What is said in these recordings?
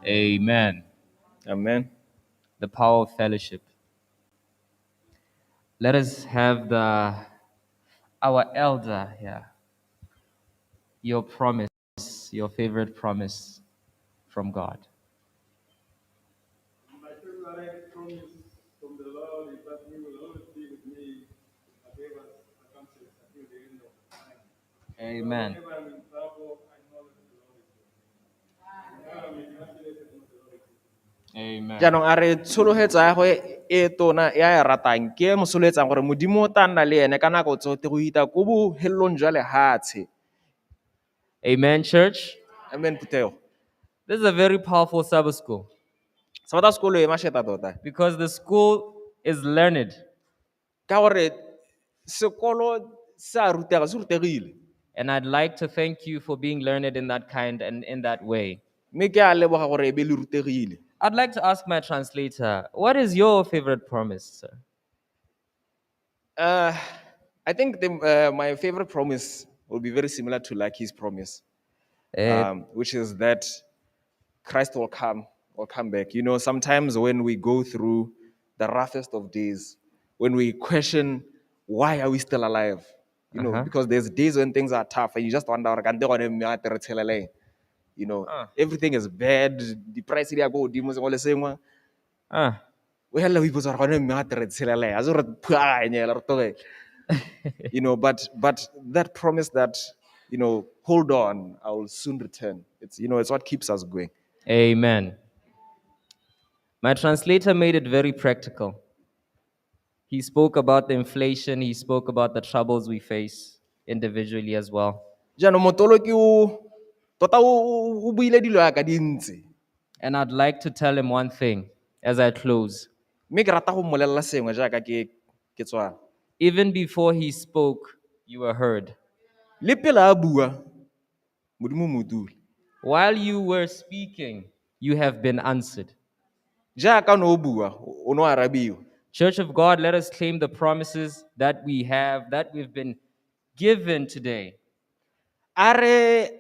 Amen. Amen. The power of fellowship. Let us have our elder here. Your promise, your favorite promise from God. My favorite promise from the Lord is that He will always be with me, whatever circumstances until the end of time. Amen. Whenever I'm in trouble, I know that the Lord is with me. Whenever I'm in happiness, I know the Lord is with me. Amen. jaanong a re tshologetse ya gwe e tona ya e ratang ke e mosoletsang gore modimo o tla nna le ene ka nako tsote go ita ko bohelelong jwa lehatshe. Amen, church. Amen puteo. This is a very powerful Sabbath school sabata sekolo e masheta tota because the school is learned. ka gore sekolo sa rutega se rutegile, And I'd like to thank you for being learned in that kind and in that way. mme ke a leboga gore e be le rutegile. I'd like to ask my translator, what is your favorite promise, sir? I think my favorite promise will be very similar to like his promise, which is that Christ will come back. You know, sometimes when we go through the roughest of days, when we question why are we still alive, you know, because there's days when things are tough and you just wonder, you know, everything is bad, the price is go, demons all the same. We have people you know, but that promise that, you know, hold on, I will soon return. It's, you know, it's what keeps us going. Amen. My translator made it very practical. He spoke about the inflation, he spoke about the troubles we face individually as well. And I'd like to tell him one thing as I close. Even before he spoke, you were heard. While you were speaking, you have been answered. Church of God, let us claim the promises that we have, that we've been given today. A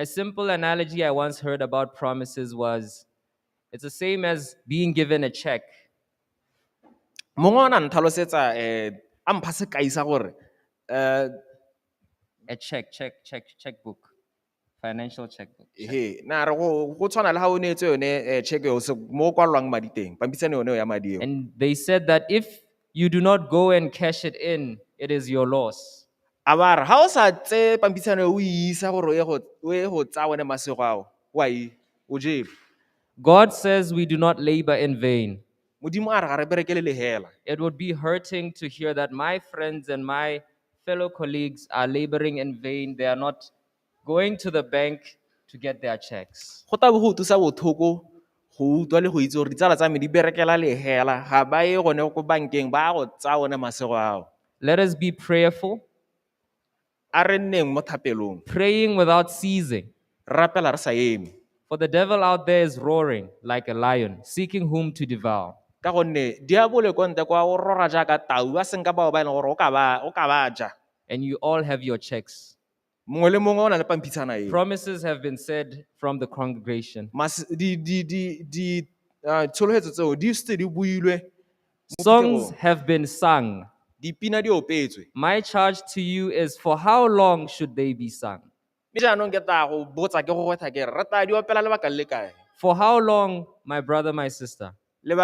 simple analogy I once heard about promises was, it's the same as being given a check. A checkbook, financial checkbook. And they said that if you do not go and cash it in, it is your loss. God says we do not labor in vain. It would be hurting to hear that my friends and my fellow colleagues are laboring in vain. They are not going to the bank to get their checks. Let us be prayerful, praying without ceasing. For the devil out there is roaring like a lion, seeking whom to devour. And you all have your checks. Promises have been said from the congregation. Songs have been sung. My charge to you is, for how long should they be sung? For how long, my brother, my sister? We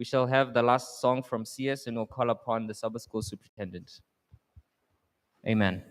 shall have the last song from CS and we'll call upon the Sabbath School Superintendent. Amen.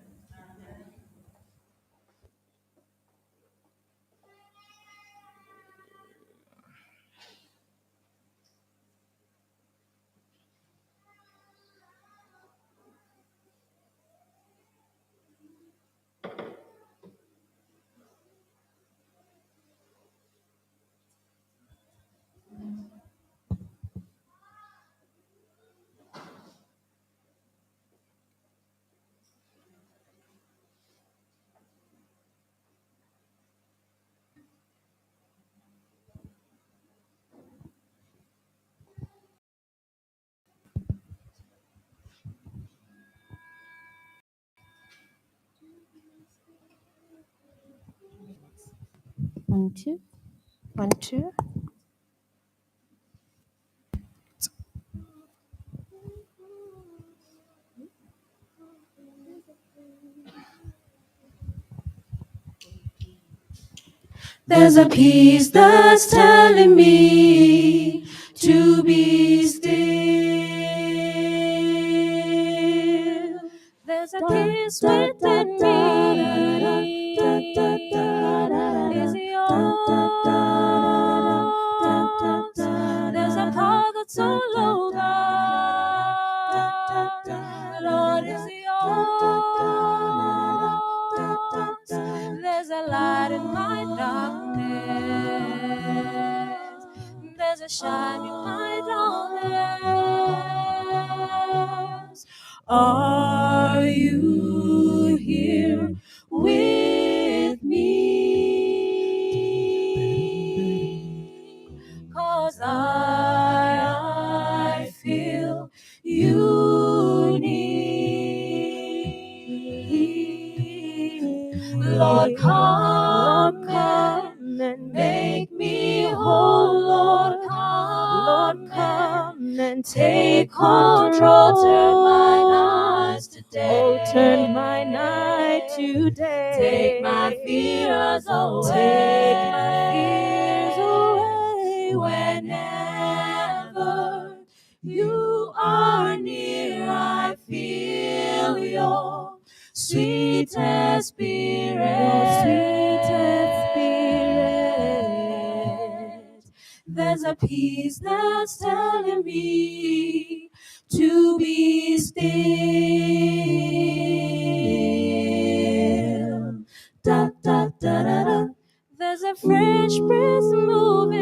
1, 2. 1, 2. There's a peace that's telling me to be still. There's a peace within me. Is yours. There's a power that's all over. Lord is yours. There's a light in my darkness. There's a shine in my darkness. Are you here with me? 'Cause I feel you need. Lord, come and make me whole. Lord, come and take control. Turn my nights today. Oh, turn my night today. Take my fears away. Take my fears away. Whenever you are near, I feel your sweetest spirit. Sweetest spirit. There's a peace that's telling me to be still. Da, da, da, da, da. There's a fresh breeze moving.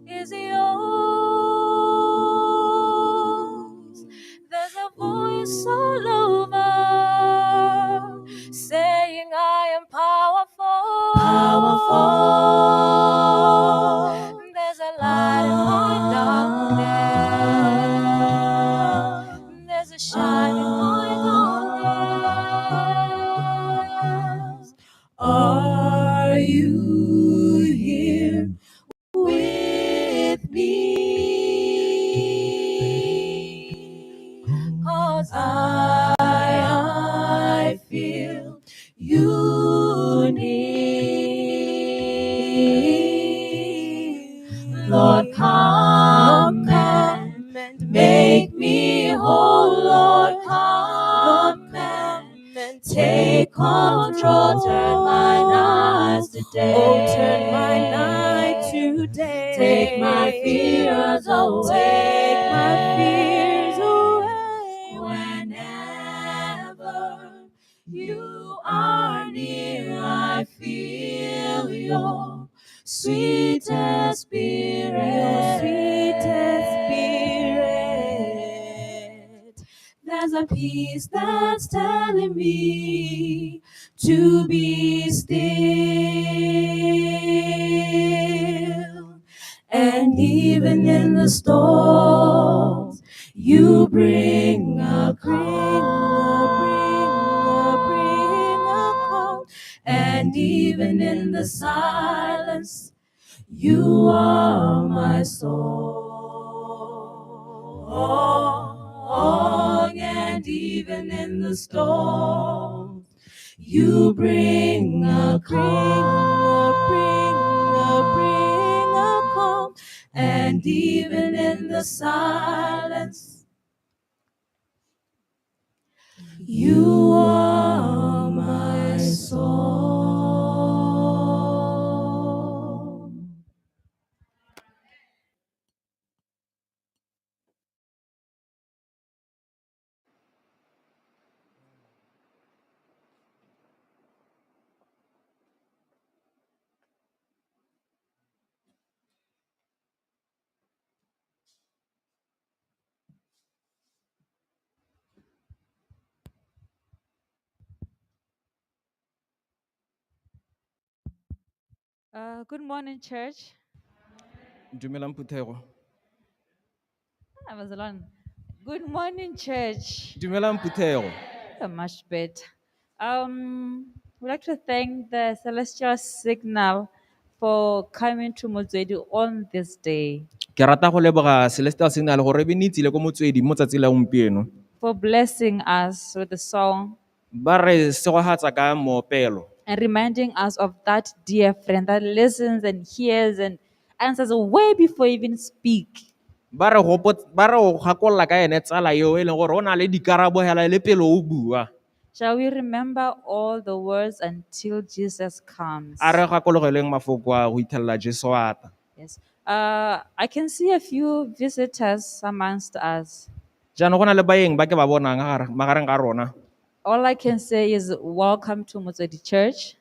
Is yours. There's a voice all over saying I am powerful. Powerful. There's a light in my darkness. There's a shine in my darkness. Are you here with me? 'Cause I feel you need. Lord, come and make me whole. Lord, come and take control. Turn my nights today. Oh, turn my night today. Take my fears away. Take my fears away. Whenever you are near, I feel your sweetest spirit. Your sweetest spirit. There's a peace that's telling me to be still. And even in the storms, you bring a calm. And even in the silence, you are my song. And even in the storm, you bring a calm. And even in the silence, you are my song. Good morning, church. Dumelang Phuthego. I was alone. Good morning, church. Dumelang Phuthego. Much better. We'd like to thank the Celestial Signal for coming to Motswedi on this day, Ke rata go leboga Celestial Signal gore be nitsile ko Motswedi mo tsatsi la gompieno. for blessing us with the song Ba re segogatsa ka moopelo. and reminding us of that dear friend that listens and hears and answers way before you even speak. Ba re go gakolola ka ene tsala eo e leng gore o na le dikarabo hela le pele o bua. Shall we remember all the words until Jesus comes? A re gakologeleng mafoko a go ithelela Jesu ata. Yes. I can see a few visitors amongst us. Jaanong go na le baeng ba ke ba bonang magareng ga rona. All I can say is welcome to Motswedi Church.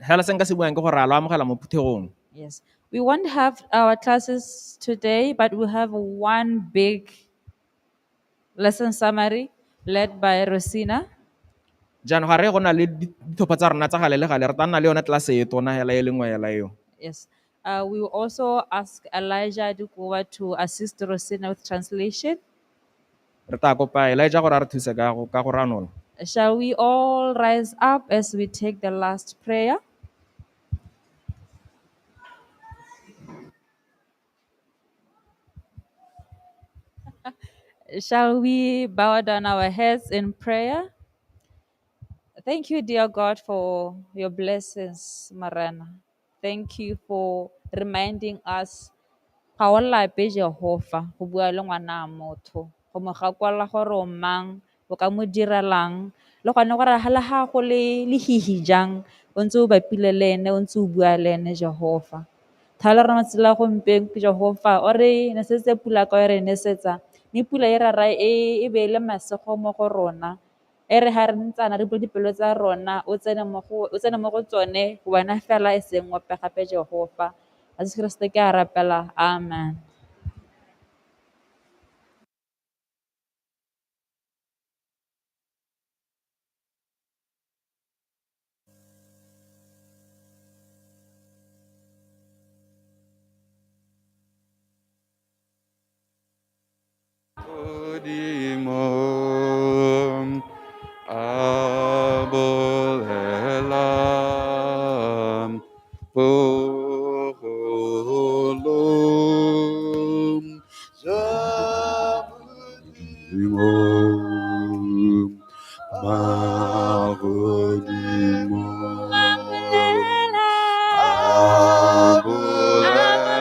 Hela se nka se buang ke gore a lo amogela mo phuthegong. Yes. We won't have our classes today, but we have one big lesson summary led by Rosina. Jaanong ga re go na le ditlhopha tsa rona tsa gale le gale re tla nna le yone tlase e tona hela e lengwe hela eo. Yes. We will also ask Elijah Dukuwa to assist Rosina with translation. Re tla kopa Elijah gore a re thuse ka go ranola. Shall we all rise up as we take the last prayer? Shall we bow down our heads in prayer? Thank you, dear God, for your blessings, Marana. Thank you for reminding us ga o lape Jehova go bua le ngwana a motho go mo gakola gore o mang o ka mo direlang le gone gore ga le ga go le hihi jang o ntse o bapile le ene o ntse o bua le ene Jehova thala re matsela gompieno ke Jehova o re nesetse pula ka re nesetsa mme pula e rara e be le masego mo go rona e re ga re ntsana re bule dipelo tsa rona o tsene mo go tsone go bona fela e seng ope gape Jehova Jesus Christ ke a rapela amen. Dimon abolelam poholom jamudimon magodimon abolelam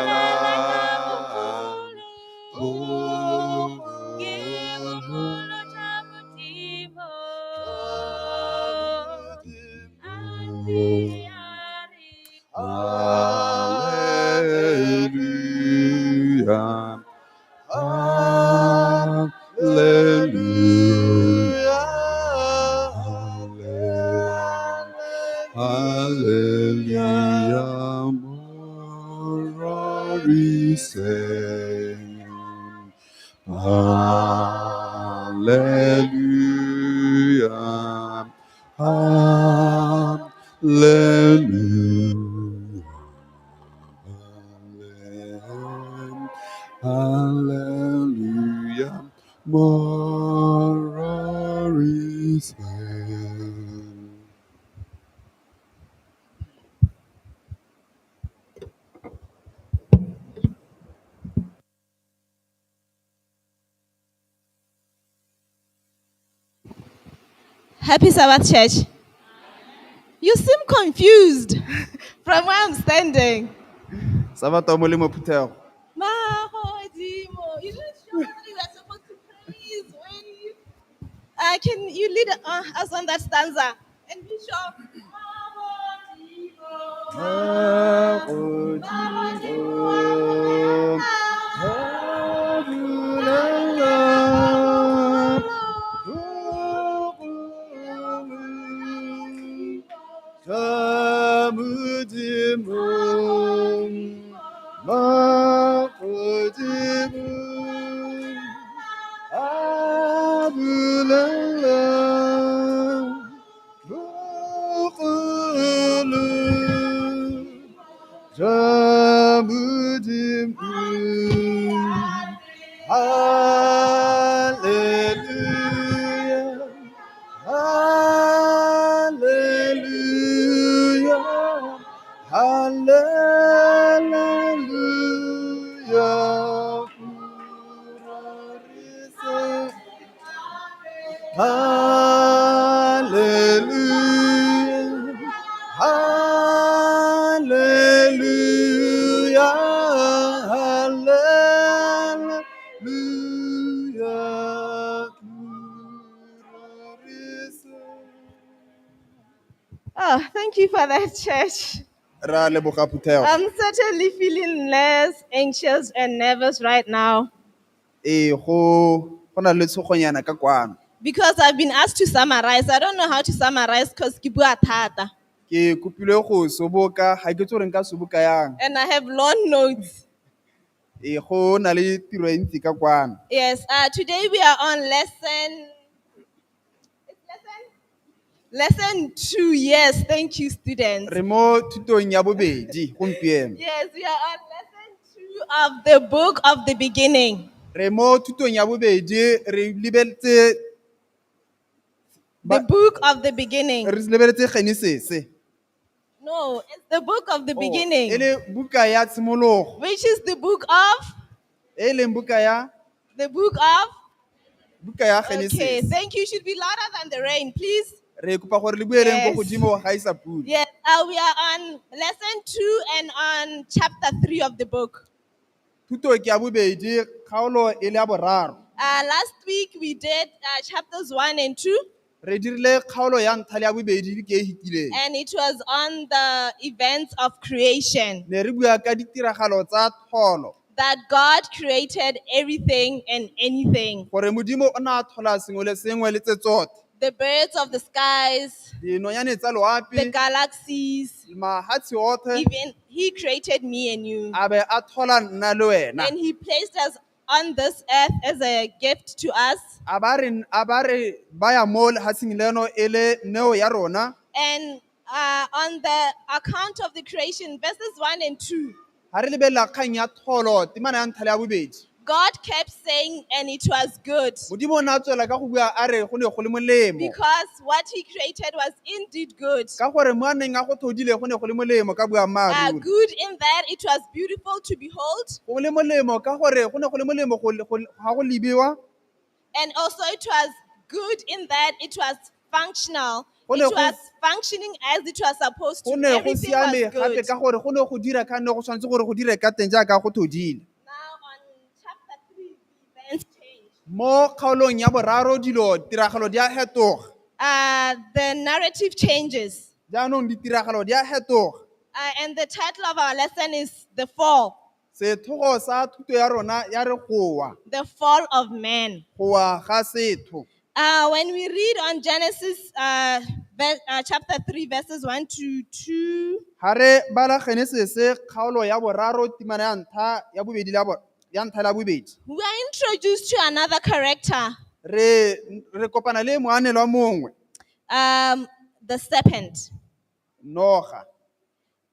Hallelujah. Hallelujah. Hallelujah. Morari sing. Hallelujah. Hallelujah. Hallelujah. Morari sing. Happy Sabbath, church. You seem confused from where I'm standing. Sabbath mo le mo phuthego. Mahodimo. You didn't show that you were supposed to praise, wave. Can you lead us on that stanza? And Bishop. Hallelujah. Hallelujah. Hallelujah. Hallelujah. Hallelujah. Hallelujah. Oh, thank you for that, church. Ra leboga Phuthego. I'm certainly feeling less anxious and nervous right now Go na le tshogonyana ka kwano. because I've been asked to summarize. I don't know how to summarize because ke bua thata. Ke kopile go soboka ga ke tso reng ka soboka yang. And I have long notes. Go na le tiro e ntsi ka kwano. Yes, today we are on lesson. It's lesson 2. Yes, thank you, students. Re mo thutong ya bobedi gompieno. Yes, we are on lesson 2 of the book of the beginning. Re mo thutong ya bobedi re lebeletse The book of the beginning. re lebeletse Genesis. No, it's the book of the E beginning, le buka ya tshimologo. which is the book of E leng buka ya Okay, Genesis. thank you. Should be louder than the rain, please. Re kopa gore le bueleng go Yes. godimo ga isa pula. Yes, we are on lesson 2 and on chapter 3 of the book. Thuto ke ya bobedi kgaolo e le ya boraro. Last week we did chapters 1 and 2, Re dirile kgaolo ya ntlha le ya bobedi ke e hitileng. and it was on the events of creation. Ne re bua ka ditiragalo tsa tholo. That God created everything and anything. Gore modimo o na thola sengwe le sengwe le tse tsotlhe. The birds of the skies, Dinonyane tsa the loapi, galaxies, mahatshe otlhe, even He created me and you. a be a thola nna le wena. And He placed us on this earth as a gift to us. A ba re ba ya mo lehatsheng leno e le neo ya rona. And on the account of the creation, verses 1 and 2, Ha re lebelela kgang ya tholo temana ya ntlha le ya bobedi. God kept saying, and it was good. Modimo o ne a tswela ka go bua a re go ne go le molemo. Because what He created was indeed good. Ka gore mo a neng a go thodile go ne go le molemo ka boammaaruri. Good in that it was beautiful to behold. Go le molemo ka gore go ne go le molemo ga go lebiwa. And also it was good in that it was functional. Go It ne go- was functioning as it was supposed Go to. ne go Everything siame was good. gape ka gore go ne go dira ka ne go tshwanetse gore go dire ka teng jaaka go thodile. Now on chapter 3, the events changed. Mo kgaolong ya boraro tiragalo di a hetoga. The narrative changes. Jaanong ditiragalo di a hetoga. And the title of our lesson is The Fall. Sethogo sa thuto ya rona ya re goa. The Fall of Man. Goa ga setho. When we read on Genesis chapter 3, verses 1 to 2, Ha re bala Genesis kgaolo ya boraro timana ya ntlha ya bobedi ya ntlha la bobedi. we are introduced to another character, Re kopana le moanelwa mongwe, the serpent. noga.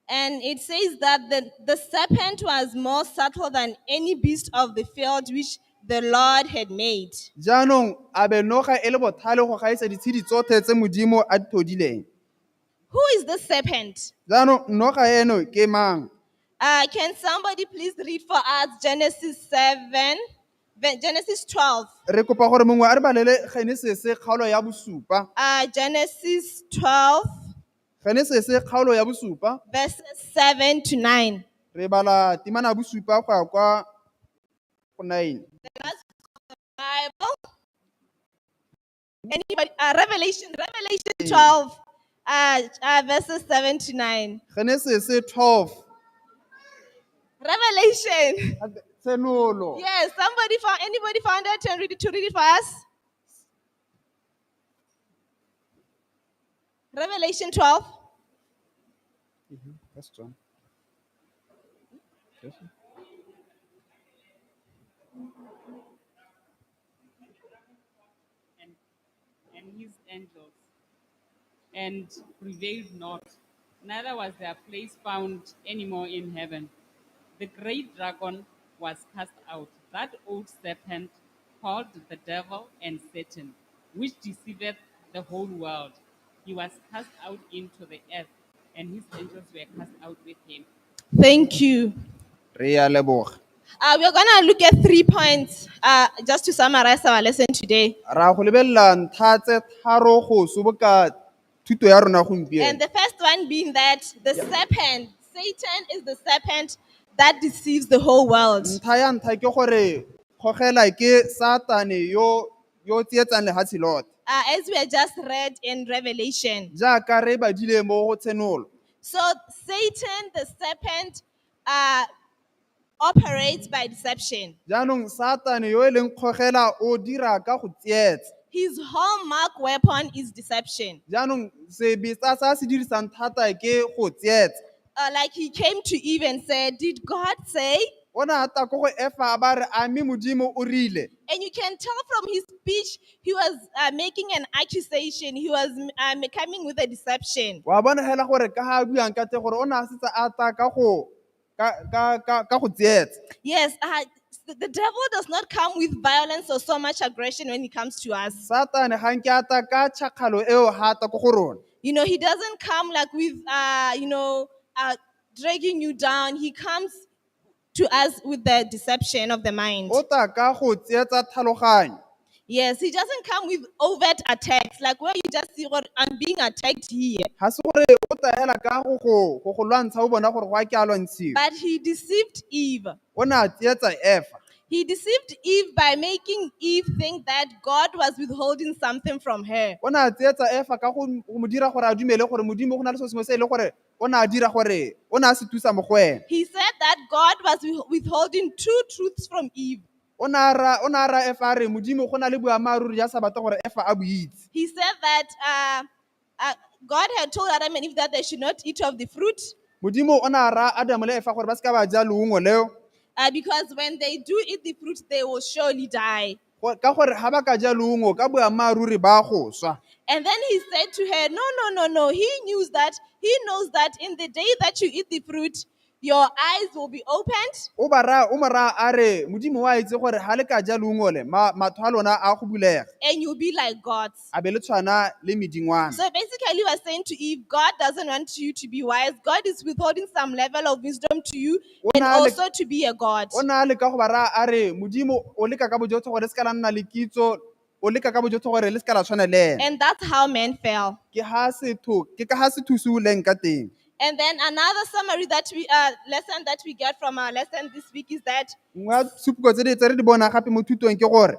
And it says that the serpent was more subtle than any beast of the field which the Lord had made. Jaanong a be noga e le bothale go gaisa ditshedi tsotlhe tse Modimo a di thodileng. Who is the serpent? Jaanong noga eno ke mang? Can somebody please read for us Genesis 12? Re kopa gore mongwe a re balele Genesis kgaolo ya bosupa. Genesis 12, Genesis kgaolo ya bosupa. verses 7 to 9. Re bala timana ya bosupa go ya kwa go 9. Bible. Anybody? Revelation 12, verses 7 to 9. Genesis 12. Revelation. Tsenolo. Yes, anybody found it and read it for us? Revelation 12. That's John. And his angels, and prevailed not, neither was their place found any more in heaven. The great dragon was cast out, that old serpent called the devil and Satan, which deceiveth the whole world. He was cast out into the earth, and his angels were cast out with him. Thank you. Re a leboga. We're going to look at 3 points just to summarize our lesson today. Ra go lebella ntlha tse tharo go soboka thuto ya rona And gompieno. the first one being that the serpent, Satan is the serpent that deceives the whole world. Ntlha ya ntlha ke gore kgogela ke Satane yo tsietsang lehatshe lotlhe. As we had just read in Revelation. Jaaka re badile mo go tsenolo. So Satan, the serpent, operates by deception. Jaanong Satane yo e leng kgogela o dira ka go tsietsa. His hallmark weapon is deception. Jaanong sebetsa sa se dirisang thata ke go tsietsa. Like he came to Eve and said, "Did God say?" Ona ata ko go efa ba re a mme modimo o rile. And you can tell from his speech, he was making an accusation. He was coming with a deception. Wa bona hela gore ka ha buang ka te gore ona se tsa ata ka go tsietsa. Yes, the devil does not come with violence or so much aggression when he comes to us. Satane ga nke ata ka tšhakgalo eo ha ata ko go rona. You know, he doesn't come like with, dragging you down. He comes to us with the deception of the mind. O tla ka go tsietsa tlhaloganyo. Yes, he doesn't come with overt attacks, like where you just see what I'm being attacked here. Ga se gore o tla hela ka go lwantsha o bona gore go a ke a lwantshiwa. But he deceived Eve. O ne a tsietsa Efa. He deceived Eve by making Eve think that God was withholding something from her. O ne a tsietsa Efa ka go mo dira gore a dumele gore modimo go na le se sengwe se e le gore o ne a dira gore o ne a se tusa mo go wena. He said that God was withholding two truths from Eve. O ne a ra Efa a re modimo go na le boammaaruri ya sa batle gore Efa a bo itse. He said that God had told Adam and Eve that they should not eat of the fruit. Modimo o ne a ra Adam le Efa gore ba se ka ba ja leungo leo. Because when they do eat the fruit, they will surely die. Ka gore ha ba ka ja leungo ka boammaaruri ba go swa. And then he said to her, no. He knows that in the day that you eat the fruit, your eyes will be opened. O mo ra a re modimo wa itse gore ha le ka ja leungo le matho a lona a go bulega. And you'll be like gods. A be le tshwana le medingwana. So basically, he was saying to Eve, God doesn't want you to be wise. God is withholding some level of wisdom to you and also to be a god. O na le ka go ba ra a re modimo o leka ka bojotho gore le se ka la nna le kitso o leka ka bojotho gore le se ka la tshwana le ena. And that's how men fell. Ke ka ha se thusuleng ka teng. And then another summary lesson that we get from our lesson this week is that Nngwe supuko tse re di bona gape mo thutong ke gore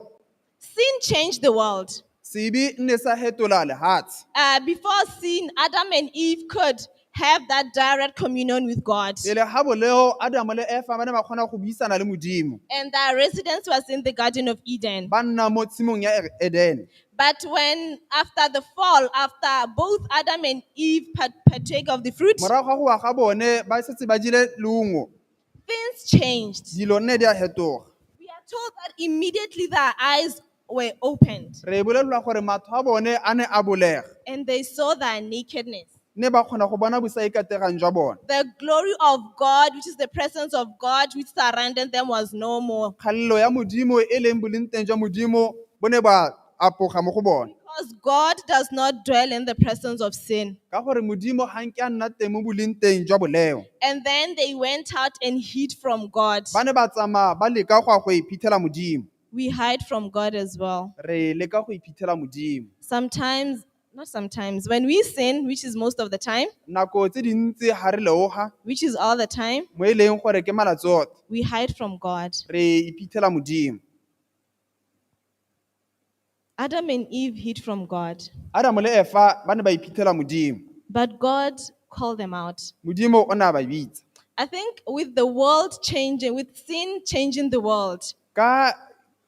sin changed the world. sebe nne sa hetola lehatshe. Before sin, Adam and Eve could have that direct communion with God. Pele ga boleo Adam le Efa ba ne ba kgona go buisana le modimo. And their residence was in the Garden of Eden. Ba nna mo tshimong ya Eden. But when, after the fall, after both Adam and Eve partake of the fruit, Morago ga go wa ga bone ba setse ba jile leungo. things changed. Dilo nne di a hetoga. We are told that immediately their eyes were opened Re bolelwa gore matho a bone a ne a bolega. and they saw their nakedness. Ne ba kgona go bona bosaikategang jwa bona. The glory of God, which is the presence of God, which surrounded them, was no more. Kgalelo ya modimo e leng boleng teng jwa modimo bo ne ba apoga mo go bona. Because God does not dwell in the presence of sin. Ka gore modimo ga nke a nna teng mo boleng teng jwa boleo. And then they went out and hid from God. Ba ne ba tsamaya ba leka go iphitlhela modimo. We hide from God as well. Re leka go iphitlhela modimo. Not sometimes. When we sin, which is most of the time, Nako tse dintsi ha re leoga which is all the time, mo e leng gore ke malatsi otlhe we hide from God. re iphitlhela modimo. Adam and Eve hid from God. Adam le Efa ba ne ba iphitlhela modimo. But God called them out. Modimo o ne a ba bitsa. I think with the world changing, with sin changing the world, Ka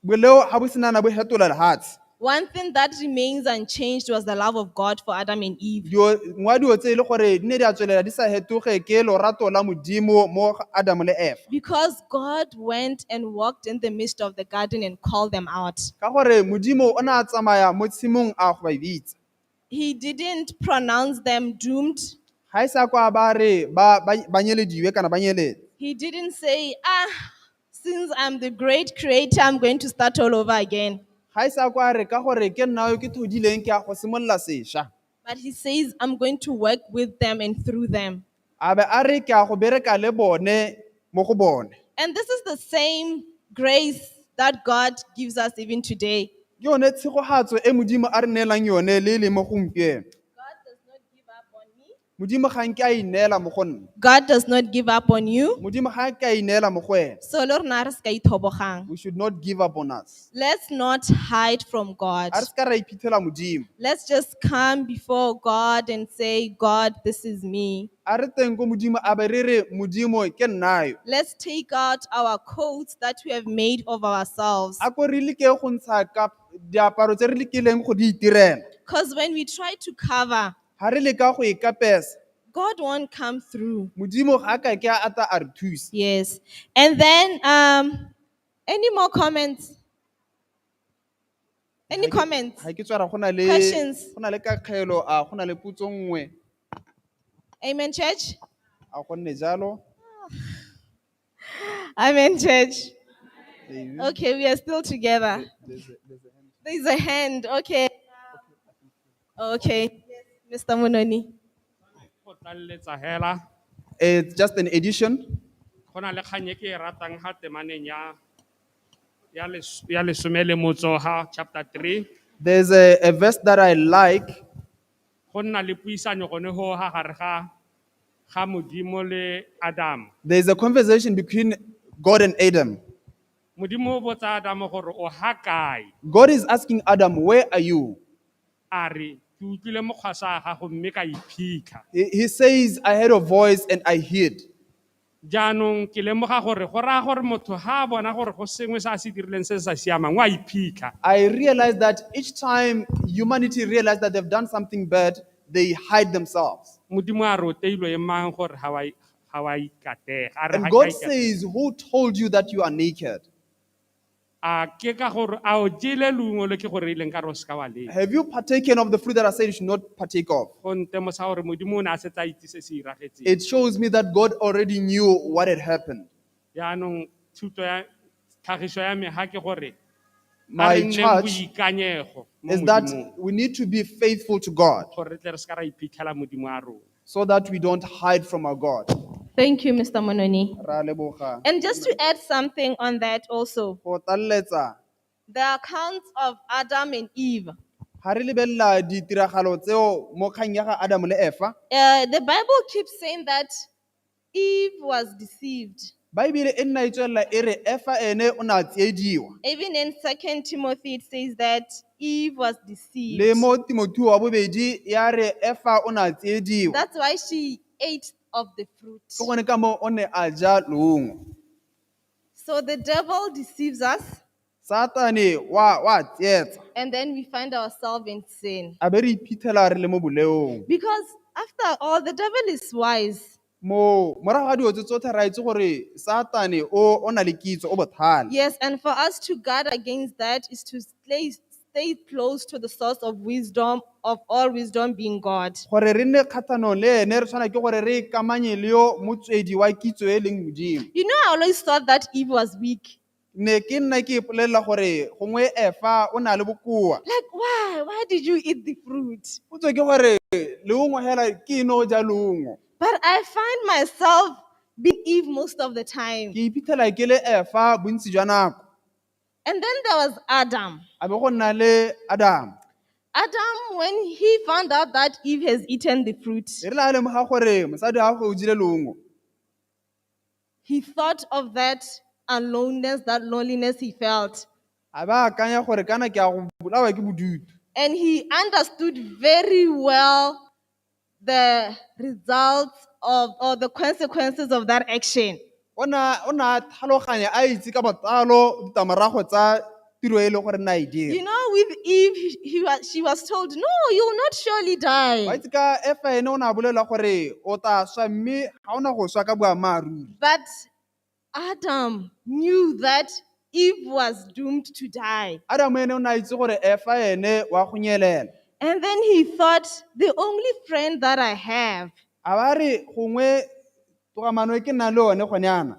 boleo ha bo senana bo hetola lehatshe. one thing that remains unchanged was the love of God for Adam and Eve. Ngwa dio tse e le gore di ne di a tswelela di sa hetoge ke lorato la modimo mo Adam le Efa. Because God went and walked in the midst of the garden and called them out. Ka gore modimo o ne a tsamaya mo tshimong a go ba bitsa. He didn't pronounce them doomed. Ha e sa kwa ba re ba nyelediwe kana ba nyeletse. He didn't say, since I'm the great creator, I'm going to start all over again. Ha e sa kwa re ka gore ke nna yo ke thodileng ke a go simolola sešwa. But he says, I'm going to work with them and through them. a be a re ke a go bereka le bone mo go bone. And this is the same grace that God gives us even today. Ke yone tshegogatso e Modimo a re neelang yone le le mo gompieno. God does not give up on me. Modimo ga nke a ineela mo go nna. God does not give up on you. Modimo ga ke a ineela mo go wena. So le rona re ska ithobogang. We should not give up on us. Let's not hide from God. A re ska ra iphitlhela Modimo. Let's just come before God and say, God, this is me. A re teng go Modimo a be re re Modimo ke nna yo. Let's take out our coats that we have made of ourselves. A ko re le ke go ntsha ka diaparo tse re le keleng go di itirela. Because when we try to cover, Ha re le ka go ikapesa, God won't come through. Modimo ga ka ke a ata a re thusa. Yes. And then, any more comments? Any comments? Ha ke tswara go na Questions? le kakgelo a go na le potso nngwe Amen, church? a go nne jalo. Amen, church. Amen. Okay, we are still together. There's a hand. Okay. Okay. Yes, Mr. Munoni. Go tlaleletsa hela It's just an edition. go na le kgang e ke e ratang ha temaneng ya lesome le motso ha chapter 3 There's a verse that I like. go nna le puisano gone ho ha gare ga modimo le Adam. There's a conversation between God and Adam. Modimo o botsa Adam gore o ha kae, God is asking Adam, where are you? a re ke utlwile mokgwasa wa gago mme ka iphitlha. He says, I heard a voice and I hid. Jaanong ke lemoga gore go raya gore motho ha a bona gore go sengwe se a se dirileng se se sa siamang wa iphitlha. I realized that each time humanity realized that they've done something bad, they hide themselves. Modimo a re o teilwe e mang gore ga wa ikatega. A re And ha God ka ikatega. says, who told you that you are naked? A ke ka gore a o jele leungo le ke gore ileng ka re o seka wa le. Have you partaken of the fruit that I said you should not partake of? Go ntemosa gore modimo o ne a setse a itse se se iragetseng. It shows me that God already knew what had happened. Jaanong thuto ya tlhagiso ya me ha ke gore a My re nneng charge boikanyego mo is that Modimong, we need to be faithful to God gore re tle re seka ra iphitlhela modimo a rona. so that we don't hide from our God. Thank you, Mr. Mononi. Ra leboga. And just to add something on that also, Go tlalletsa, the accounts of Adam and Eve. ha re lebella ditiragalo tseo mo kgang ya ga Adam le Eva. The Bible keeps saying that Eve was deceived. Baebile e nna e tswelela e re Eva ene o na tsiediwa. Even in 2 Timothy, it says that Eve was deceived. Le mo Timotheo wa bobedi ya re Eva o na tsiediwa. That's why she ate of the fruit. Ke gone ka mo o ne a ja leungo. So the devil deceives us, Satane wa tsietsa. and then we find ourselves in sin. A be re iphitlhela re le mo boleong. Because after all, the devil is wise. Morago ga dilo tse tsotlhe ra itse gore Satane o na le kitso o botlhale. Yes, and for us to guard against that is to stay close to the source of wisdom, of all wisdom being God. Gore re nne kgathanong le ene re tshwana ke gore re ikamanye le yo motswedi wa kitso e leng Modimo. You know, I always thought that Eve was weak. Ne ke nna ke ipolelela gore gongwe Eva o na le bokoa. Like, why? Why did you eat the fruit? O tswe ke gore leungo hela ke no ja leungo. But I find myself being Eve most of the time. Ke iphitlhela ke le Eva bontsi jwa nako. And then there was Adam. A be go nna le Adam. Adam, when he found out that Eve has eaten the fruit, E re la lemoga gore mosadi wa gagwe o jile leungo. he thought of that aloneness, that loneliness he felt. A ba akanya gore kana ke a go bolawa ke bodutu. And he understood very well the results of or the consequences of that action. O na tlhaloganya a itse ka botlalo ditlamorago tsa tiro e le gore nna e dira. You know, with Eve, she was told, no, you will not surely Wa die. itse ka Eva ene o na bolela gore o tla swa mme ga o na go swa ka boammaaruri. But Adam knew that Eve was doomed to die. Adam ene o na itse gore Eva ene wa go nyelela. And then he thought, the only friend that I have, A ba re gongwe togamano e ke nnang le yone gone yana.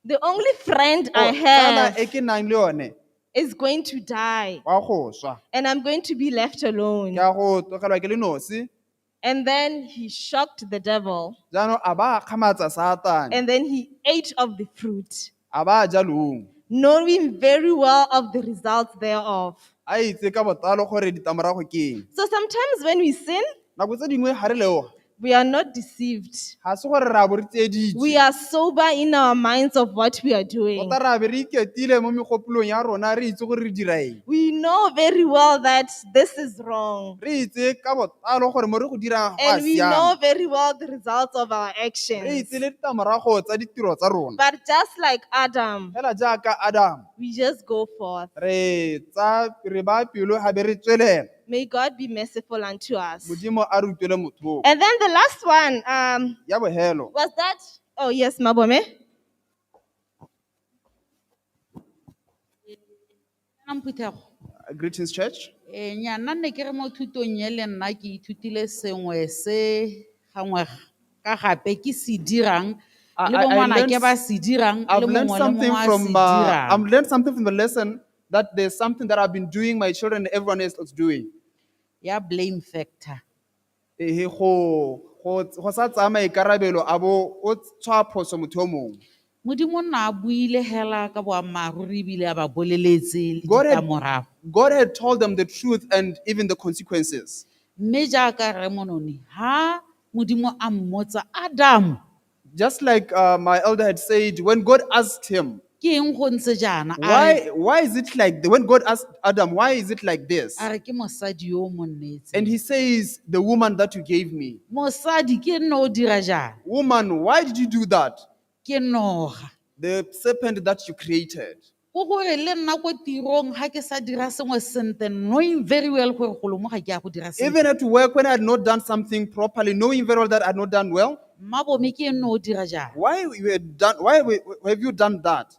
the only friend I Tsala e have ke nnang le yone is going to die, wa go swa and I'm going to be left alone. ke a go tlogelwa ke le nosi And then he shocked the devil, jaanong a ba kgamatsa satane and then he ate of the fruit, a ba ja leung knowing very well of the results thereof. a itse ka botlalo gore ditlamorago ke eng So sometimes when we sin, nako tse dingwe ga re leoga we are not deceived. ga se gore re a bo re We tsieditse are sober in our minds of what we are doing. tota re a be re iketile mo megopolong ya rona re itse gore re dira eng We know very well that this is wrong. re itse ka botlalo gore mo re go dirang go a And we know siama very well the results of our re actions. itse le ditlamorago tsa ditiro tsa rona But just like Adam, fela jaaka Adam we just go forth. re ba pelo ga be re tswelela May God be merciful unto us. modimo a re utlwele mothong And then the last one ya bohelo was that. Oh, yes, Mabome. Greetings church Nyana ne ke re mo thutong ye le nna ke ithutile sengwe se gangwe ka gape ke se dirang le bo ngwana ke ba se dirang le I've learned mongwe le something mongwe a from se dirang. I've learned something from the lesson that there's something that I've been doing my children and everyone else is doing Ya blame factor. go sa tsaya maikarabelo a bo o tshwa phoso motho o mongwe Modimo nna a buile hela ka boammaaruri ebile a ba boleletse le God had, ditlamorago. God had told them the truth and even the consequences. Mme jaaka re monone ha modimo a mmotsa Adam Just like my elder had said, when God asked him, ke eng go ntse jaana a why is it like, when God asked Adam, why is it like this? re ke mosadi yo o mo nnetseng. And he says, the woman that you gave me. Mosadi ke nna o dira jaana Woman, why did you do that? ke noga. The serpent that you created. Go gore le nna ko tirong ha ke sa dira sengwe sentle knowing very well gore go lomo ga ke a go dira sentle. Even at work, when I had not done something properly, knowing very well that I had not done well, Mabome ke nna o dira jaana. why have you done that?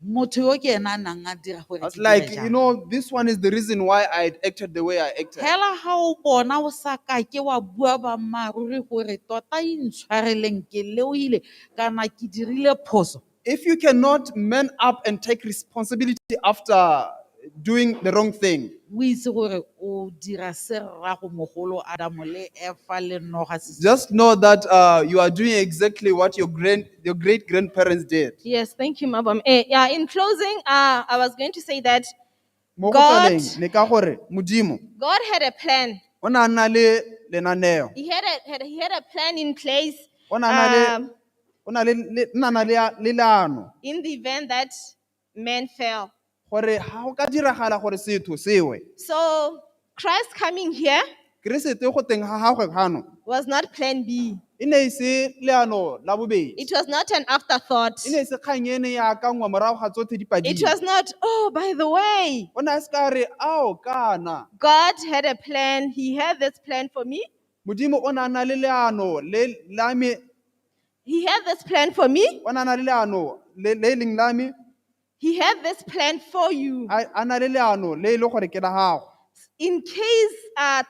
Motho yo ke ena a nang a dira gore I was ke like, dira you jaana. know, this one is the reason why I had acted the way I acted. Hela ha o bona o sa ka ke wa bua ba maruri gore tota intshwareleng ke leoile kana ke dirile phoso. If you cannot man up and take responsibility after doing the wrong thing, O itse gore o dira se rrago mogolo Adam le Eva le Noga se. just know that you are doing exactly what your great grandparents did. Yes, thank you, Mabome. Yeah, in closing, I was going to say that Mo go God- feleng, le ka gore, Modimo, God had a plan. o na na le lenaneo, He had a plan in place o na na le leano, in the event that man fell. gore ha o ka diragala gore setho sewe. So Christ coming here Keresete go teng ha gagwe gano, was not plan B. e ne e se leano la bobedi. It was not an afterthought. E ne e se kgang ene ya ka ngwa morago ga tsotlhe di It padile. was not, oh, by the way, O ne a se ka re, ao kana. God had a plan. He had this plan for me. Modimo o na na le leano le la me, He had this plan for me. o na na le leano le leng la me, He had this plan for you. a na le leano le e le gore ke la gago. In case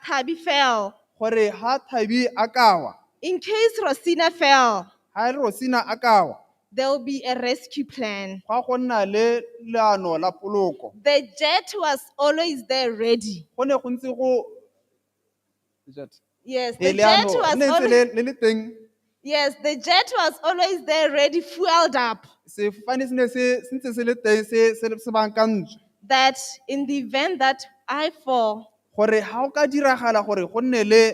Tabi fell, Gore ha Thabi a ka wa, in case Rosina fell, ha e le Rosina a ka wa, there will be a rescue plan. ga go nna le leano la poloko. The jet was always there ready. Go ne go ntse go Yes, Eh, the jet leano was le ntse always, le teng. yes, the jet was always there ready, fueled up. Sefofane se ne se ntse se le teng se bankantswe. That in the event that I fall, Gore ha o ka diragala gore go nne le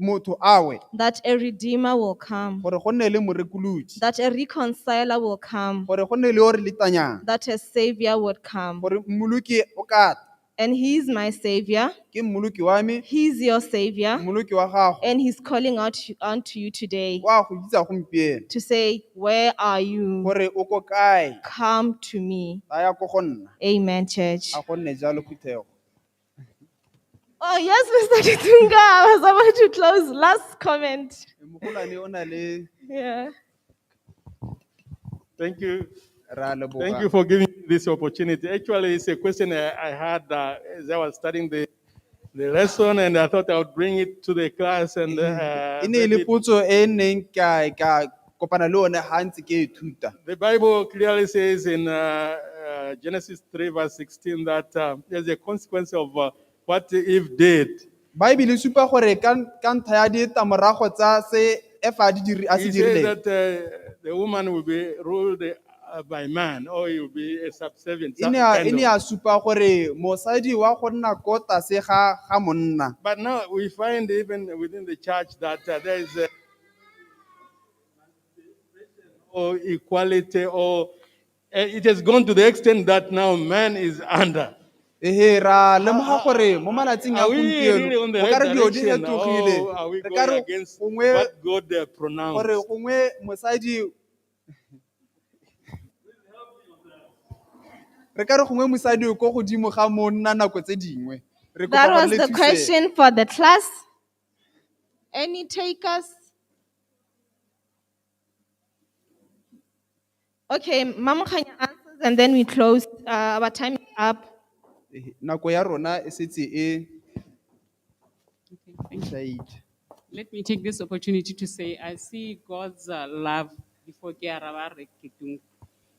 motho awe, that a redeemer will come, gore go nne le morekolodi, that a reconciler will come, gore go nne le o re letanyang, that a savior would come. gore mmoloki o ka tla. And he's my savior, Ke mmoloki wa me, he's your savior, mmoloki wa gago, and he's calling out unto you today wa go bitsa gompieno. to say, where are you? Gore o ko kae, Come to me. a ya ko go nna, Amen, church. a go nne jalo Phuthego. Oh, yes, Mr. Kitunga, I was about to close. Last comment. Mogolane o na le Yeah. Thank you. ra leboga. Thank you for giving me this opportunity. Actually, it's a question I had as I was studying the lesson, and I thought I would bring it to the class. And E ne e le potso e neng ka kopana le one ha ntse ke ithuta. the Bible clearly says in Genesis 3 verse 16 that there's a consequence of what Eve did. Bible e supa gore ka ntlha ya ditlamorago tsa se Eva a se He says dirileng. that the woman will be ruled by man, or he will be a subservient. E ne a supa gore mosadi wa go nna ko tlase ga monna. But now we find even within the church that there is or equality, or it has gone to the extent that now man is under. Ehe, ra lemoga gore mo malatsing a Are we really on gompieno the o ka right re dilo di direction, fetogile. or are we Re ka going re against gongwe what God gore pronounced? gongwe mosadi re ka re gongwe mosadi o ko godimo ga monna nako tse dingwe. Re kopa That gore was le the thuse. question for the class. Any takers? Okay, Mama Khanya answers and then we close. Our time is up. Ehe, nako ya rona e setse e Okay, thank you. shaile. Let me take this opportunity to say I see God's love before ke araba re ke tung.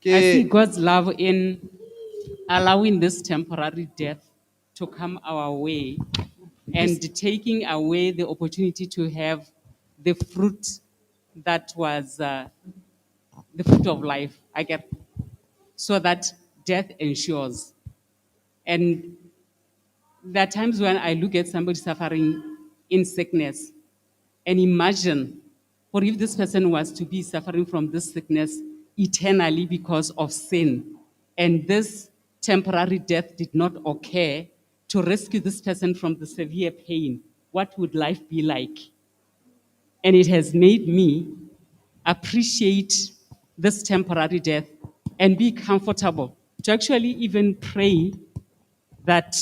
I see God's love in allowing this temporary death to come our way and taking away the opportunity to have the fruit that was the fruit of life, I get, so that death ensures. And there are times when I look at somebody suffering in sickness and imagine, or if this person was to be suffering from this sickness eternally because of sin, and this temporary death did not occur to rescue this person from the severe pain, what would life be like? And it has made me appreciate this temporary death and be comfortable to actually even pray that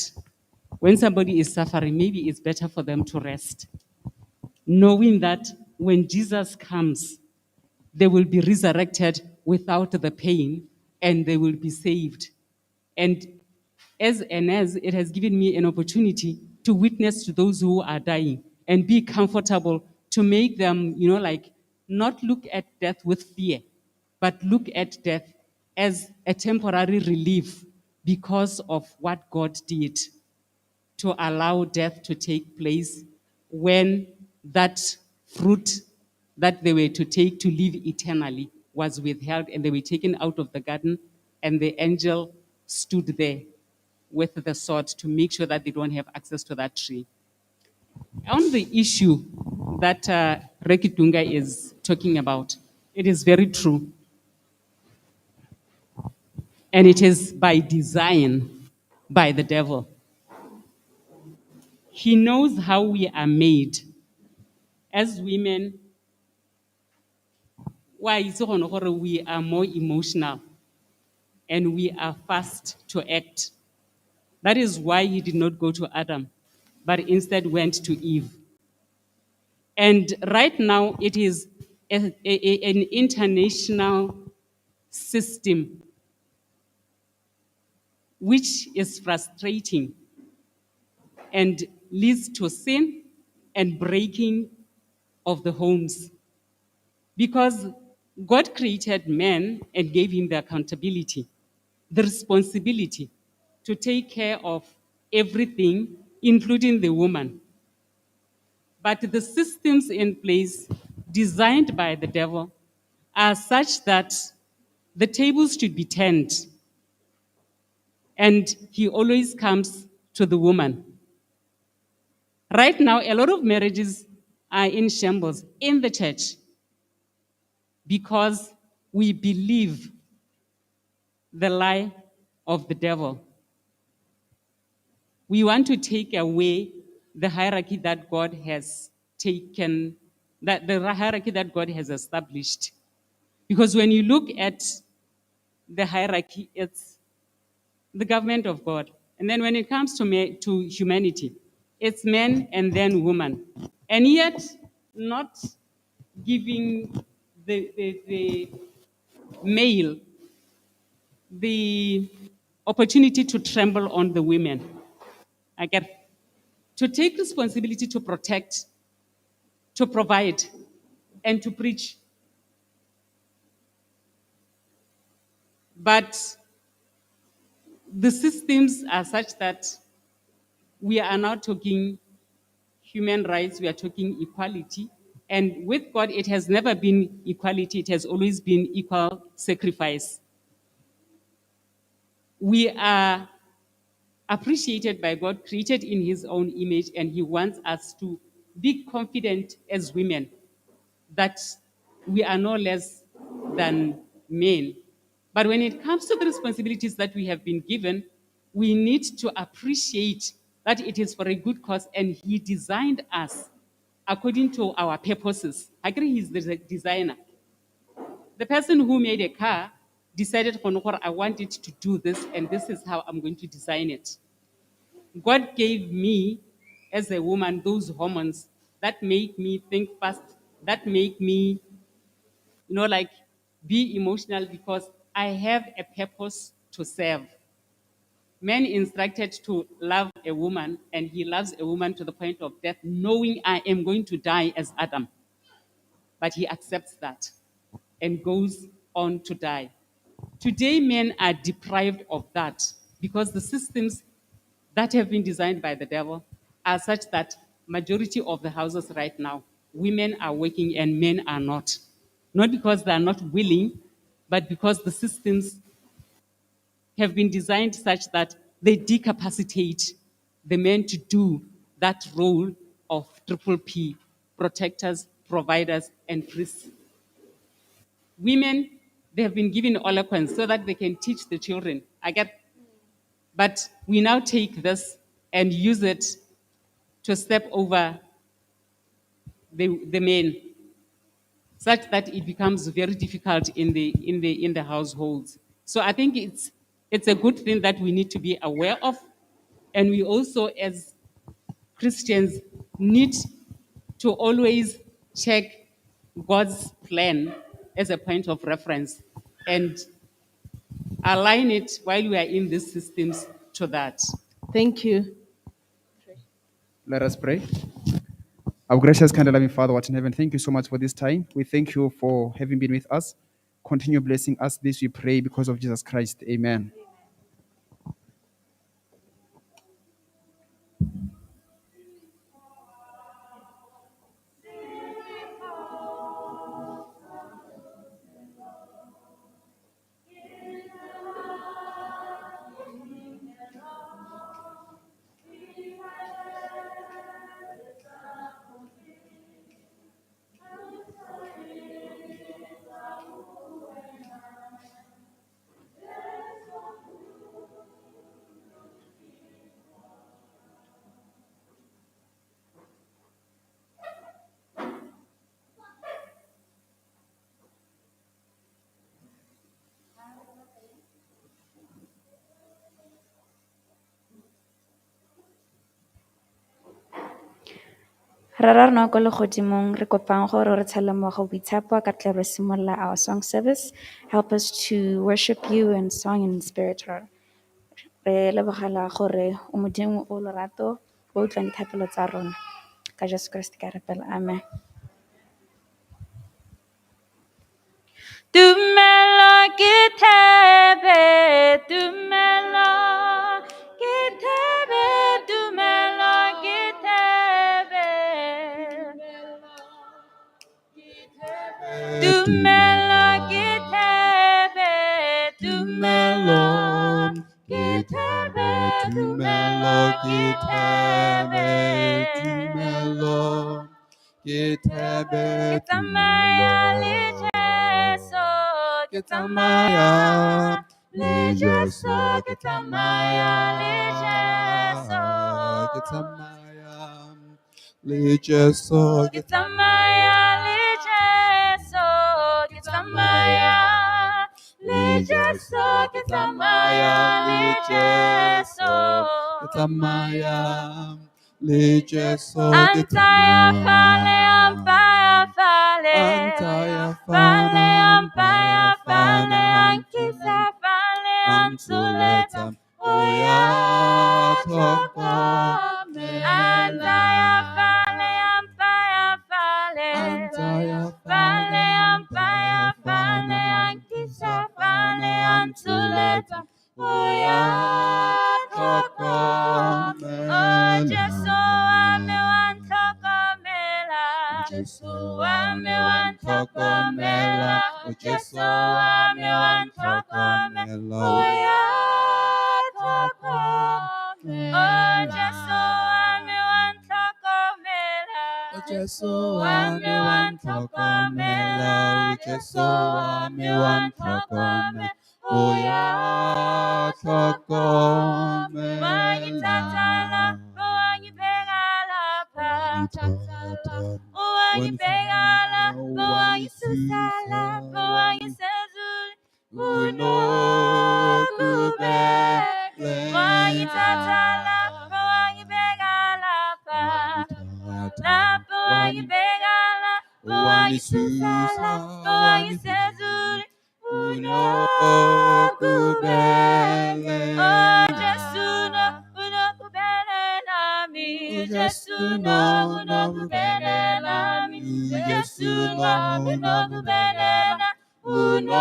when somebody is suffering, maybe it's better for them to rest, knowing that when Jesus comes, they will be resurrected without the pain and they will be saved. And as it has given me an opportunity to witness to those who are dying and be comfortable to make them, like not look at death with fear, but look at death as a temporary relief because of what God did to allow death to take place when that fruit that they were to take to live eternally was withheld and they were taken out of the garden, and the angel stood there with the sword to make sure that they don't have access to that tree. On the issue that Rekitunga is talking about, it is very true. And it is by design by the devil. He knows how we are made. As women, why is it we are more emotional and we are fast to act? That is why he did not go to Adam, but instead went to Eve. And right now, it is an international system which is frustrating and leads to sin and breaking of the homes. Because God created man and gave him the accountability, the responsibility to take care of everything, including the woman. But the systems in place designed by the devil are such that the tables should be turned. And he always comes to the woman. Right now, a lot of marriages are in shambles in the church because we believe the lie of the devil. We want to take away the hierarchy that God has taken, that the hierarchy that God has established. Because when you look at the hierarchy, it's the government of God. And then when it comes to humanity, it's men and then woman. And yet, not giving the male the opportunity to tremble on the women. I get to take responsibility to protect, to provide, and to preach. But the systems are such that we are now talking human rights, we are talking equality. And with God, it has never been equality, it has always been equal sacrifice. We are appreciated by God, created in His own image, and He wants us to be confident as women that we are no less than men. But when it comes to the responsibilities that we have been given, we need to appreciate that it is for a good cause, and He designed us according to our purposes. I agree, He's the designer. The person who made a car decided, I want it to do this, and this is how I'm going to design it. God gave me, as a woman, those hormones that make me think fast, that make me, like, be emotional because I have a purpose to serve. Man instructed to love a woman, and he loves a woman to the point of death, knowing I am going to die as Adam. But he accepts that and goes on to die. Today, men are deprived of that because the systems that have been designed by the devil are such that majority of the houses right now, women are working and men are not. Not because they are not willing, but because the systems have been designed such that they decapacitate the men to do that role of triple P, protectors, providers, and priests. Women, they have been given eloquence so that they can teach the children. But we now take this and use it to step over the men, such that it becomes very difficult in the households. So I think it's a good thing that we need to be aware of, and we also, as Christians, need to always check God's plan as a point of reference and align it while we are in these systems to that. Thank you. Let us pray. Our gracious, kind, and loving Father, what in heaven, thank you so much for this time. We thank you for having been with us. Continue blessing us. This we pray because of Jesus Christ. Amen. Ra rona kwa legodimong re kopang gore re tshele mmogo boitshepo ka tle re simolola our song service. Help us to worship you in song and in spirit. Re lebogela gore o modimo o lorato o utlwang dithapelo tsa rona. Ka Jesu Kriste ka re pela, amen. Tumelo ke thebe, tumelo ke thebe, tumelo ke thebe. Tumelo ke thebe, tumelo ke thebe, tumelo ke thebe, tumelo ke thebe, ke tsamaya le Jesu, ke tsamaya le Jesu, ke tsamaya le Jesu, ke tsamaya le Jesu, ke tsamaya le Jesu, ke tsamaya le Jesu, ke tsamaya le Jesu, ke tsamaya le Jesu, ke tsamaya ampaya fale, ampaya fale, ampaya fale, ankisa fale, amsuleta, oya toko me, ampaya fale, ampaya fale, ampaya fale, ampaya fale, ankisa fale, amsuleta, Oh, Jesu wami wantokomela. Jesu wami wantokomela. Jesu wami wantokomela. Uyathokoma. Oh, Jesu wami wantokomela. Jesu wami wantokomela. Jesu wami wantokomela. Uyathokoma. Wangithathela, wangibeka lapha. Wangibeka lapha, wangisusa lapha, wangisezula. Unokubele. Wangithatha lapha, wangibeka lapha. Lapha wangibeka lapha, wangisusa lapha, wangisezula. Unokubele. Oh, Jesu no, unokubele nami. Jesu no, unokubele nami. Jesu no, unokubele nami. Unokubele.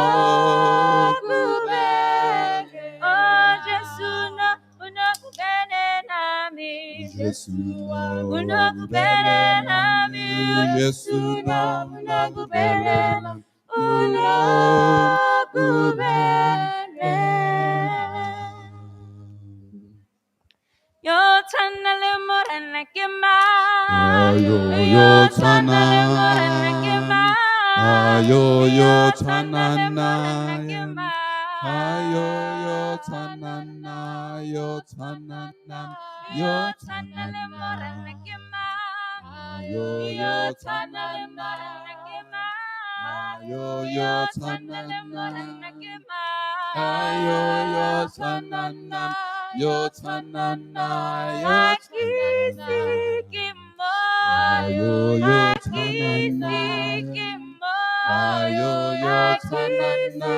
Oh, Jesu no, unokubele nami. Jesu no, unokubele nami. Jesu no, unokubele nami. Unokubele. Yo tana le morena kema. Yo tana le morena kema. Yo tana le morena kema. Yo tana le morena kema. Yo tana le morena kema. Yo tana le morena kema. Yo tana. Yo tanana, yo kisikimo, yo kisikimo, yo tanana,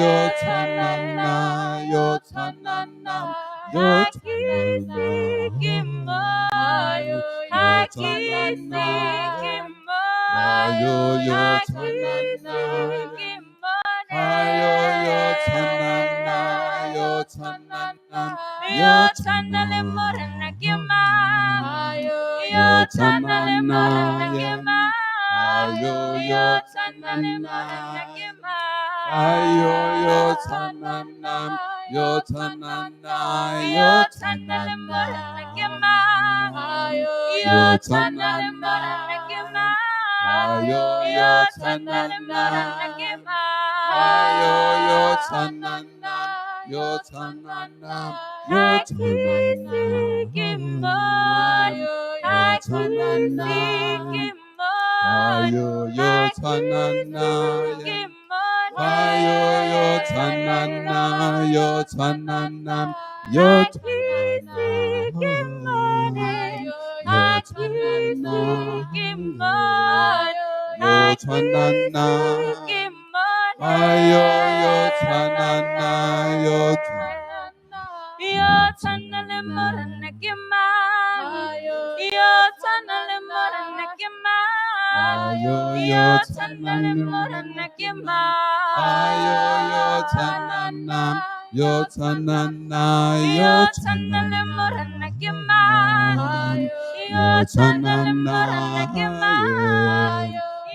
yo tanana, yo tanana, yo kisikimo, yo kisikimo, yo tanana. Yo tanale morena kema. Yo tanale morena kema. Yo tanale morena kema. Yo tanana. Yo tanale morena kema. Yo tanale morena kema. Yo tanale morena kema. Yo tanana. Yo tanana. Yo kisikimo. Yo tanana. Yo tanana. Yo tanana. Yo tanana. Yo kisikimo. Yo tanana. Yo tanana. Yo tanale morena kema. Yo tanale morena kema. Yo tanale morena kema. Yo tanana. Yo tanana. Yo tanale morena kema. Yo tanale morena kema.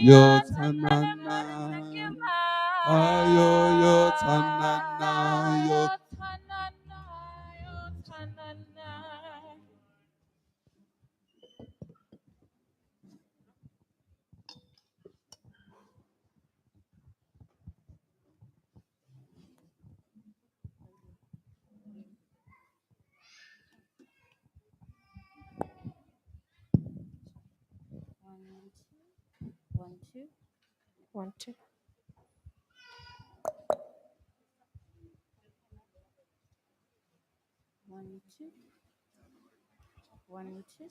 Yo tanale morena kema. Yo tanana. Yo tanana. One, two. 1, 2. One, two. 1, 2.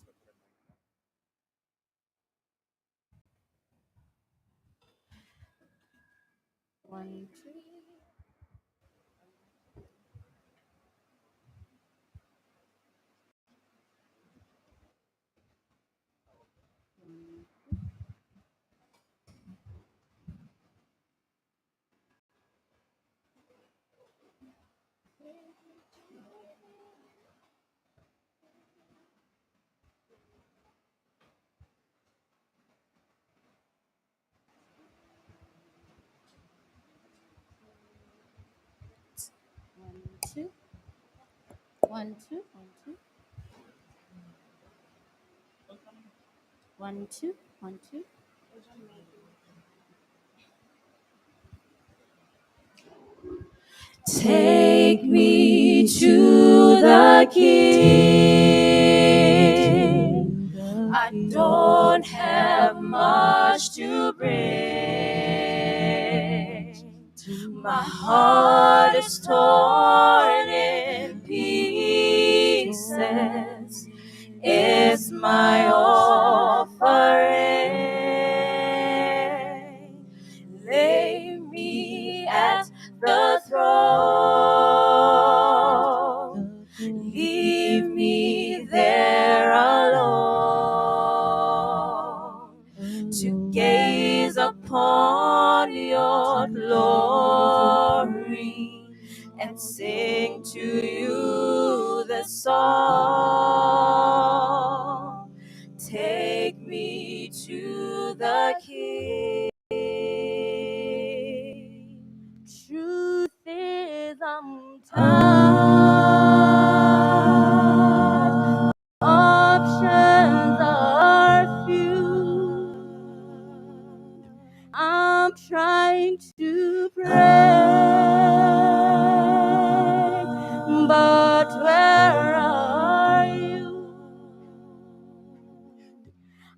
1, 2. 2, 1, 2, 1, 2, 1, 2. Take me to the King. I don't have much to bring. My heart is torn in pieces. It's my offering. Lay me at the throne. Leave me there alone to gaze upon your glory and sing to you the song. Take me to the King. Truth is, I'm tired. Options are few. I'm trying to pray, but where are you?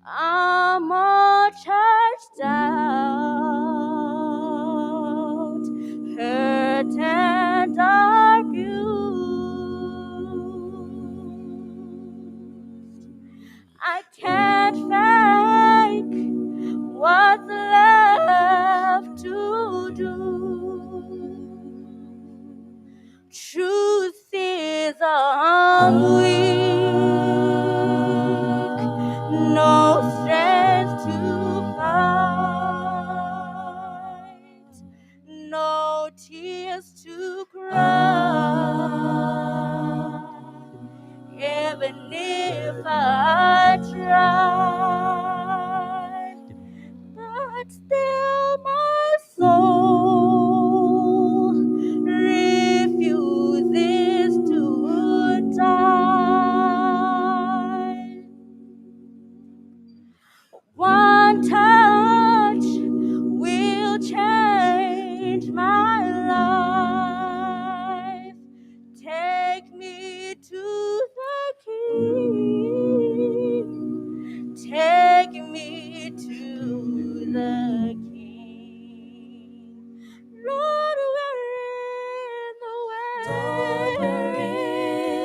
I'm all charged out, hurt and abused. I can't fake what's left to do. Truth is, I'm weak, no strength to fight, no tears to cry. Even if I tried, but still my soul refuses to die. One touch will change my life. Take me to the King. Take me to the King. Lord, we're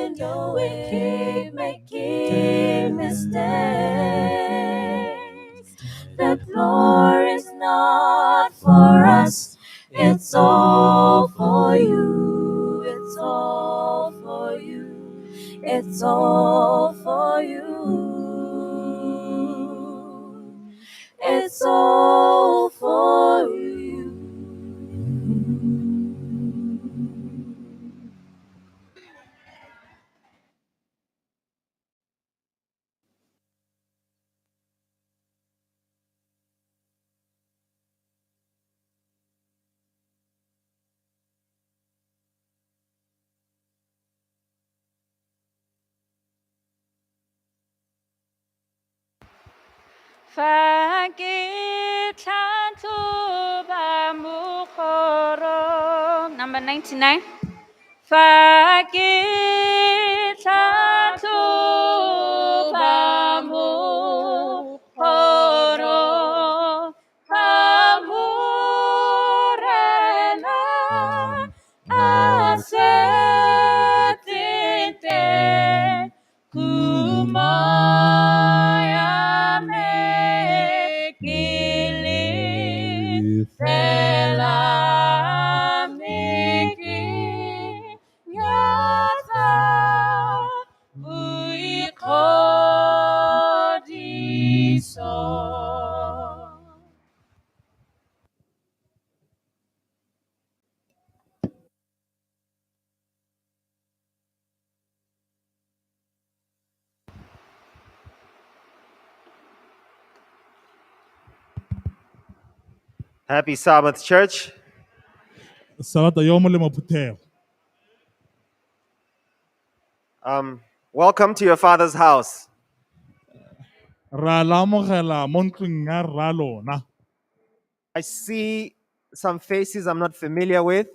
in the way. We keep making mistakes. The glory's not for us. It's all for you. It's all for you. It's all for you. It's all for you. Number 99. Fakitatu pamukoro pamurena asetite kumaya mekili selamiki nyata Happy Sabbath, church. Sabata yo molemo phuthego. Welcome to your father's house. Ra la amogela mo ntlong ya rra lona. I see some faces I'm not familiar with.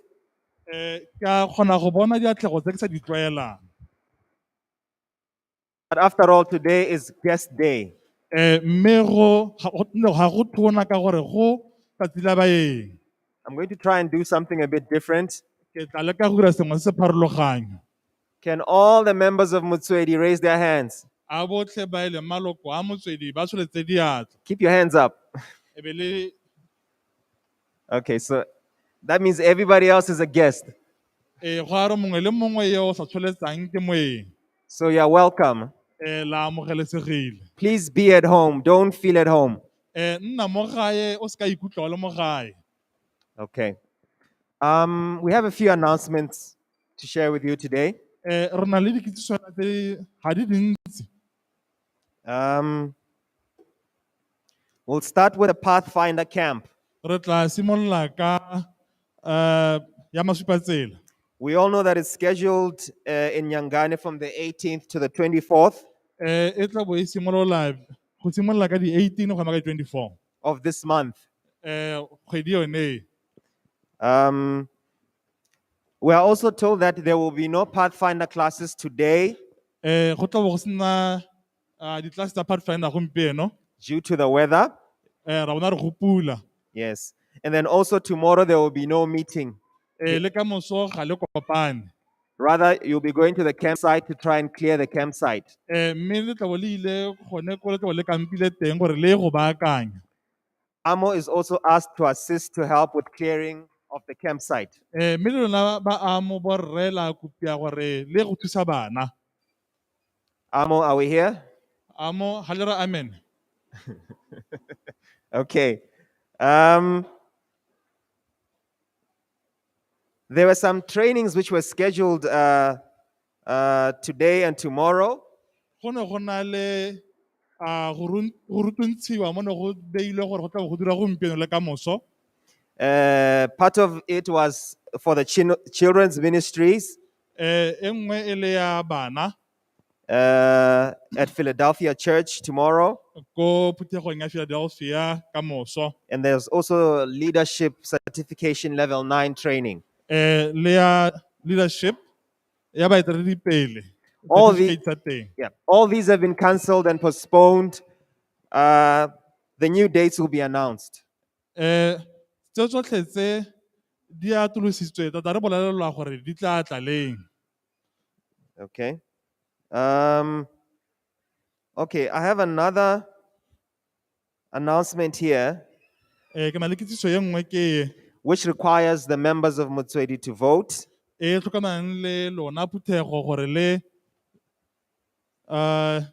Ke a kgona go bona diatlhego tse ke sa di tlwaelang. But after all, today is guest day. Mme ga go thona ka gore go tsatsi la baeng. I'm going to try and do something a bit different. Ke tla leka go dira sengwe se se pharologanyo. Can all the members of Motswedi raise their hands? A botlhe ba ile maloko a Motswedi ba tsholetse diatla. Keep your hands up. E be le Okay, so that means everybody else is a guest. go a re mongwe le mongwe yo o sa tsholetsang ke moeng. So you're welcome. La amogelesegile. Please be at home. Don't feel at home. Nna mo gae o se ka ikutlwa o le mo gae. Okay. We have a few announcements to share with you today. Re na le dikitsiswana tse ga di dintsi. We'll start with a Pathfinder camp. Re tla simolola ka ya masupatsela. We all know that it's scheduled in Nyangane from the 18th to the 24th E tla bo e simolola go simolola ka di 18 go ya ka 24. of this month. Kgwedi yone. We are also told that there will be no Pathfinder classes today Go tla bo go sena ditlase tsa Pathfinder gompieno. due to the weather. Ra bona re go pula. Yes. And then also tomorrow there will be no meeting. Le ka moso ga le kopane. Rather, you'll be going to the campsite to try and clear the campsite. Mme le tla bo le ile gone ko le tla bo le kampile teng gore le go baakanya. Amo is also asked to assist to help with clearing of the campsite. Mme le lona ba amo bo rre la kopia gore le go thusa bana. Amo, are we here? Amo ha le re amen. Okay. There were some trainings which were scheduled today and tomorrow. Go ne go na le go rutuntshiwa mo ne go beilwe gore go tla go dira gompieno le ka moso. Part of it was for the children's ministries E nngwe e le ya bana at Philadelphia Church tomorrow. ko phuthegong ya Philadelphia ka moso. And there's also leadership certification level 9 training. Le ya leadership ya baeteledipele. All certificate sa teng. all these have been cancelled and postponed. The new dates will be announced. Tse tsotlhe tse di atolositswe tota re bolelelwa gore di tla tla leng. Okay. Okay, I have another announcement here Ke na le kitsiso ye nngwe ke which requires the members of Motswedi to vote. e tlhokanang le lona phuthego gore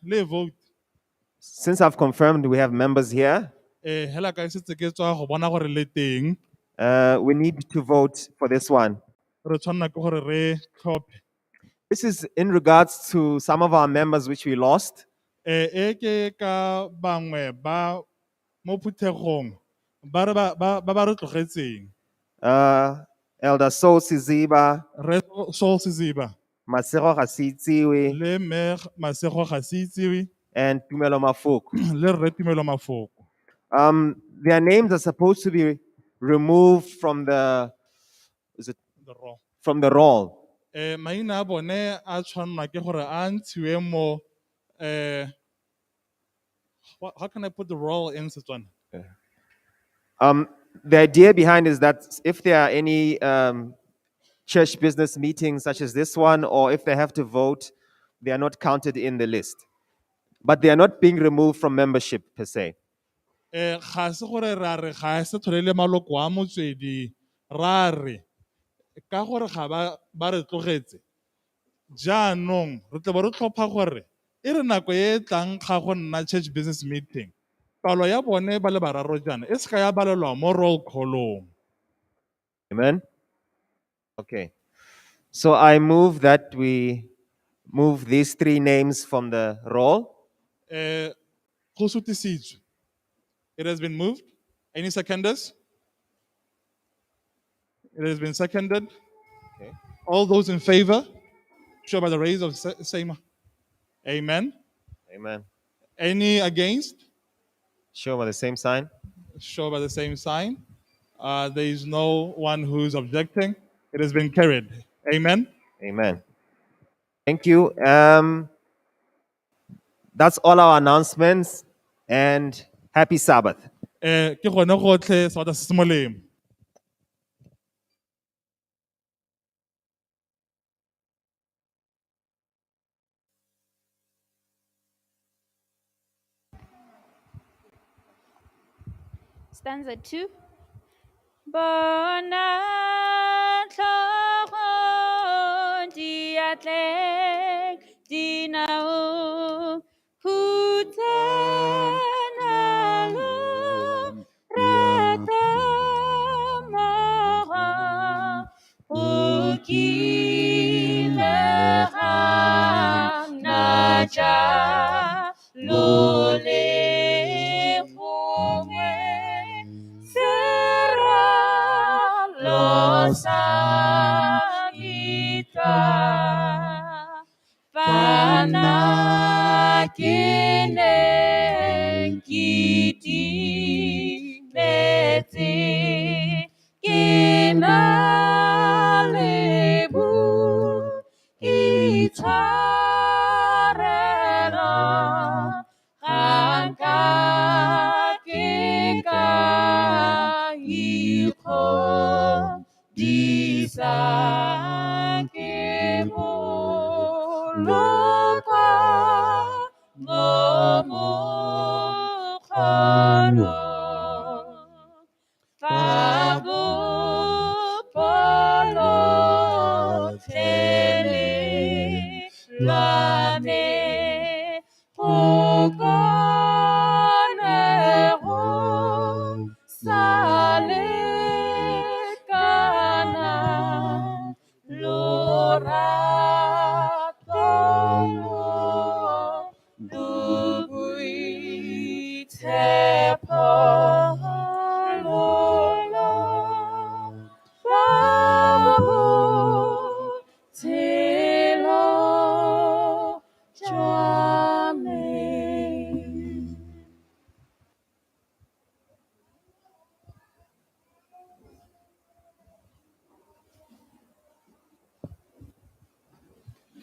le vote. Since I've confirmed we have members here, Hela ka setse ke tswa go bona gore le teng. we need to vote for this one. Re tshwanna ke gore re tlhophe. This is in regards to some of our members which we lost. E ke ka bangwe ba mo phuthegong ba re tlogetseng. Elder Sol Siziba, Re Saul Siziba Masego Gasitsiwe, le me Masego ga se itsewe and Tumelo Mafoko. le Rre Tumelo Mafoko. Their names are supposed to be removed from the The raw. from the roll. Maina a bone a tshwanna ke gore a ntshiwe mo how can I put the role in Setswana? The idea behind is that if there are any church business meetings such as this one, or if they have to vote, they are not counted in the list. But they are not being removed from membership per se. Ga se gore ra re ga se tlholele maloko a Motswedi ra re ka gore ga ba re tlogetse jaanong re tle bo re tlhopha gore e re nako e tlang ga go nna church business meeting palo ya bone ba le bararo jana e se ka ya balelwa mo roll call-ong. Amen. Okay. So I move that we move these three names from the roll. Go sutisitswe. It has been moved. Any seconders? It has been seconded. Okay. All those in favor, show by the raise of same. Amen. Amen. Any against? Show by the same sign. Show by the same sign. There is no one who's objecting. It has been carried. Amen. Amen. Thank you. That's all our announcements, and happy Sabbath. Ke gone gotlhe Sabata se se molemo. Stanza 2. Bona tlhogo diatleng dinao hutsenalo rata moga ukilegang naja lole gongwe sera losagita fana kineng kiti betse kinalebu itharela ganka kika iko disa ke boloka ngomokgano fabo polo tele lwane kokonego sale kana lorato dubui tepo lolo babo telo jame.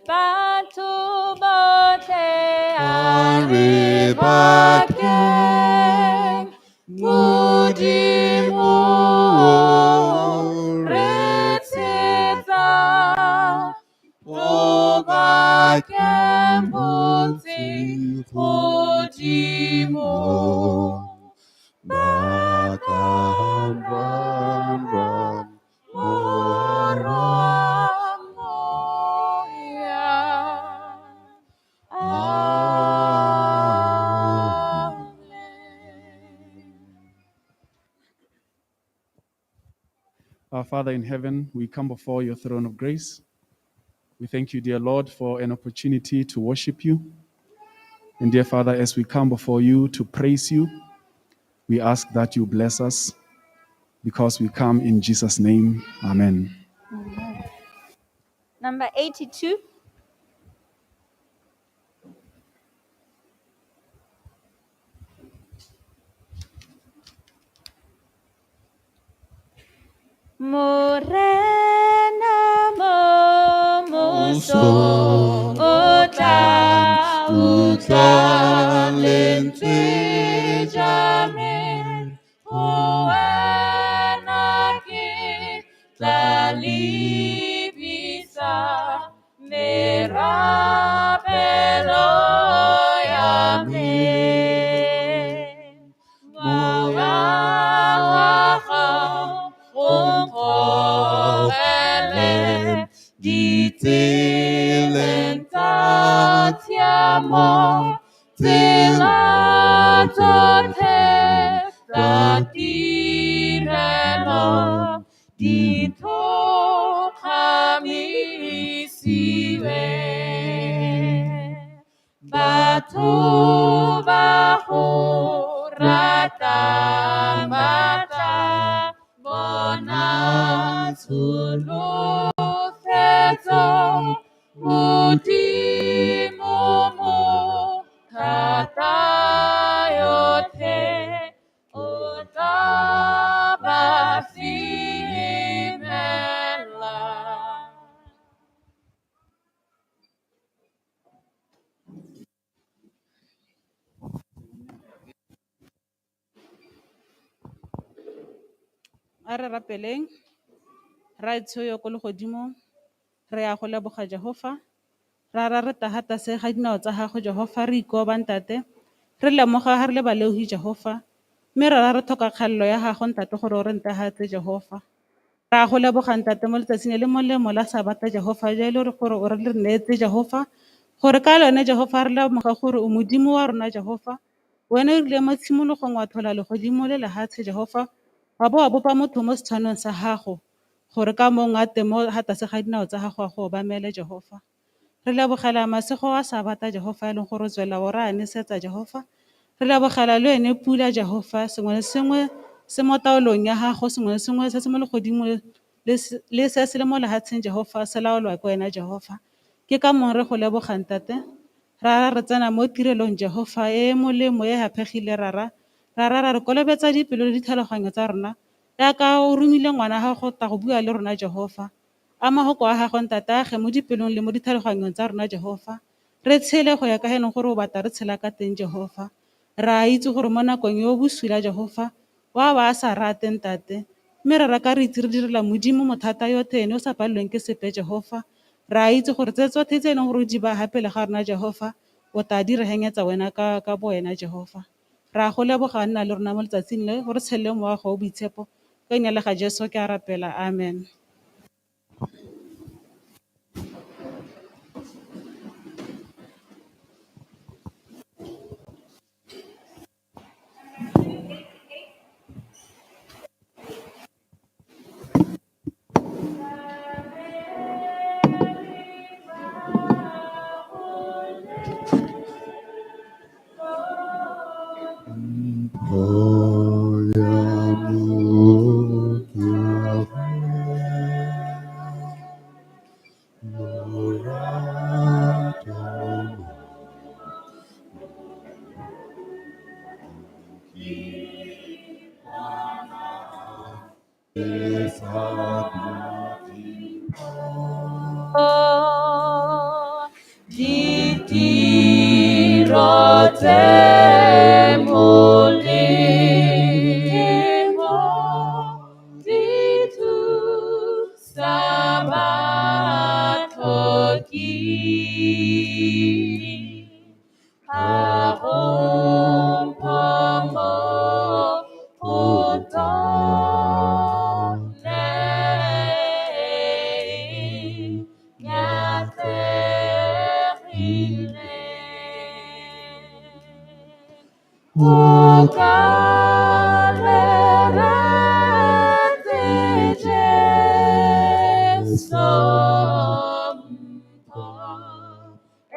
Batu bote aribake mudimu retita obake mbuti mudimu bakam ram ram moram moya. Our Father in heaven, we come before your throne of grace. We thank you, dear Lord, for an opportunity to worship you. And dear Father, as we come before you to praise you, we ask that you bless us because we come in Jesus' name. Amen. Number 82. Morena momuso utla lentswe jamin huwena ke tlalibisa merapelo yamin moya ongogele ditilentatiamo tilatote tatirelo ditokhamisiwe batho ba go rata mata bona na tsholofetso modimo mo thata yotlhe o tla ba fitlhela. A re rapeleng ra itshoyo ko legodimong re ya go leboga Jehova ra re tagata se ga dinao tsa gago Jehova re ikoba ntate re lemoga ga re le baleuhi Jehova mme re tlhoka kgalelo ya gago ntate gore o re ntagatse Jehova ra go leboga ntate mo letsatsing le molemo la sabata Jehova jalo re gore o re le neetse Jehova gore ka lone Jehova re lemoga gore o modimo wa rona Jehova wena o rile mo tshimologong wa thola legodimo le lehatshe Jehova wa bo wa bopa motho mo setshwanong sa gago gore ka mong a temo hata se ga dinao tsa gago a go obamele Jehova re lebogela masego wa sabata Jehova e leng gore o tswela o re a nesetsa Jehova re lebogela le ene pula Jehova sengwe le sengwe se mo taolong ya gago sengwe le sengwe se se mo legodimo le se se le mo lehatsheng Jehova se laolwa ke wena Jehova ke ka mong re go lebogang tate ra re tsena mo tirelong Jehova e molemo e hapegile ra re kolobetsa dipelo le ditlhaloganyo tsa rona ya ka o romile ngwana gago ta go bua le rona Jehova a mahoko a gago ntate a ge mo dipelong le mo ditlhaloganyong tsa rona Jehova re tshele go ya ka heneng gore o batla re tshela ka teng Jehova ra itse gore mo nakong yo bosula Jehova wa ba sa rateng tate mme re reka re itse re direla modimo mothata yotlhe ene o sa palelweng ke sepe Jehova ra itse gore tse tsotlhe tse e leng gore o di ba gapele ga rona Jehova o tla di re hengetse wena ka bo wena Jehova ra go leboga nna le rona mo letsatsing le gore tshele moago o boitshepo ka leina la ga Jesu ke a rapela amen. Ditiro tse molemo di thusa batlhoki ga go mpho go tsone nyatsegile go ka leretse Jesu mpho e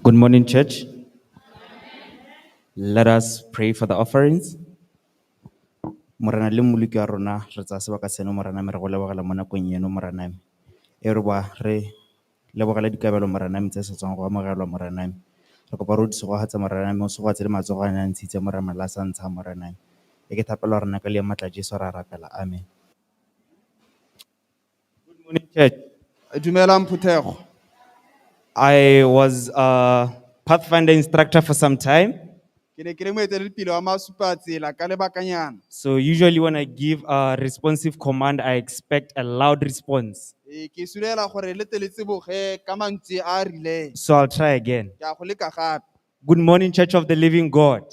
Good morning, church. Let us pray for the offerings. Morana le moluki wa rona re tsa sebaka seno morana me re go lebogela mo nakong eno morana me. E re ba re lebogela dikabelo morana me tse se tswang go amogelwa morana me. Re kopa re o di segogatsa morana me o segogatse le matsogo a ne a ntshitse morana la sa ntsha morana me. E ke thapelo rona ka le matla Jesu ra rapela amen. Good morning, church. Dumelang Phuthego. I was a Pathfinder instructor for some time. Ke ne ke le moeteledipele wa masupatsela ka lebakanyana. So usually when I give a responsive command, I expect a loud response. Ke sulela gore le teletse boge ka mantswe a rileng. So I'll try again. Ke a go leka gape. Good morning, Church of the Living God.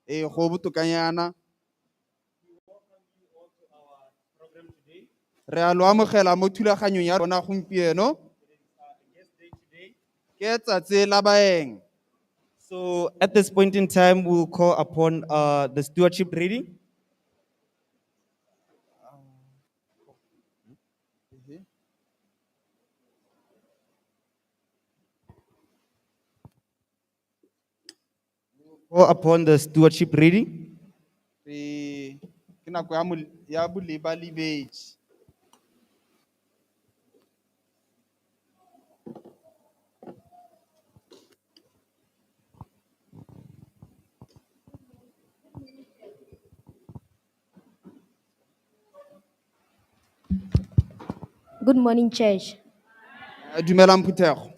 Go botokanyana. Re a lo amogela mo thulaganyong ya rona gompieno. Ke tsatsi la baeng. So at this point in time, we'll call upon the stewardship reading. Call upon the stewardship reading. Ke nako ya bolebalebetsi. Good morning, church. Dumelang Phuthego.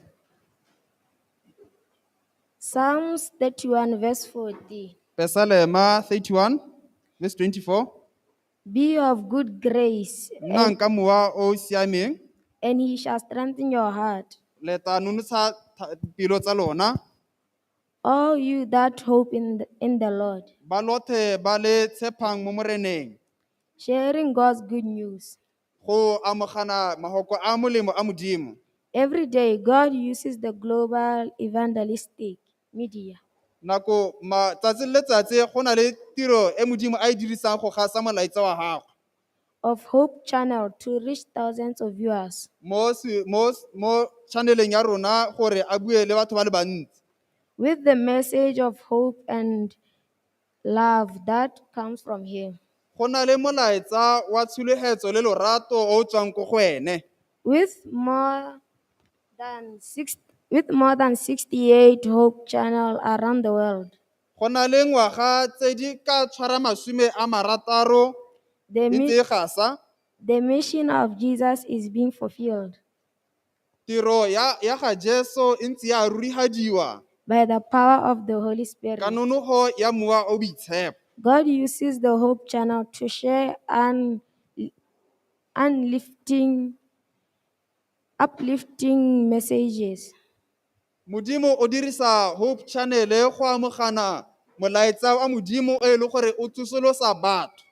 Psalms 31, verse 40. Psalm 31, verse 24. Be of good grace, Nna nka mowa o siameng. and he shall strengthen your heart. Le tla nonotsha pelo tsa lona. All you that hope in the Lord. Ba lothe ba le tshepang mo moreneng. Sharing God's good news. Go amogana mahoko a molemo a modimo. Every day, God uses the global evangelistic media Nako tsatsi le letsatsi go na le tiro e modimo a e dirisang go gasa molaetsa wa gago. of Hope Channel to reach thousands of viewers. Mo channeleng ya rona gore a bue le batho ba le bantsi. With the message of hope and love that comes from him. Go na le molaetsa wa tshulogetso le lorato o tswang ko go ene. With more than 68 Hope Channel around the world. go na le ngwaga tse di ka tshwara masome a marataro The, e mi- ntse e gasa. the mission of Jesus is being fulfilled Tiro ya ga Jesu e ntse ya rurigadiwa by the power of the Holy Spirit. ka nonogo ya mowa o boitshepo. God uses the Hope Channel to share uplifting messages. Modimo o dirisa Hope Channel go amogana molaetsa wa modimo e le gore o tsosolosa batho.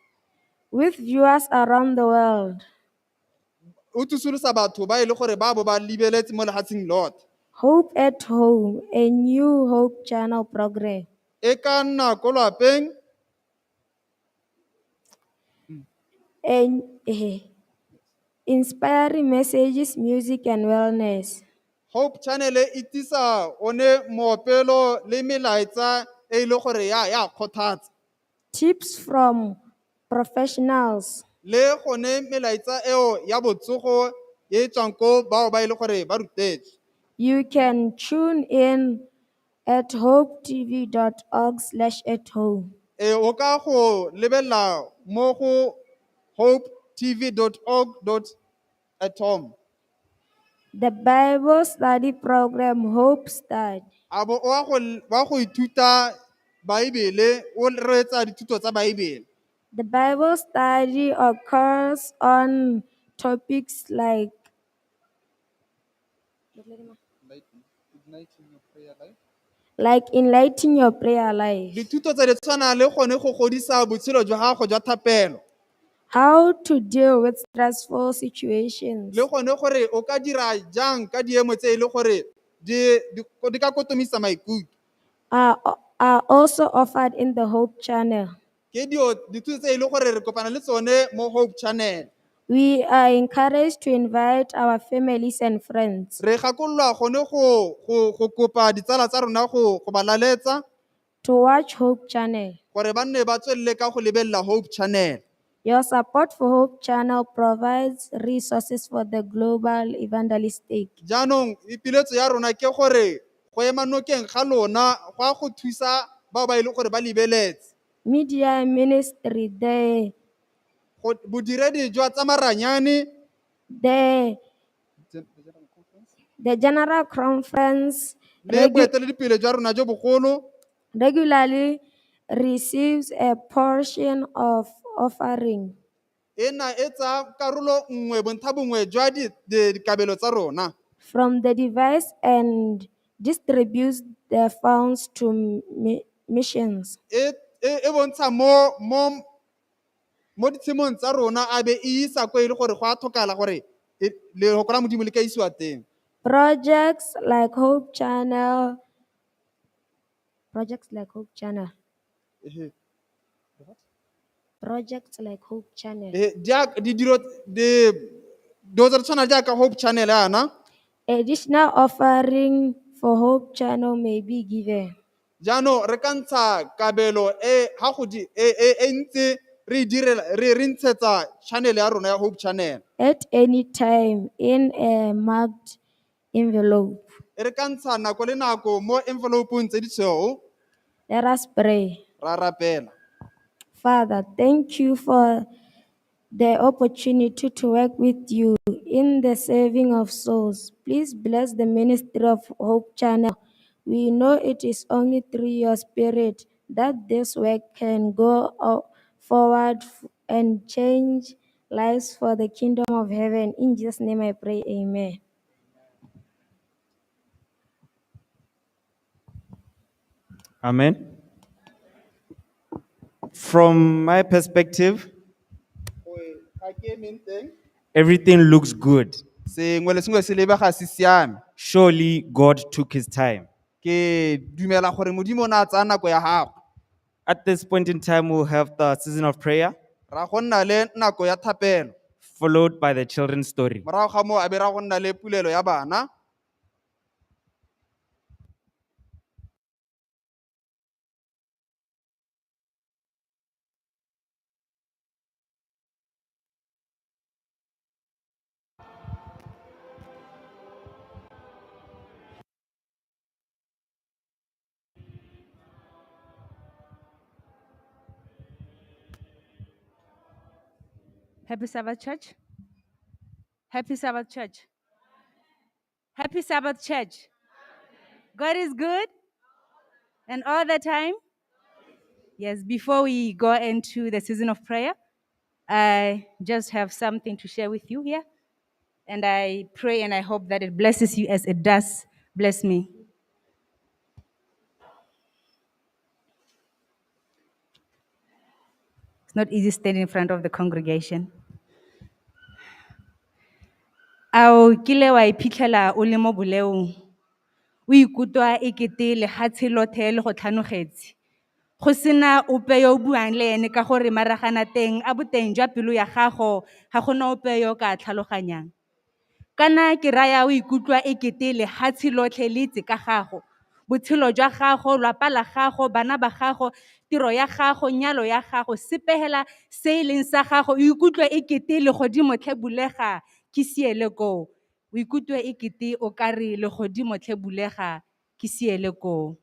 With viewers around the world, O tsosolosa batho ba e le gore ba bo ba lebeletse mo lehatsheng lotlhe. Hope at Home, a new Hope Channel program. E ka nna ko lapeng, And inspiring messages, music, and wellness. Hope Channel e tisa one moopelo le melaetsa e le gore ya kgothatsa. Tips from professionals. Le gone melaetsa eo ya botsogo e tswang ko bao ba e le gore ba rutetse. You can tune in at hopetv.org/at-home. O ka go lebella mo go hopetv.org.at-home. The Bible study program Hope Study. A bo wa go ithuta Baebele, o reetsa dithuto tsa Baebele. The Bible study occurs on topics like enlightening your prayer life, Dithuto tse di tshwana le gone go godisa botshelo jwa gago jwa thapelo, how to deal with stressful situations, le gone gore o ka dira jang ka diemo tse e le gore di ka kotomisa maikutlo. are also offered in the Hope Channel. Ke dithuto tse e le gore re kopana le tsone mo Hope Channel. We are encouraged to invite our families and friends Re gakololwa gone go kopa ditsala tsa rona go ba laletsa to watch Hope Channel. gore ba nne ba tswelele ka go lebelela Hope Channel. Your support for Hope Channel provides resources for the global evangelistic. Jaanong ipiletso ya rona ke gore go ema nokeng ga lona go a go thusa bao ba e le gore ba lebeletse. Media ministry, Bodiredi jwa tsa maranyane, the General Conference le boeteledipele jwa rona jo bogolo regularly receives a portion of offering e na e tsa karolo nngwe bontlhabongwe jwa dikabelo tsa rona from the device and distributes the funds to missions. e bontsha mo ditshemong tsa rona a be e isa ko e le gore go a tlhokala gore leloko la modimo le ka isiwa teng. Projects like Hope Channel. Projects like Hope Channel. Dilo tsa tshwana jaaka Hope Channel yana. Additional offering for Hope Channel may be given. Jaanong re ka ntsha kabelo e ntse re ntshetsa channel ya rona ya Hope Channel. At any time in a marked envelope. Re ka ntsha nako le nako mo envelope-ong tse di tshweu. Let us pray. Ra rapela. Father, thank you for the opportunity to work with you in the saving of souls. Please bless the ministry of Hope Channel. We know it is only through your spirit that this work can go forward and change lives for the kingdom of heaven. In Jesus' name I pray, amen. Amen. From my perspective, everything looks good. Sengwe le sengwe se lebega se siame. Surely God took his time. Ke dumela gore modimo o ne a tsaya nako ya gago. At this point in time, we'll have the season of prayer, Ra go nna le nako ya thapelo. followed by the children's story. Morago ga moo a be ra go nna le pulelo ya bana. Happy Sabbath, church. Happy Sabbath, church. Happy Sabbath, church. God is good and all the time. Yes, before we go into the season of prayer, I just have something to share with you here. And I pray and I hope that it blesses you as it does bless me. It's not easy standing in front of the congregation. A kile wa iphitlhela o le mo boleong o ikutlwa ekete lehatshe lotlhe le go tlhanogetse go sena ope yo o buang le ene ka gore maragana teng a boteng jwa pelo ya gago ga gona ope yo ka tlhaloganyang kana ke raya o ikutlwa ekete lehatshe lotlhe le itse ka gago botshelo jwa gago lwapa la gago bana ba gago tiro ya gago nyalo ya gago sepehela se e leng sa gago o ikutlwa ekete legodimo tlhe bulega ke siele koo o ikutlwe ekete o ka re legodimo tlhe bulega ke siele koo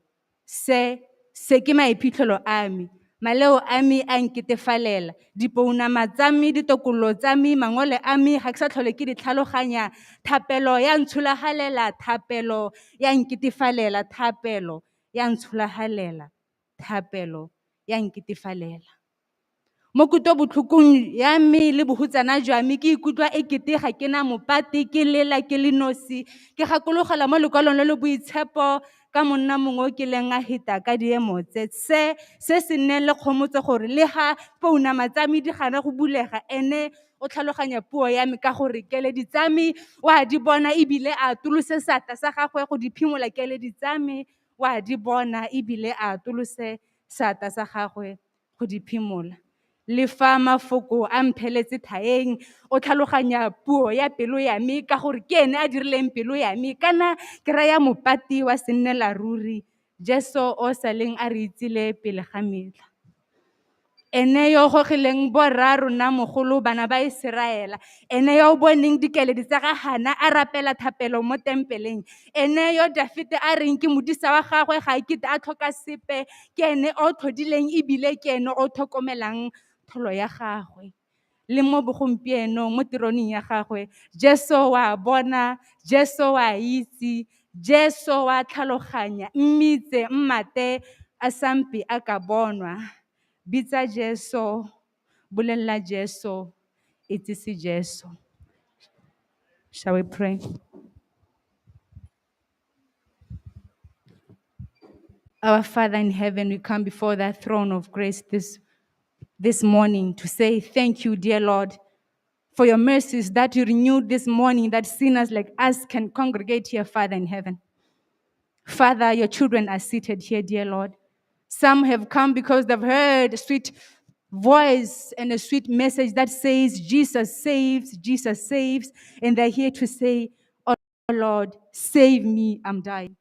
se ke maiphitlhelo a me maleo a me a nketefalela dipounama tsa me ditokololo tsa me mangole a me ga ke sa tlhole ke di tlhaloganya thapelo ya ntsholagalela thapelo ya nketefalela thapelo ya ntsholagalela thapelo ya nketefalela mo kutobotlhokong ya me le bohutsana jwa me ke ikutlwa ekete ga ke na mopate ke lela ke le nosi ke gakologela mo lekwalong le le boitshepo ka monna mongwe o ke leng a heta ka diemo tse se nneng le kgomotse gore le ga pounama tsa me di gana go bulega ene o tlhaloganya puo ya me ka gore keledi tsa me wa di bona ebile a tolose sata sa gagwe go di phimola keledi tsa me wa di bona ebile a tolose sata sa gagwe go di phimola le fa mafoko a mpheletse thaeng o tlhaloganya puo ya pelo ya me ka gore ke ene a dirileng pelo ya me kana ke raya mopati wa sennela ruri Jesu o saleng a re itsile pele ga metla ene yo gogileng borra rona mogolo bana ba Israela ene yo boneng dikeledi tsa ga Hana a rapela thapelo mo tempeleng ene yo Dafite a reng ke modisa wa gagwe ga ikete a tlhoka sepe ke ene o tlhodileng ebile ke ene o tlhokomelang tholo ya gagwe le mo bogompieno mo tironing ya gagwe Jesu wa bona Jesu wa itse Jesu wa tlhaloganya mmitse mmate a sampi a ka bonwa bitsa Jesu bolella Jesu itsise Jesu. Shall we pray? Our Father in heaven, we come before that throne of grace this morning to say thank you, dear Lord, for your mercies that you renewed this morning, that sinners like us can congregate here, Father in heaven. Father, your children are seated here, dear Lord. Some have come because they've heard a sweet voice and a sweet message that says, Jesus saves, and they're here to say, oh Lord, save me, I'm dying.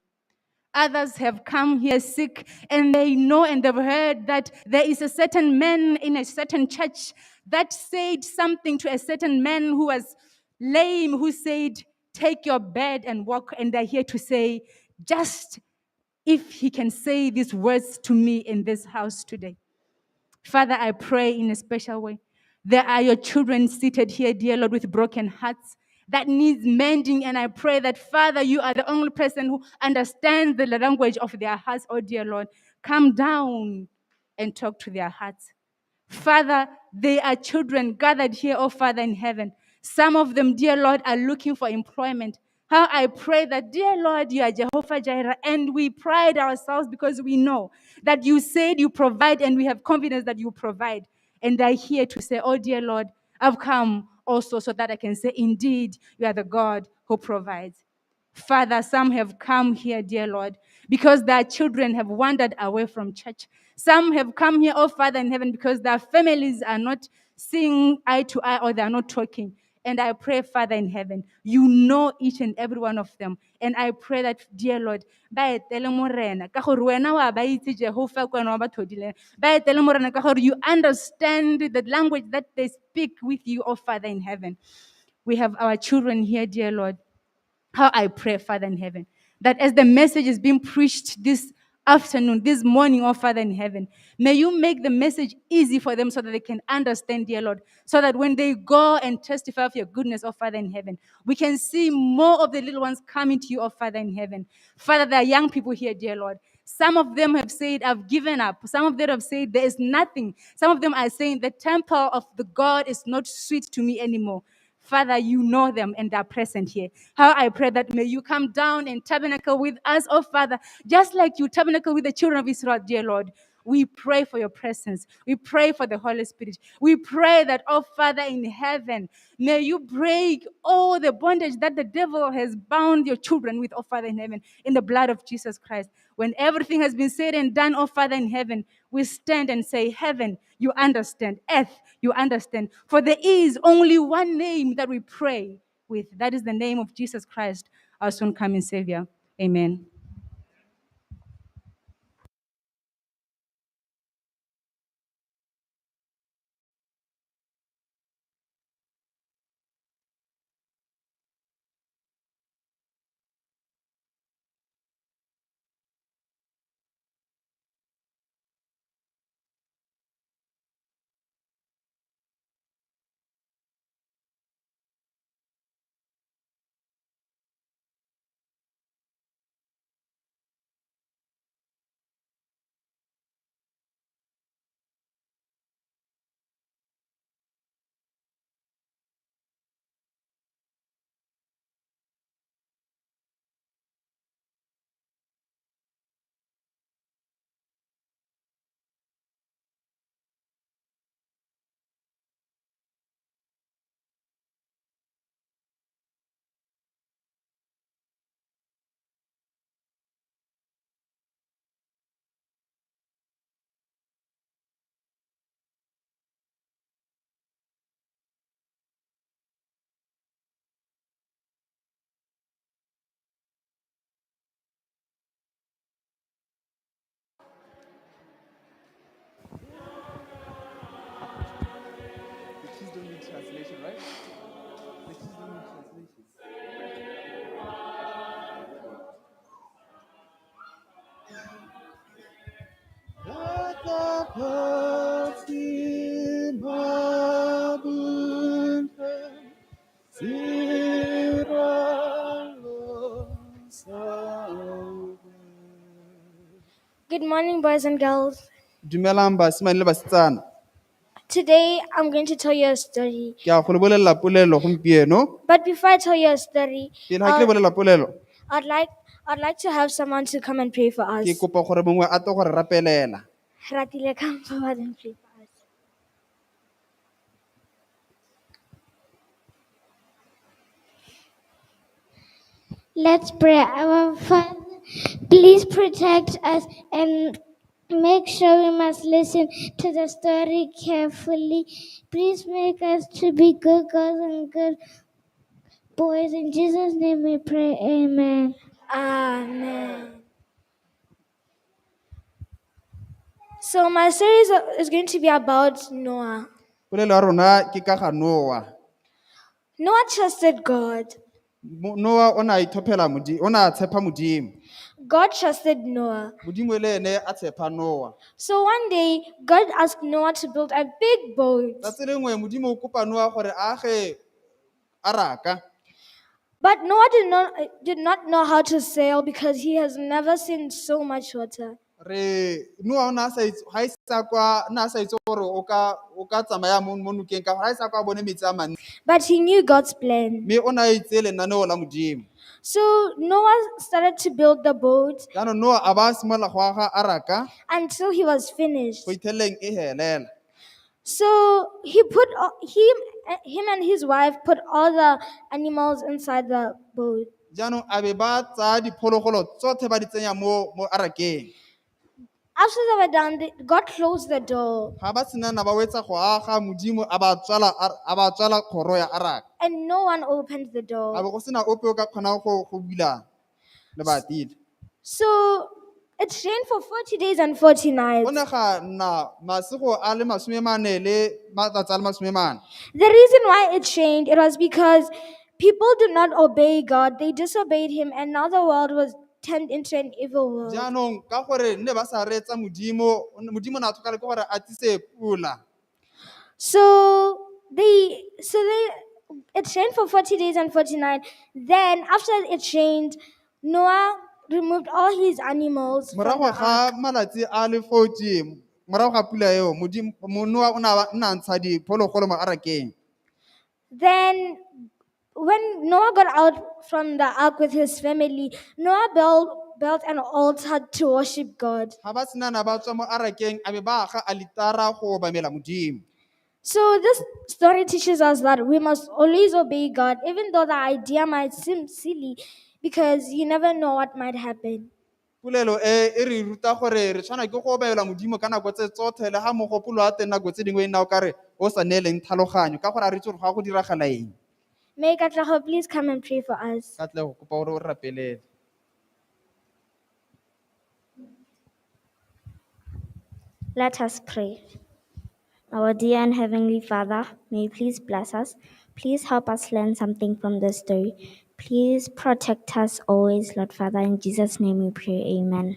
Others have come here sick and they know and they've heard that there is a certain man in a certain church that said something to a certain man who was lame, who said, take your bed and walk. And they're here to say, just if he can say these words to me in this house today. Father, I pray in a special way. There are your children seated here, dear Lord, with broken hearts that needs mending. And I pray that, Father, you are the only person who understands the language of their hearts, oh dear Lord. Come down and talk to their hearts. Father, they are children gathered here, oh Father in heaven. Some of them, dear Lord, are looking for employment. How I pray that, dear Lord, you are Jehovah Jireh, and we pride ourselves because we know that you said you provide, and we have confidence that you provide. And I here to say, oh dear Lord, I've come also so that I can say, indeed, you are the God who provides. Father, some have come here, dear Lord, because their children have wandered away from church. Some have come here, oh Father in heaven, because their families are not seeing eye to eye or they are not talking. And I pray, Father in heaven, you know each and every one of them. And I pray that, dear Lord, ba etele morena ka gore wena wa ba itse Jehovah ko wena wa ba thodileng. Ba etele morena ka gore you understand the language that they speak with you, oh Father in heaven. We have our children here, dear Lord. How I pray, Father in heaven, that as the message is being preached this afternoon, this morning, oh Father in heaven. May you make the message easy for them so that they can understand, dear Lord, so that when they go and testify of your goodness, oh Father in heaven, we can see more of the little ones coming to you, oh Father in heaven. Father, there are young people here, dear Lord. Some of them have said, I've given up. Some of them have said, there is nothing. Some of them are saying, the temple of the God is not sweet to me anymore. Father, you know them and they're present here. How I pray that may you come down and tabernacle with us, oh Father, just like you tabernacle with the children of Israel, dear Lord. We pray for your presence. We pray for the Holy Spirit. We pray that, oh Father in heaven, may you break all the bondage that the devil has bound your children with, oh Father in heaven, in the blood of Jesus Christ. When everything has been said and done, oh Father in heaven, we stand and say, heaven, you understand. Earth, you understand. For there is only one name that we pray with. That is the name of Jesus Christ, our soon coming Savior. Amen. The kids don't need translation, right? The kids don't need translation. Good morning, boys and girls. Dumelang basimane le basetsana. Today, I'm going to tell you a story. Ke a go le bolella polelo gompieno. But before I tell you a story, Pele ga ke le bolela polelo, I'd like to have someone to come and pray for us. ke kopa gore mongwe a tle gore rapelela. Ratile, come forward and pray for us. Let's pray. Our Father, please protect us and make sure we must listen to the story carefully. Please make us to be good girls and good boys. In Jesus' name we pray. Amen. Amen. So my series is going to be about Noah. Polelo ya rona ke ka ga Noah. Noah trusted God. Noah o ne a ithopela o ne a tshepa Modimo. God trusted Noah. Modimo le ene a tshepa Noah. So one day, God asked Noah to build a big boat. Tsatsi le nngwe Modimo o kopa Noah gore a age araka. But Noah did not know how to sail because he has never seen so much water. Noah o ne a sa itse ga isa kwa na sa itse gore o ka tsamaya mo nokeng ka gore ga isa kwa bone metsi a mantsi. But he knew God's plan. Me o ne a itse lenaneo la Modimo. So Noah started to build the boat Jaanong Noah a ba simolola go aga araka until he was finished. go itlheleng e helela. So him and his wife put all the animals inside the boat. Jaanong a be ba tsaya diphologolo tsotlhe ba di tsenya mo arakeng. After they were done, God closed the door. Ga ba senana ba wetsa go aga, Modimo a ba tswala kgoro ya araka. And no one opened the A door. be go sena ope o ka kgonang go bula lebatile. So it rained for 40 days and 40 Go nights. ne ga nna masego a le 40 le matsatsi a le 40. The reason why it rained, it was because people did not obey God. They disobeyed him, and now the world was turned into an evil world. jaanong ka gore nne ba sa reetsa modimo modimo na tlhoka le ke gore a tlise pula So it rained for 40 days and 40 nights. Then after it rained, Noah removed all his animals from morago the ga ark. malatsi a le 40 morago ga pula eo Noa o na ntsha diphologolo mo arakeng. Then when Noah got out from the ark with his family, Noah built an altar to worship God. ga ba senana ba tswa mo arakeng a be ba aga alitara go obamela modimo. So this story teaches us that we must always obey God, even though the idea might seem silly, because you never know what might happen. Pulelo e re ruta gore re tshwana ke go obamela modimo ka nako tse tsotlhe le ga mogopolo wa teng nako tse dingwe e nna o kare o sa neeleng tlhaloganyo ka gore a re itse gore go a go diragala eng. May Katlaho please come and pray for us. Katlego kopa gore o re rapelele. Let us pray. Our dear and Heavenly Father, may you please bless us. Please help us learn something from this story. Please protect us always, Lord Father. In Jesus' name we pray. Amen.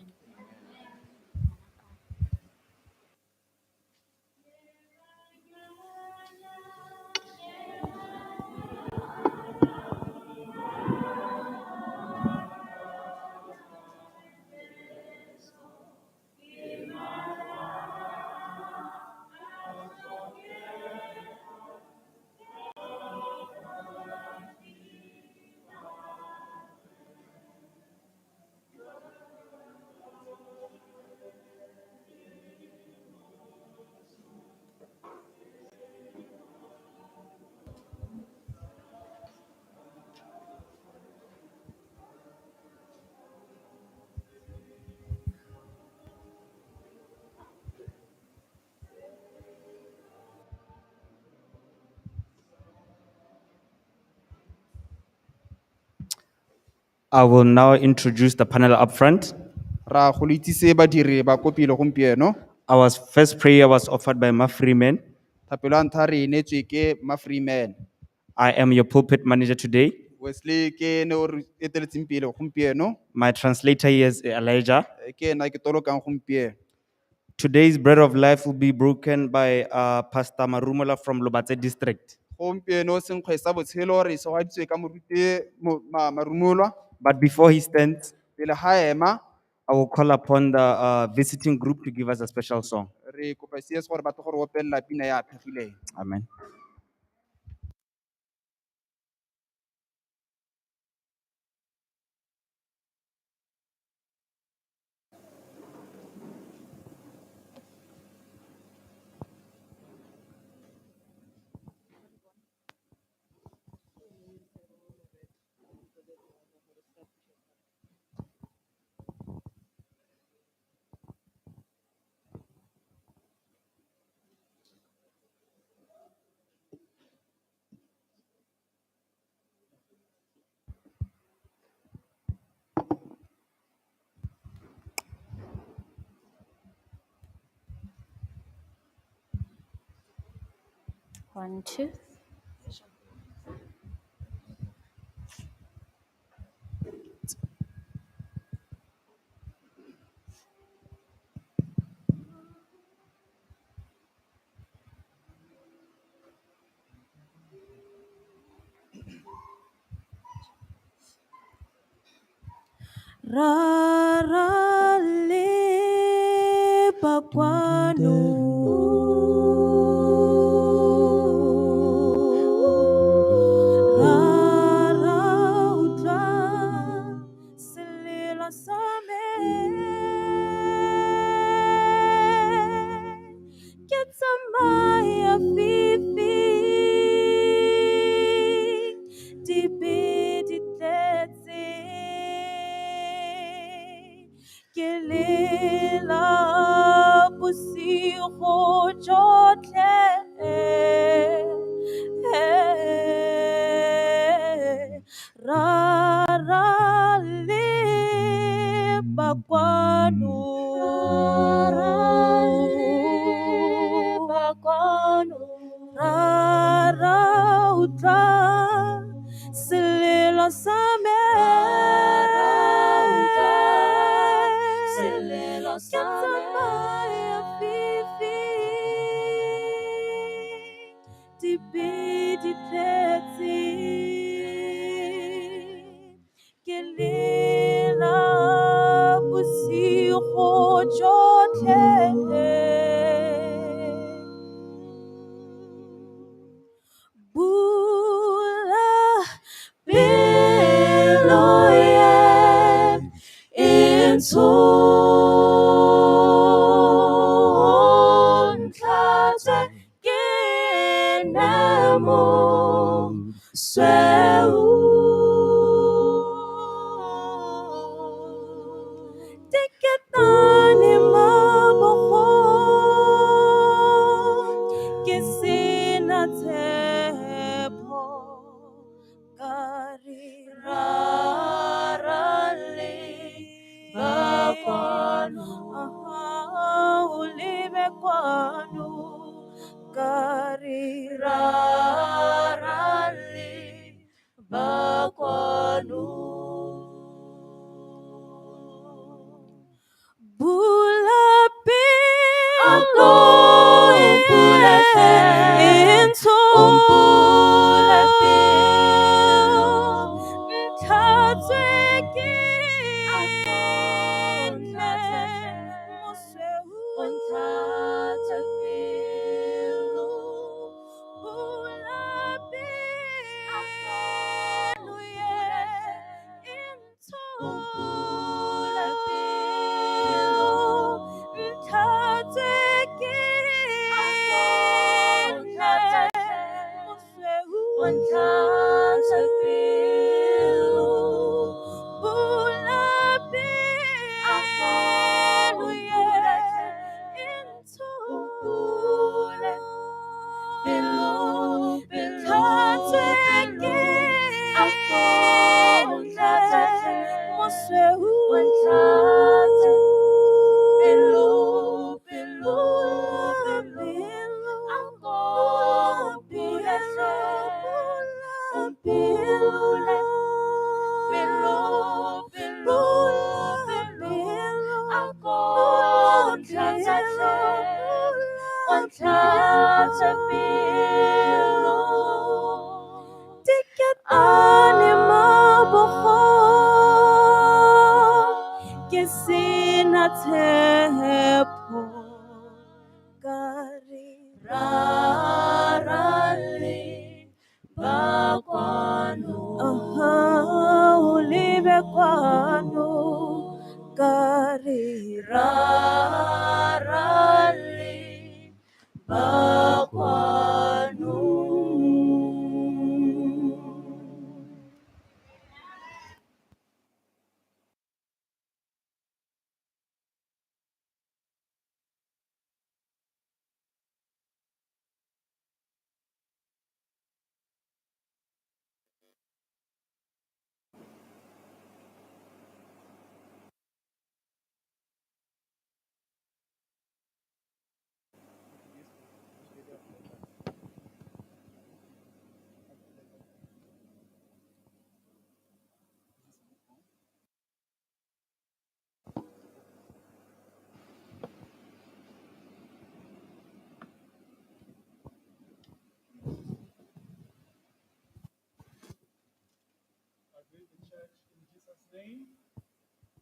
I will now introduce the panel up front. Ra go le itsise badiri ba kopile gompieno. Our first prayer was offered by Ma Freeman. Thapelo ya ntlha re e neetswe ke Ma Freeman. I am your pulpit manager today. Wesley ke ne o re eteletseng pele gompieno. My translator here is Elijah. Ke ena ke tolokang gompieno. Today's bread of life will be broken by Pastor Marumola from Lobatse district. Gompieno senkgwe sa botshelo re se gaditswe ka moruti Marumolwa. But before he stands, Pele ga ema I will call upon the visiting group to give us a special song. re kopa CS gore ba tle gore opella pina ya phegileng. Amen. One, two. Rarale pakwano Rara utla selila same Ketsamaya fifi Dibidi tetse Kelela bosigo jotlhe Rara le bakwano Rara utla selelo sa me tsamaya fifi dipedi tletse ke lela bosigo jotlhe bula pelo ye into ntlatse ke nemo sweu teketane mabogo ke sena tshepo ka re rarale ba kwano o lebe kwano ka re rarale ba kwano bula pelo into bula pelo nthatswe ke nthatswe pelo bula pelo ye into bula pelo nthatswe ke nthatswe pelo bula pelo ye into bula pelo nthatswe ke Tiketane mabogo ke sena tshepo ka re rarale ba kwano o lebe kwano ka re rarale ba kwano.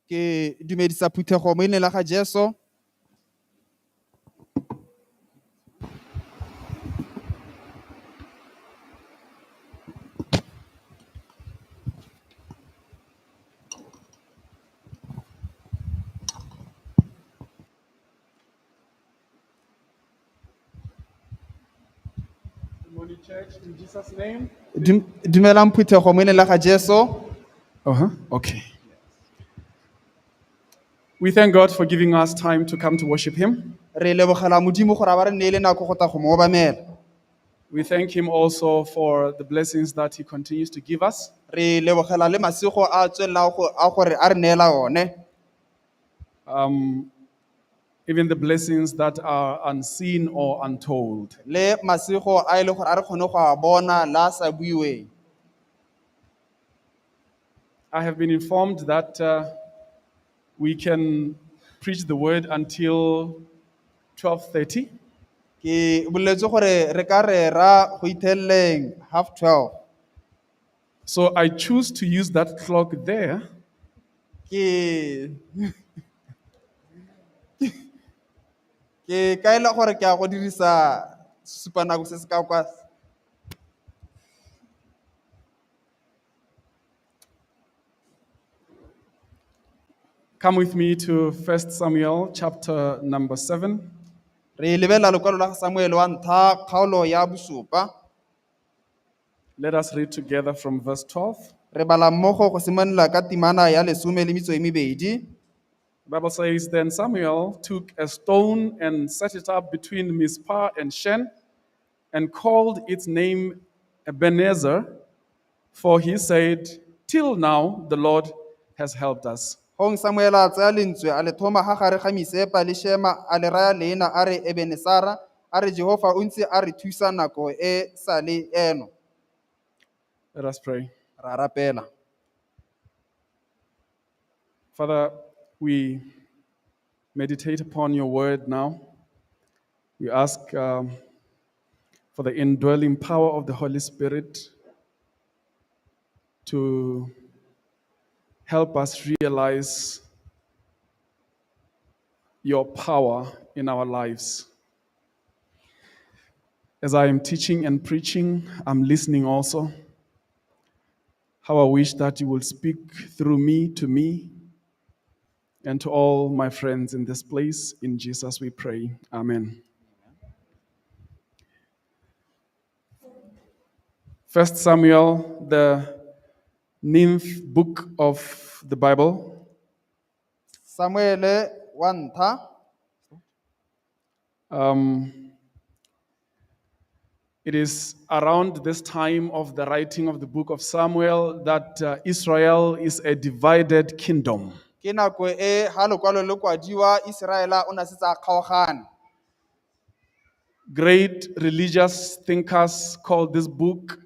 ke dumedisa phuthego mo leina la ga Jesu. Good morning, church, in Jesus' name. Dumelang phuthego mo leina la ga Jesu. Okay. We thank God for giving us time to come to worship Him. Re lebogela Modimo gore a ba re neele nako go tla go mo obamela. We thank Him also for the blessings that He continues to give us. Re lebogela le masego a tswelelang a gore a re neela one. Even the blessings that are unseen or untold. Le masego a ile gore a re kgone go a bona la sa buiweng. I have been informed that we can preach the word until 12:30. ke boletse gore re ka rera go itheleleng 12:30. So I choose to use that clock there ke ke kaela gore ke a go dirisa sesupanako se se ka kwa. Come with me to 1 Samuel chapter number 7. Re lebelela lekwalo la Samuele wa ntlha kgaolo ya bosupa. Let us read together from verse 12. Re bala mmogo go simolola ka timana ya 12. The Bible says, Then Samuel took a stone and set it up between Mizpah and Shen, and called its name Ebenezer, for he said, Till now the Lord has helped us. Gong Samuela a tsaya lentswe a le thoma ga gare ga Misepa le Shema a le raya leina a re Ebenesara a re Jehova o ntse a re thusa nako e sa le eno. Let us pray. Ra rapela. Father, we meditate upon your word now. We ask for the indwelling power of the Holy Spirit to help us realize your power in our lives. As I am teaching and preaching, I'm listening also. How I wish that you will speak through me to me and to all my friends in this place. In Jesus we pray. Amen. 1 Samuel, the 9th book of the Bible. Samuele wa ntlha. It is around this time of the writing of the book of Samuel that Israel is a divided kingdom. Ke nako e ha lekwalo le kwadiwa Israela o na setse a kgaogane. Great religious thinkers call this book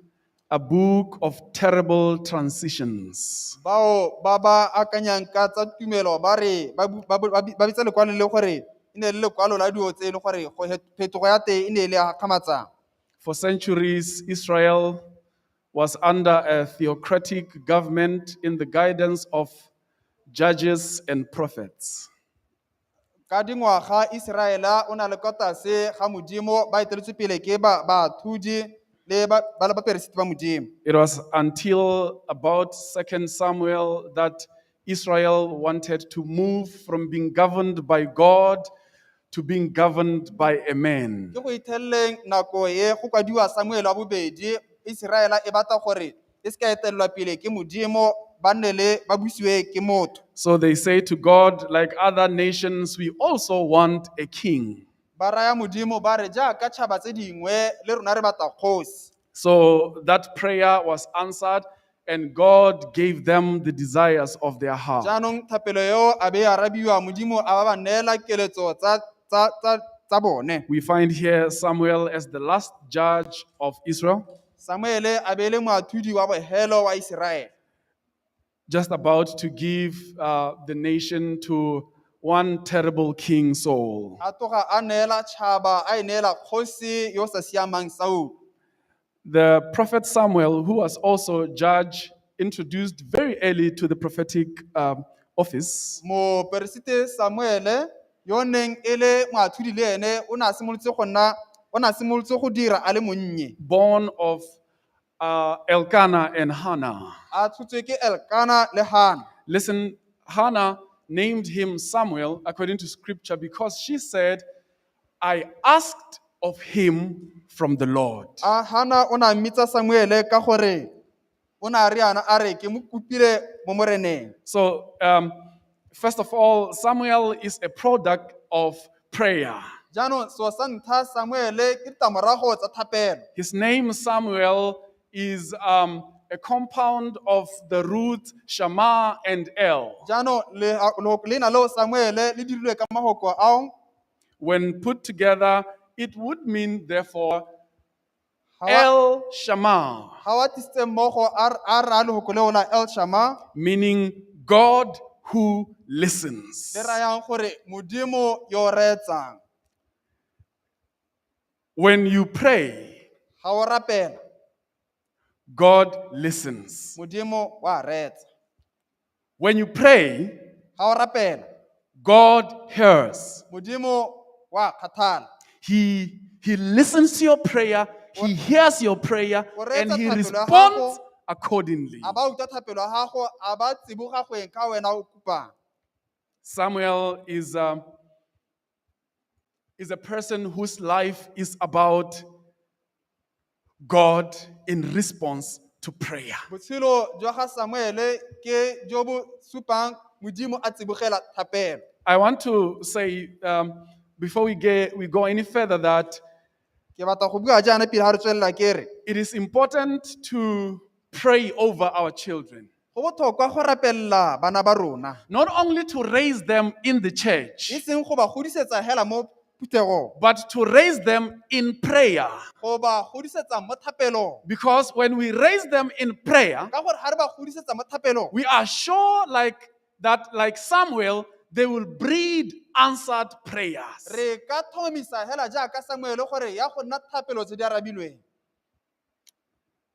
a book of terrible transitions. Bao ba ba akanyang ka tsa tumelo ba re ba bitsa lekwalo le gore e ne le lekwalo la dio tse le gore go phetogo ya teng e ne le ya kgamatsang. For centuries, Israel was under a theocratic government in the guidance of judges and prophets. Ka dingwaga Israela o na le kwa tlase ga modimo ba eteletswe pele ke bathudi le ba baperesiti ba modimo. It was until about 2 Samuel that Israel wanted to move from being governed by God to being governed by a man. Ke go itheleleng nako e go kwadiwa Samuele wa bobedi Israela e batla gore e se ka etelelwa pele ke modimo ba nne le ba busiwe ke motho. So they say to God, like other nations, we also want a king. Ba raya modimo ba re jaaka tšhaba tse dingwe le rona re batla kgosi. So that prayer was answered, and God gave them the desires of their heart. Jaanong thapelo eo a be arabiwa modimo a ba ba neela keletso tsa bone. We find here Samuel as the last judge of Israel, Samuele a be le moathudi wa bohelo wa Israel. just about to give the nation to one terrible King Saul. A toga a neela tšhaba a e neela kgosi yo sa siamang Saul. The prophet Samuel, who was also judge, introduced very early to the prophetic office. Moperesite Samuele yo neng e le moathudi le ene o na simolotse go dira a le monnye. Born of Elkanah and Hannah. A tshotswe ke Elkanah le Hannah. Listen, Hannah named him Samuel according to scripture because she said, I asked of him from the Lord. A Hannah o na mmitsa Samuele ka gore o na re ana a re ke mo kupile mo moreneng. So, first of all, Samuel is a product of prayer. Jaanong so sa ntlha Samuele ke ditlamorago tsa thapelo. His name Samuel is a compound of the root Shammah and El. Jaanong leina leo Samuele le dirilwe ka mahoko ao. When put together, it would mean, therefore, El Shammah, Ha wa tlisitse mmogo a raya lehoko leo la El Shammah, meaning God who listens. le rayang gore modimo yo reetsang. When you pray, Ga o rapela, God listens. modimo wa reetsa. When you pray, Ga o rapela, God hears. modimo wa kgathala. He listens to your prayer, he hears your prayer, O and reetsa he thapelo ya responds gago, accordingly. a ba utlwa thapelo ya gago, a ba tsiboga go eng ka wena o kopang. Samuel is a person whose life is about God in response to prayer. Botshelo jwa ga Samuele ke jo bo supang modimo a tsibogela thapelo. I want to say, before we go any further, that Ke batla go bua jaana pele ha re tswelela ke re, it is important to pray over our children. go botlhokwa go rapella bana ba rona. Not only to raise them in the E church, seng go ba godisetsa hela mo phuthegong, but to raise them in prayer. go ba godisetsa mo thapelong. Because when we raise them in prayer, Ka gore ha re ba godisetsa mo thapelong, we are sure like Samuel, they will breed answered prayers. re ka thomamisa hela jaaka Samuele gore ya go nna thapelo tse di arabilweng.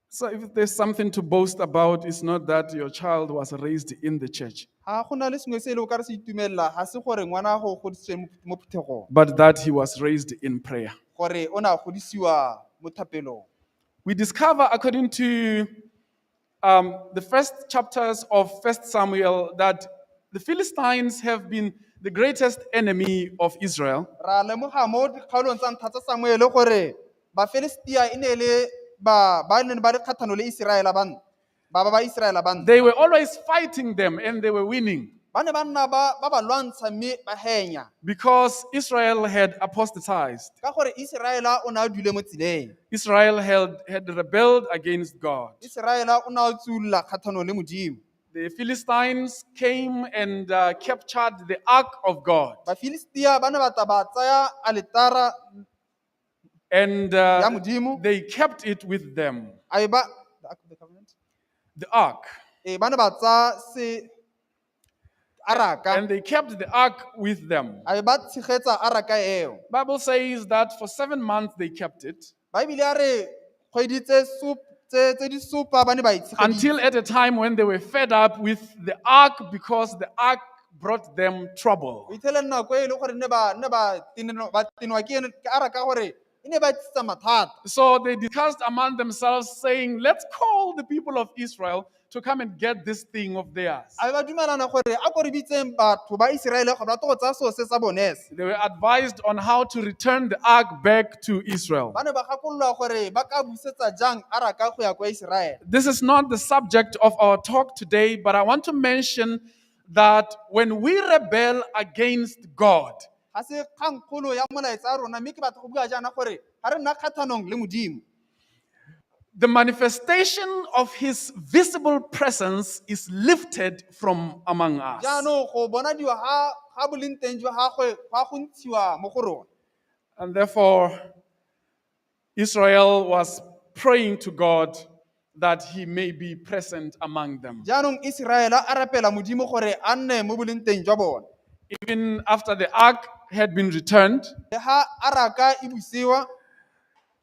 So if there's something to boast about, it's not that your child was raised in the church, Ha go na le sengwe se e le o ka re se itumelela, ha se gore ngwana go godisitswe mo phuthegong, but that he was raised in prayer. gore o na godisiwa mo thapelong. We discover, according to the first chapters of 1 Samuel, that the Philistines have been the greatest enemy of Israel. Ra lemoga mo dikgaolong tsa ntlha tsa Samuele gore Bafilistia e ne le ba neng ba le kgatlhanong le Iseraele ba Iseraele ba ntsha. They were always fighting them and they were winning Ba ne ba nna ba ba lwantsha mme ba henya because Israel had apostatized. ka gore Iseraele o ne a dule mo tseleng. Israel had rebelled against God. Iseraele o ne a tsulla kgatlhanong le Modimo. The Philistines came and captured the ark of God. Bafilistia ba ne ba tla ba tsaya aletara And ya Modimo, they kept it with them. a e ba the Ark of the Covenant. The ark. Ba ne ba tsaya se araka, And they kept the ark with them. a e ba tshegetsa araka eo. Bible says that for 7 months they kept it. Baebile a re kgwedi tse di supa ba ne ba itshegeditse. Until at a time when they were fed up with the ark because the ark brought them trouble. O itlhele nako e le gore ne ba tenwa ke araka gore e ne ba tlisitsa mathata. So they discussed among themselves, saying, let's call the people of Israel to come and get this thing of theirs. A ba dumelana gore a ko re bitseng batho ba Iseraele gore ba tlo go tsaya seo se sa bone se. They were advised on how to return the ark back to Israel. Ba ne ba gakolola gore ba ka busetsa jang araka go ya kwa Iseraele. This is not the subject of our talk today, but I want to mention that when we rebel against God, Ga se kgangkgolo ya molaetsa a rona mme ke batla go bua jaana gore ga re nna kgathanong le Modimo, the manifestation of his visible presence is lifted from among us. jaanong go bonadiwa ga boleng teng jwa gagwe ga go ntshiwa mo go rona. And therefore, Israel was praying to God that he may be present among them. Jaanong Iseraele a rapela Modimo gore a nne mo boleng teng jwa bona. Even after the ark had been returned, Le ha araka e busiwa,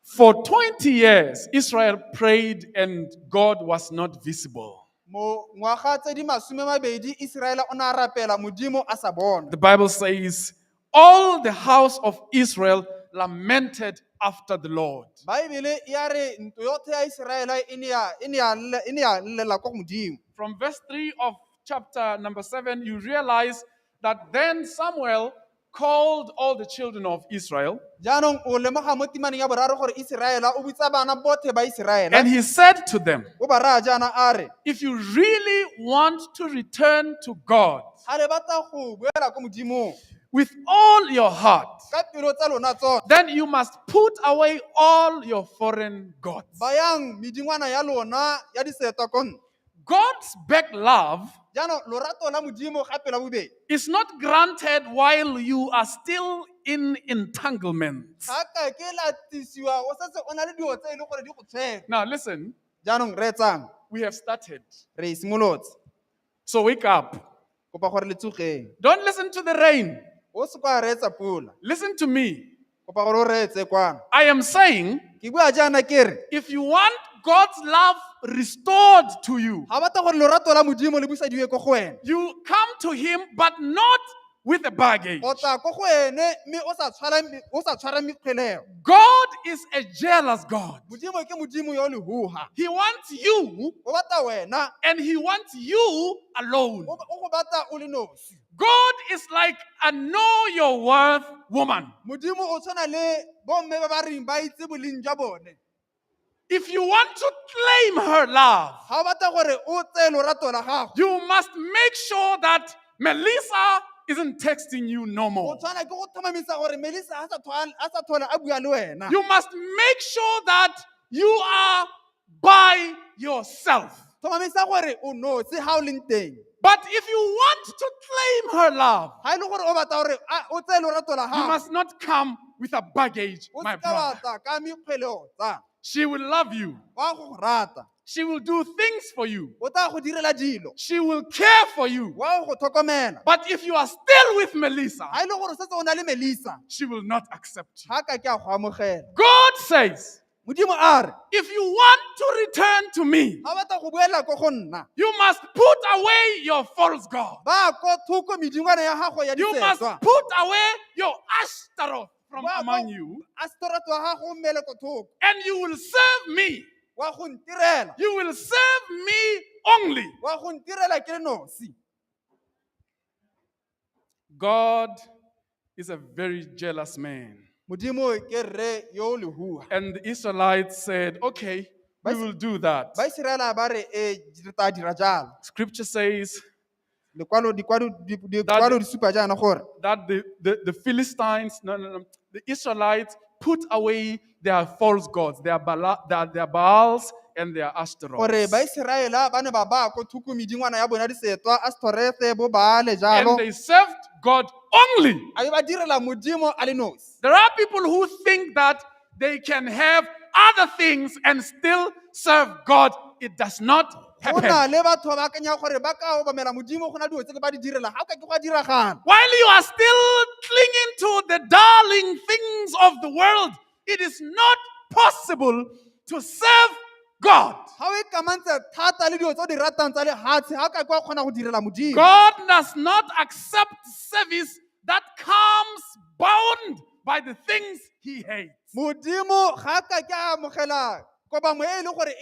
for 20 years, Israel prayed and God was not visible. mo ngwaga tse di 20 Iseraele o ne a rapela Modimo a sa bona. The Bible says, all the house of Israel lamented after the Lord. Baebile e a re ntlo yotlhe ya Iseraele e ne ya llela kwa Modimo. From verse 3 of chapter number 7, you realize that then Samuel called all the children of Israel. Jaanong o lemoga mo timaneng ya boraro gore Iseraele o bitsa bana botlhe ba Iseraele. And he said to them, O ba raya jaana a re, if you really want to return to God ga le batla go boela kwa Modimong with all your heart, ka pelo tsa lona tsotlhe, then you must put away all your foreign gods. bayang medingwana ya lona ya disetwa ko ntle. God's back love Jaanong lorato la Modimo gape la bobedi is not granted while you are still in entanglements. ga ka ke la tisiwa o setse o na le dilo tse e le gore di go tshwere. Now listen, Jaanong re etsang? we have started. Re simolotse. So wake up. kopa gore le tsogeng. Don't listen to the rain. O se kwa reetsa pula. Listen to me. Kopa gore o reetse kwana. I am saying, Ke bua jaana ke re, if you want God's love restored to you, ga batla gore lorato la Modimo le busadiwe ko go wena. you come to Him, but not with a baggage. O tla ko go ene mme o sa tshwara mekgwelego. God is a jealous God. Modimo ke Modimo yo lehuha. He wants you, O batla wena, and He wants you alone. o go batla o le nosi. God is like a know your worth woman. Modimo o tshwana le bomme ba ba reng ba itse boleng jwa bone. If you want to claim her love, Ga o batla gore o tseye lorato la gago, you must make sure that Melissa isn't texting you no o more. tshwana ke go tlhomamisa gore Melissa a sa tlhola a bua le wena. You must make sure that you are by yourself. Tlhomamisa gore o nosi ha o leng teng. But if you want to claim her love, Ha e le gore o batla gore o tseye lorato la you gago, must not come with a baggage, o my se ka brother. batla ka mekgwelego tsa. She will love you. Wa go rata. She will do things for you. O tla go direla dilo. She will care for you. Wa go tlhokomela. But if you are still with Melissa, Ha e le gore setse o na le Melissa, she will not accept you. ha ka ke a go amogela. God says, Modimo a re, if you want to return to me, ha batla go boela ko go nna, you must put away your false God. ba ko thoko medingwana ya gago ya You must disetswa. put away your Ashtaroth from Ba among ko you, Astorato wa gago o mmele ko thoko. and you will serve me. Wa go ntirela. You will serve me only. Wa go ntirela ke le nosi. God is a very jealous man. Modimo ke rre yo lehuha. And the Israelites said, okay, we will do that. Ba Israela ba re re tla dira jalo. Scripture says Dikwalo di supa jaana gore that the Philistines, the Israelites put away their false gods, their Baals and their gore Ashtaroths. ba Israela ba ne ba ba ko thoko medingwana ya bona disetwa Astoreth bo Baale jalo. And they served God only. A be ba direla Modimo a le nosi. There are people who think that they can have other things and still serve God. It does not Go happen. na le batho ba akanya gore ba ka obamela Modimo go na dilo tse ba di direla. Ha o ka ke go a diragala. While you are still clinging to the darling things of the world, it is not possible to serve God. Ha o ikamantse thata le dilo tse o di ratang tsa lehatshe, ha o ka ke wa kgona go direla Modimo. God does not accept service that comes bound by the things He hates. Modimo ga ka ke a amogela kobamo e le gore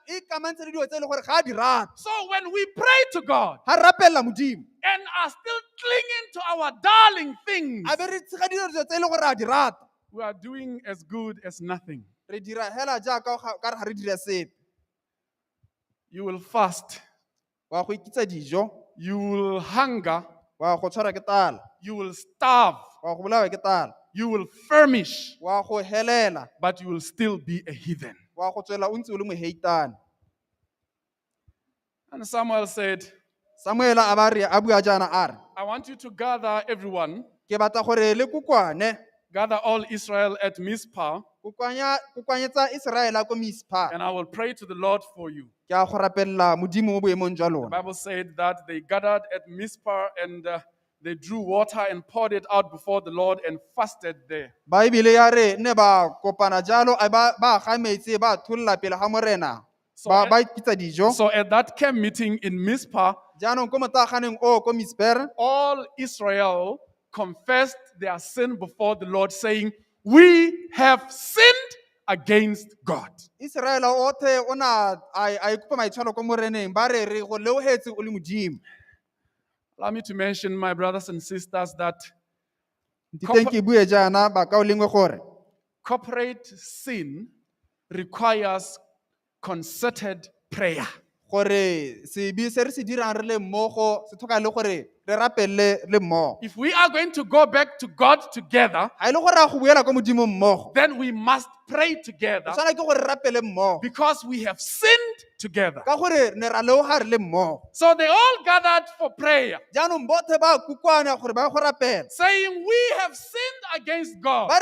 e kamantse le dilo tse e le gore ga a di rata. So when we pray to God Ha rapella Modimo. and are still clinging to our darling things, A be re tshega dilo tse e le gore a di rata. we are doing as good as nothing. Re dira hela jaaka ka re ga re dira sepe. You will fast. Wa go ikitsa dijo, You will hunger. wa go tshwara ke tala, You will starve. wa go bolawa ke tala, You will furnish. wa go helela, But you will still be a heathen. wa go tswela o ntse o le moheitane. And Samuel said, Samuela a bua jaana a re, I want you to gather everyone, ke batla gore le kukwane, gather all Israel at Mizpah, kukwanyetsa Israela ko Mizpah. and I will pray to the Lord for you. Ke a go rapella Modimo mo boemong jwa The lona. Bible said that they gathered at Mizpah and they drew water and poured it out before the Lord and fasted there. Baebile ya re ne ba kopana jalo ba ga metsi ba thulla pele ga morena. Ba ikitsa dijo. So at that camp meeting in Mizpah, Jaanong ko motaganeng o ko Mizpeh, all Israel confessed their sin before the Lord, saying, we have sinned against God. Israela othe o na a ikupa maitshwaro ko moreneng ba re go leogetse o le Modimo. Allow me to mention, my brothers and sisters, that Ntiteng ke bue jaana ba ka o lengwe gore corporate sin requires concerted prayer. gore sebi se re se dirang re le mmogo se tlhoka le gore re rapelle le mmogo. If we are going to go back to God together, Ha e le gore a go boela ko Modimo mmogo. then we must pray together Tshwana ke gore re rapele mmogo. because we have sinned together. Ka gore ne ra leoga re le mmogo. So they all gathered for prayer, Jaanong bothe ba kukwana gore ba go rapela. saying, we have sinned against God. Ba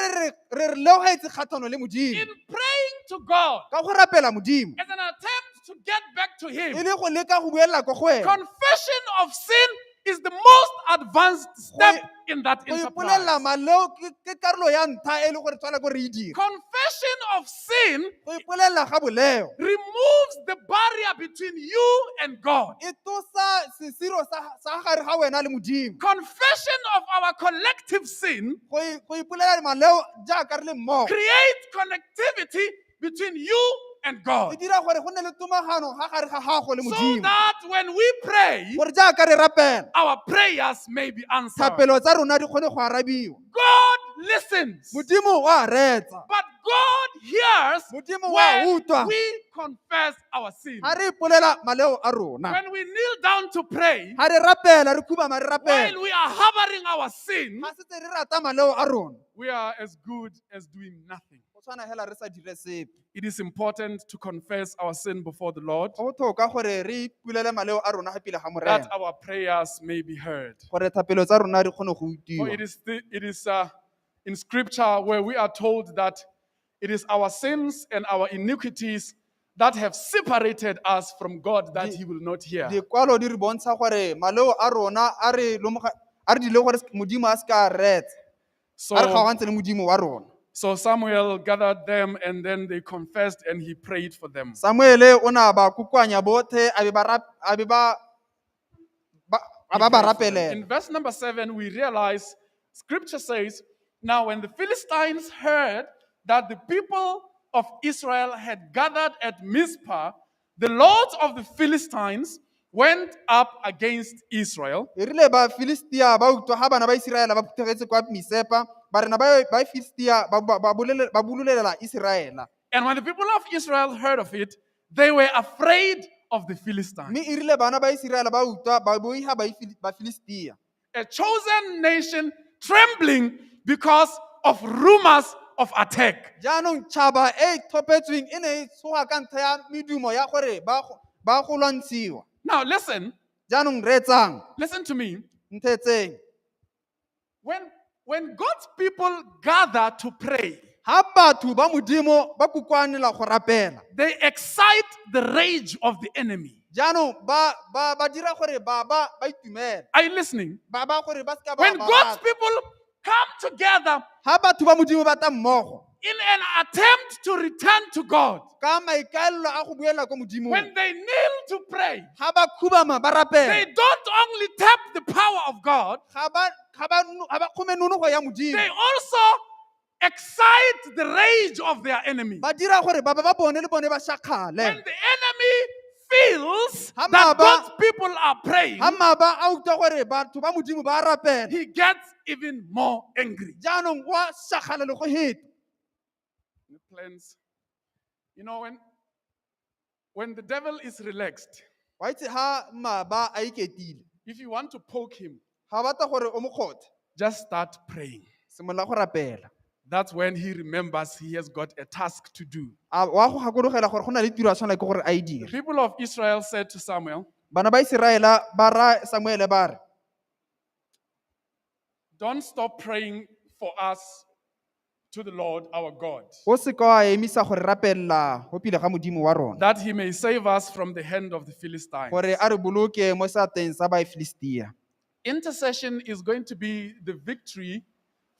re leogetse kgatlhanong le Modimo. In praying to God Ka go rapela Modimo. as an attempt to get back to E Him, le go leka go boela ko go wena. confession of sin is the most advanced step in that go enterprise. ipolelela maleo ke karolo ya ntlha e le gore tshwana ko re e dire. Confession of sin Go ipolelela ga boleo removes the barrier between you and God. e tosa sesiro sa gare ga wena le modimo. Confession of our collective sin Go ipolelela maleo jaaka re le mmogo creates connectivity between you and God. e dira gore go nne le tomagano ga gare ga gago le So modimo that when we pray, gore jaaka re rapela our prayers may be answered. thapelo tsa rona di kgone go arabiwa. God listens, modimo wa retsa but God hears modimo wa when utlwa we confess our sin. ga re ipolela maleo a rona When we kneel down to pray, ga re rapela re khubama re rapela while we are harboring our sin, ga setse re rata maleo a rona we are as good as doing nothing. go tshwana hela re sa dire sepe. It is important to confess our sin before the Lord, go botlhokwa gore re ipulele maleo a rona ga pele ga that morena our prayers may be heard. gore thapelo tsa rona di kgone go For utiwa. it is in Scripture where we are told that it is our sins and our iniquities that have separated us from God that He will not hear. dikwalo di re bontsha gore maleo a rona a re dile gore modimo a se ka retsa So, a re kgaogantse le modimo wa rona. so Samuel gathered them and then they confessed and he prayed for them. samuele o na ba kokoanya botlhe a be ba rapelela. In verse number 7, we realize Scripture says, now when the Philistines heard that the people of Israel had gathered at Mizpah, the lords of the Philistines went up against Israel. e rile ba filistia ba utlwa ga bana ba iseraela ba phuthegetse kwa misepa ba rena ba filistia ba bululela iseraela. And when the people of Israel heard of it, they were afraid of the Philistines. mme e rile bana ba iseraela ba utlwa ba boiga ba filistia. A chosen nation trembling because of rumors of attack. jaanong tšhaba e thopetsweng e ne e tshoga ka ntlha ya medumo ya gore ba go lwantshiwa. Now listen, jaanong reetsang listen to me. nthetseng When God's people gather to pray, ga batho ba modimo ba kokoanela go rapela they excite the rage of the enemy. jaanong ba dira gore ba itumela Are you listening? ba gore ba ska When God's people come together ga batho ba modimo ba ta mmogo in an attempt to return to God, ka maikaelelo a go buela ko modimong when they kneel to pray, ga ba khubama ba they rapela don't only tap the power of God, ga ba kgome nonogo ya modimo they also excite the rage of their enemy. ba dira gore ba bone le bone ba shakgale. When the enemy feels Ha that maba- God's people are praying, ga maaba a utlwa gore batho ba modimo ba rapela he gets even more angry. jaanong wa shagala le go heta. The plans. You know, when the devil is relaxed, wa itse ga maaba a iketile if you want to poke him, ga batla gore o mo kgothe just start praying. simolola go rapela. That's when he remembers he has got a task to do. wa go gakologelwa gore go na le tiro a tshwana ke gore a e The dire. people of Israel said to Samuel, bana ba iseraela ba ra samuele ba re don't stop praying for us to the Lord our God, o se ka wa emisa gore rapelela go pele ga modimo wa rona that he may save us from the hand of the Philistines. gore a re boloke mo seateng sa baefilistia. Intercession is going to be the victory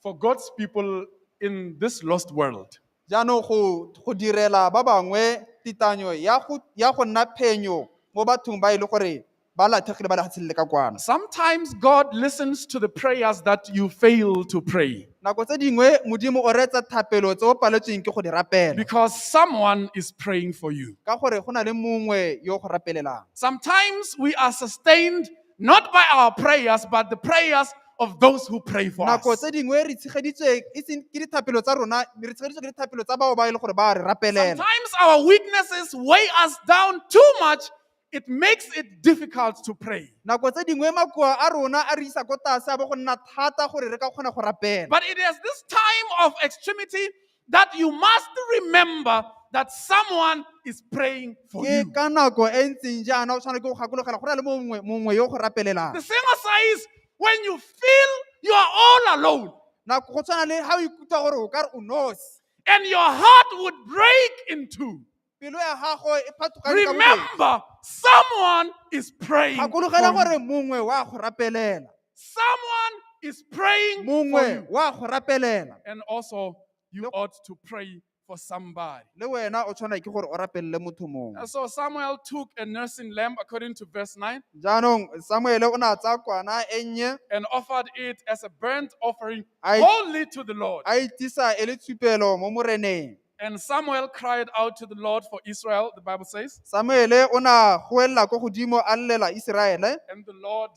for God's people in this lost world. jaanong go direla ba bangwe titanyo ya go nna phenyo mo bathong ba e le gore ba latlhegile ba legatshelele ka kwana. Sometimes God listens to the prayers that you fail to pray nako tse dingwe modimo o reetsa thapelo tse o paletsweng ke go di rapela because someone is praying for you. ka gore go na le mongwe yo go rapelelang. Sometimes we are sustained not by our prayers, but the prayers of those who pray for us. nako tse dingwe re tshegeditswe e seng ke dithapelo tsa rona re tshegeditswe ke dithapelo tsa bao ba e le gore ba re rapelela. Sometimes our weaknesses weigh us down too much. It makes it difficult to pray. nako tse dingwe makoa a rona a re isa ko tlase a bo go nna thata gore re ka kgona go rapela. But it is this time of extremity that you must remember that someone is praying for ke you. ka nako e ntseng jaana o tshwanetse ke go gakologela go na le mongwe yo go rapelelang. The singer says, when you feel you are all alone nako go tshwana le ga o ikutlwa gore o ka re o nosi and your heart would break in two, pelo ya gago e phathogane ka bobedi. Remember, someone is praying for Gakologelwa gore you. mongwe wa go rapelela. Someone is praying for Mongwe you. wa go rapelela. And also, you ought to pray for somebody. Le wena o tshwana ke gore o rapelele motho mongwe. And so Samuel took a nursing lamb, according to verse 9, Jaanong Samuele o ne a tsaya kwana e nnye and offered it as a burnt offering I- wholly to the Lord. a itisa e le tshupelo mo moreneng. And Samuel cried out to the Lord for Israel, the Bible says, Samuele o na goelela ko godimo a llela Iseraele, and the Lord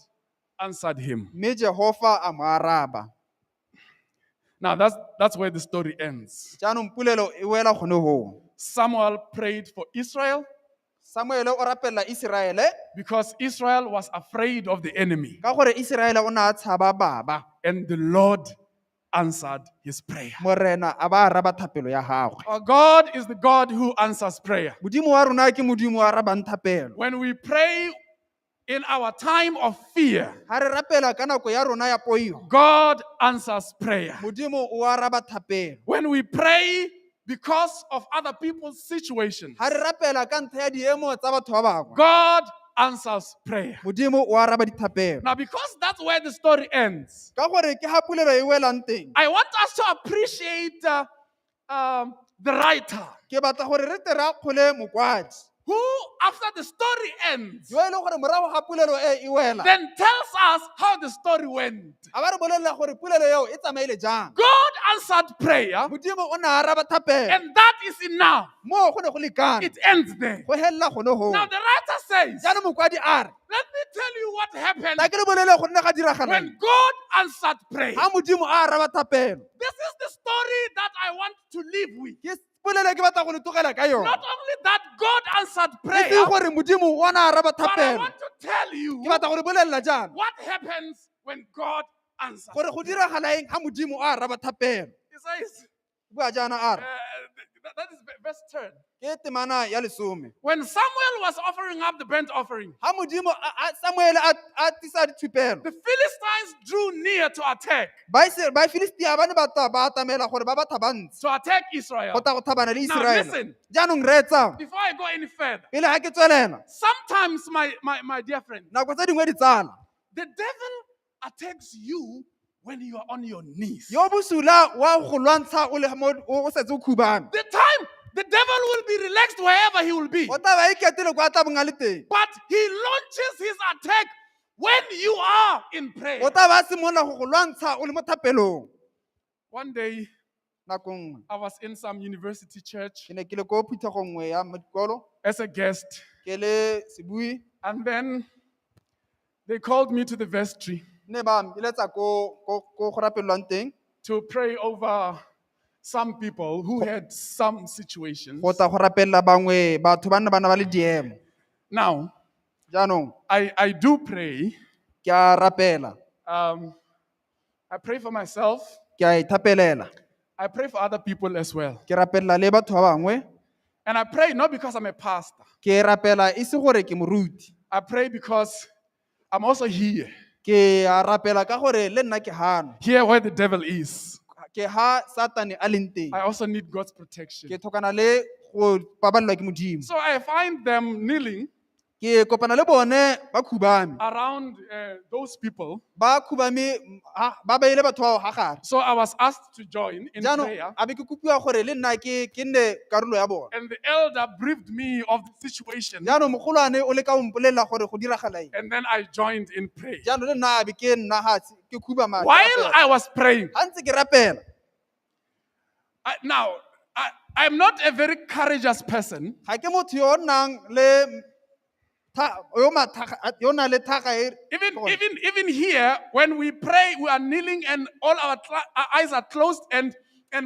answered him. mme Jehova a mo araba. Now that's where the story ends. Jaanong pulelo e wela gone hoo. Samuel prayed for Israel Samuele o rapella Iseraele because Israel was afraid of the enemy. ka gore Iseraele o na a tshaba baba. And the Lord answered his prayer. Morena a ba araba thapelo ya gagwe. Our God is the God who answers prayer. Modimo wa rona ke modimo wa arabang thapelo. When we pray in our time of fear, Ha re rapela ka nako ya rona ya poio, God answers prayer. modimo o araba thapelo. When we pray because of other people's situations, Ha re rapela ka ntlha ya diemo tsa batho ba bangwe, God answers prayer. modimo o araba dithapelo. Now, because that's where the story ends, Ka gore ke ha pulelo e welang teng, I want us to appreciate the writer ke batla gore re tle re akgole mokwadi who, after the story ends, yo e leng gore morago ga pulelo e wela, then tells us how the story went. a ba re bolelela gore pulelo eo e tsamaile jang. God answered prayer, Modimo o ne a araba thapelo. and that is enough. Mo go ne go lekane. It ends there. Go helela gone hoo. Now, the writer says, Jaanong mokwadi a re, let me tell you what happened ta ke le bolele go nne ga diragalang. when God answered prayer. Ha modimo a araba thapelo. This is the story that I want to live with. Ke polelo ke batla go le tlogela ka yona. Not only that, God answered Ke prayer, se gore modimo o na araba but I thapelo. want to tell you Ke batla go le bolelela jaana what happens when God answers. gore go diragala eng ha modimo a araba thapelo. He says, Bua jaana a re, that is verse 10. ke temana ya lesome. When Samuel was offering up the burnt offering, Ha modimo Samuele a tisa dithupelo, the Philistines drew near to attack, Bafilistia ba ne ba atamela gore ba ba thabantshe to attack Israel. go tla go thabana le Now Iseraele. listen, Jaanong reetsa before I go any further, pele ga ke tswelela, sometimes, my dear friend, nako tse dingwe di tsala, the devil attacks you when you are on your knees. yo bosula wa go lwantsha o le mo o setse o khubame. The time the devil will be relaxed wherever he will be, O tla ba iketele kwa tla bong a le teng. but he launches his attack when you are in prayer. O tla ba simolola go go lwantsha o le mo thapelong. One day, Nako nngwe I was in some university church ke ne ke le ko phuthegong nngwe ya dikolo as a guest, ke le sebui, and then they called me to the vestry ne ba mpiletsa ko go rapelwang teng to pray over some people who had some situations. go tla go rapelela bangwe batho ba ne ba le diemo. Now, Jaanong I do pray. ke a rapela, I pray for myself. ke a ithapelela, I pray for other people as well. ke rapelela le batho ba bangwe. And I pray not because I'm a pastor. Ke rapela e se gore ke moruti, I pray because I'm also here. ke a rapela ka gore le nna ke hano, Here where the devil is. ke ha Satane a leng teng, I also need God's protection. ke thokana le go pabalelwa ke modimo. So I find them kneeling Ke kopana le bone ba khubame, around those people. ba khubame ba beile batho bao ha gare. So I was asked to join in Jaanong prayer. a be ke kopiwa gore le nna ke nne karolo ya bone. And the elder briefed me of the situation. Jaanong mogolwane o le ka o mpolelela gore go diragala eng. And then I joined in prayer. Jaanong le nna a be ke nna hatsi ke khubama. While I was praying, ha ntse ke rapela, I'm not a very courageous person. ga ke motho yo o nang le yo na le thaga e. Even here, when we pray, we are kneeling and all our eyes are closed, and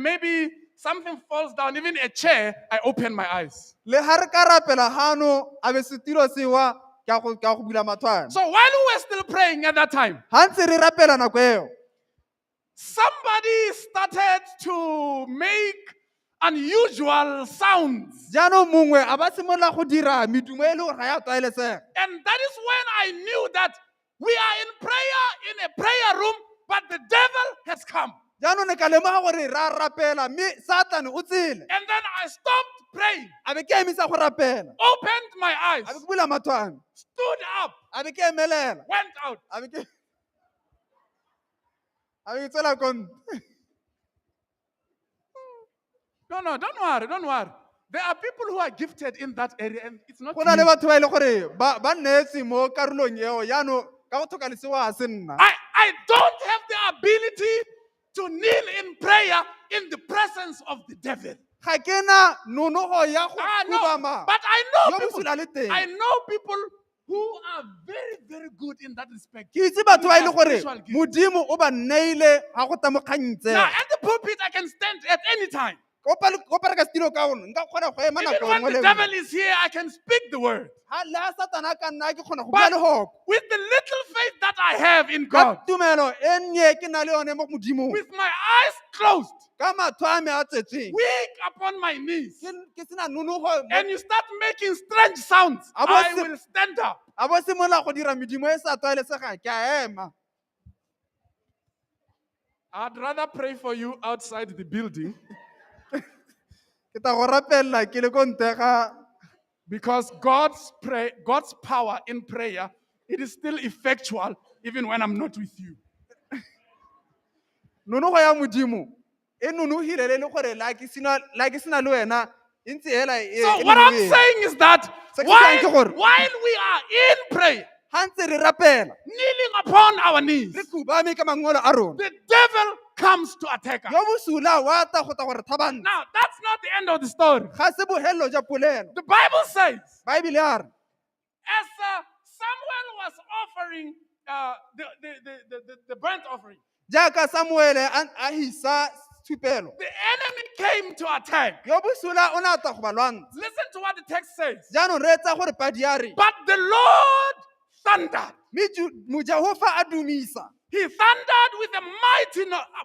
maybe something falls down, even a chair, I open my eyes. Le ha re ka rapela hano a be setilo sewa ka go bula matlwana. So while we were still praying at that time, Ha ntse re rapela nako eo, somebody started to make unusual sounds. jaanong mongwe a ba simolola go dira medumo e le gore ga ya tlwaelesega. And that is when I knew that we are in prayer in a prayer room, but the devil has come. jaanong ne ka lemoga gore ra rapela mme satane o tsele And then I stopped praying, a be ke emisa go rapela opened my eyes, a be ke bula matho a me stood up, a be ke emelela went out. a be ke tswela ko ntle. No, don't worry, don't worry. There are people who are gifted in that area, and it's not go na le me. batho ba e le gore ba nnetse mo karolong eo yaanong ka go tlhoka lesego a se nna I don't have the ability to kneel in prayer in the presence of the devil. ga ke na nonogo ya go No, kubama but I yo know people. bosula le teng I know people who are very, very good in that respect. ke itse batho ba e le With gore their spiritual gifts. modimo o ba neile ga go tamokgantse Now, at the pulpit, I can stand at any time. o pereka setilo ka one nka kgona go ema Even nako when nngwe the le devil nngwe is here, I can speak the word. le a satana a ka nna ke kgona go But bua legoko with the little faith that I have in ka God, tumelo e nnye ke na le yone mo modimong with my eyes closed, ka matho a me a tsetseng weak upon my knees, ke sena nonogo and you start making strange sounds, I will stand up. a bo simolola go dira medimo e sa tlwaelesegang ke a ema I'd rather pray for you outside the building ke ta go rapelela ke le ko ntle ga because God's power in prayer, it is still effectual even when I'm not with you. nonogo ya modimo e nonogile le gore la ke sena le wena e ntse hela So what I'm saying is that while we are in prayer, ga ntse re rapela kneeling upon our knees, re khubame ka mangolo a rona the devil comes to attack us. yo bosula wa ta go ta gore thabana Now, that's not the end of the story. ga se bohelelo ja polelo The Bible says, baebile a re as Samuel was offering the burnt offering, jaaka samuele a hisa thupelo the enemy came to attack. yo bosula o ne a ta go ba lwantsha Listen to what the text says. jaanong re etsa gore padi a re But the Lord thundered. mojehova a dumisa He thundered with a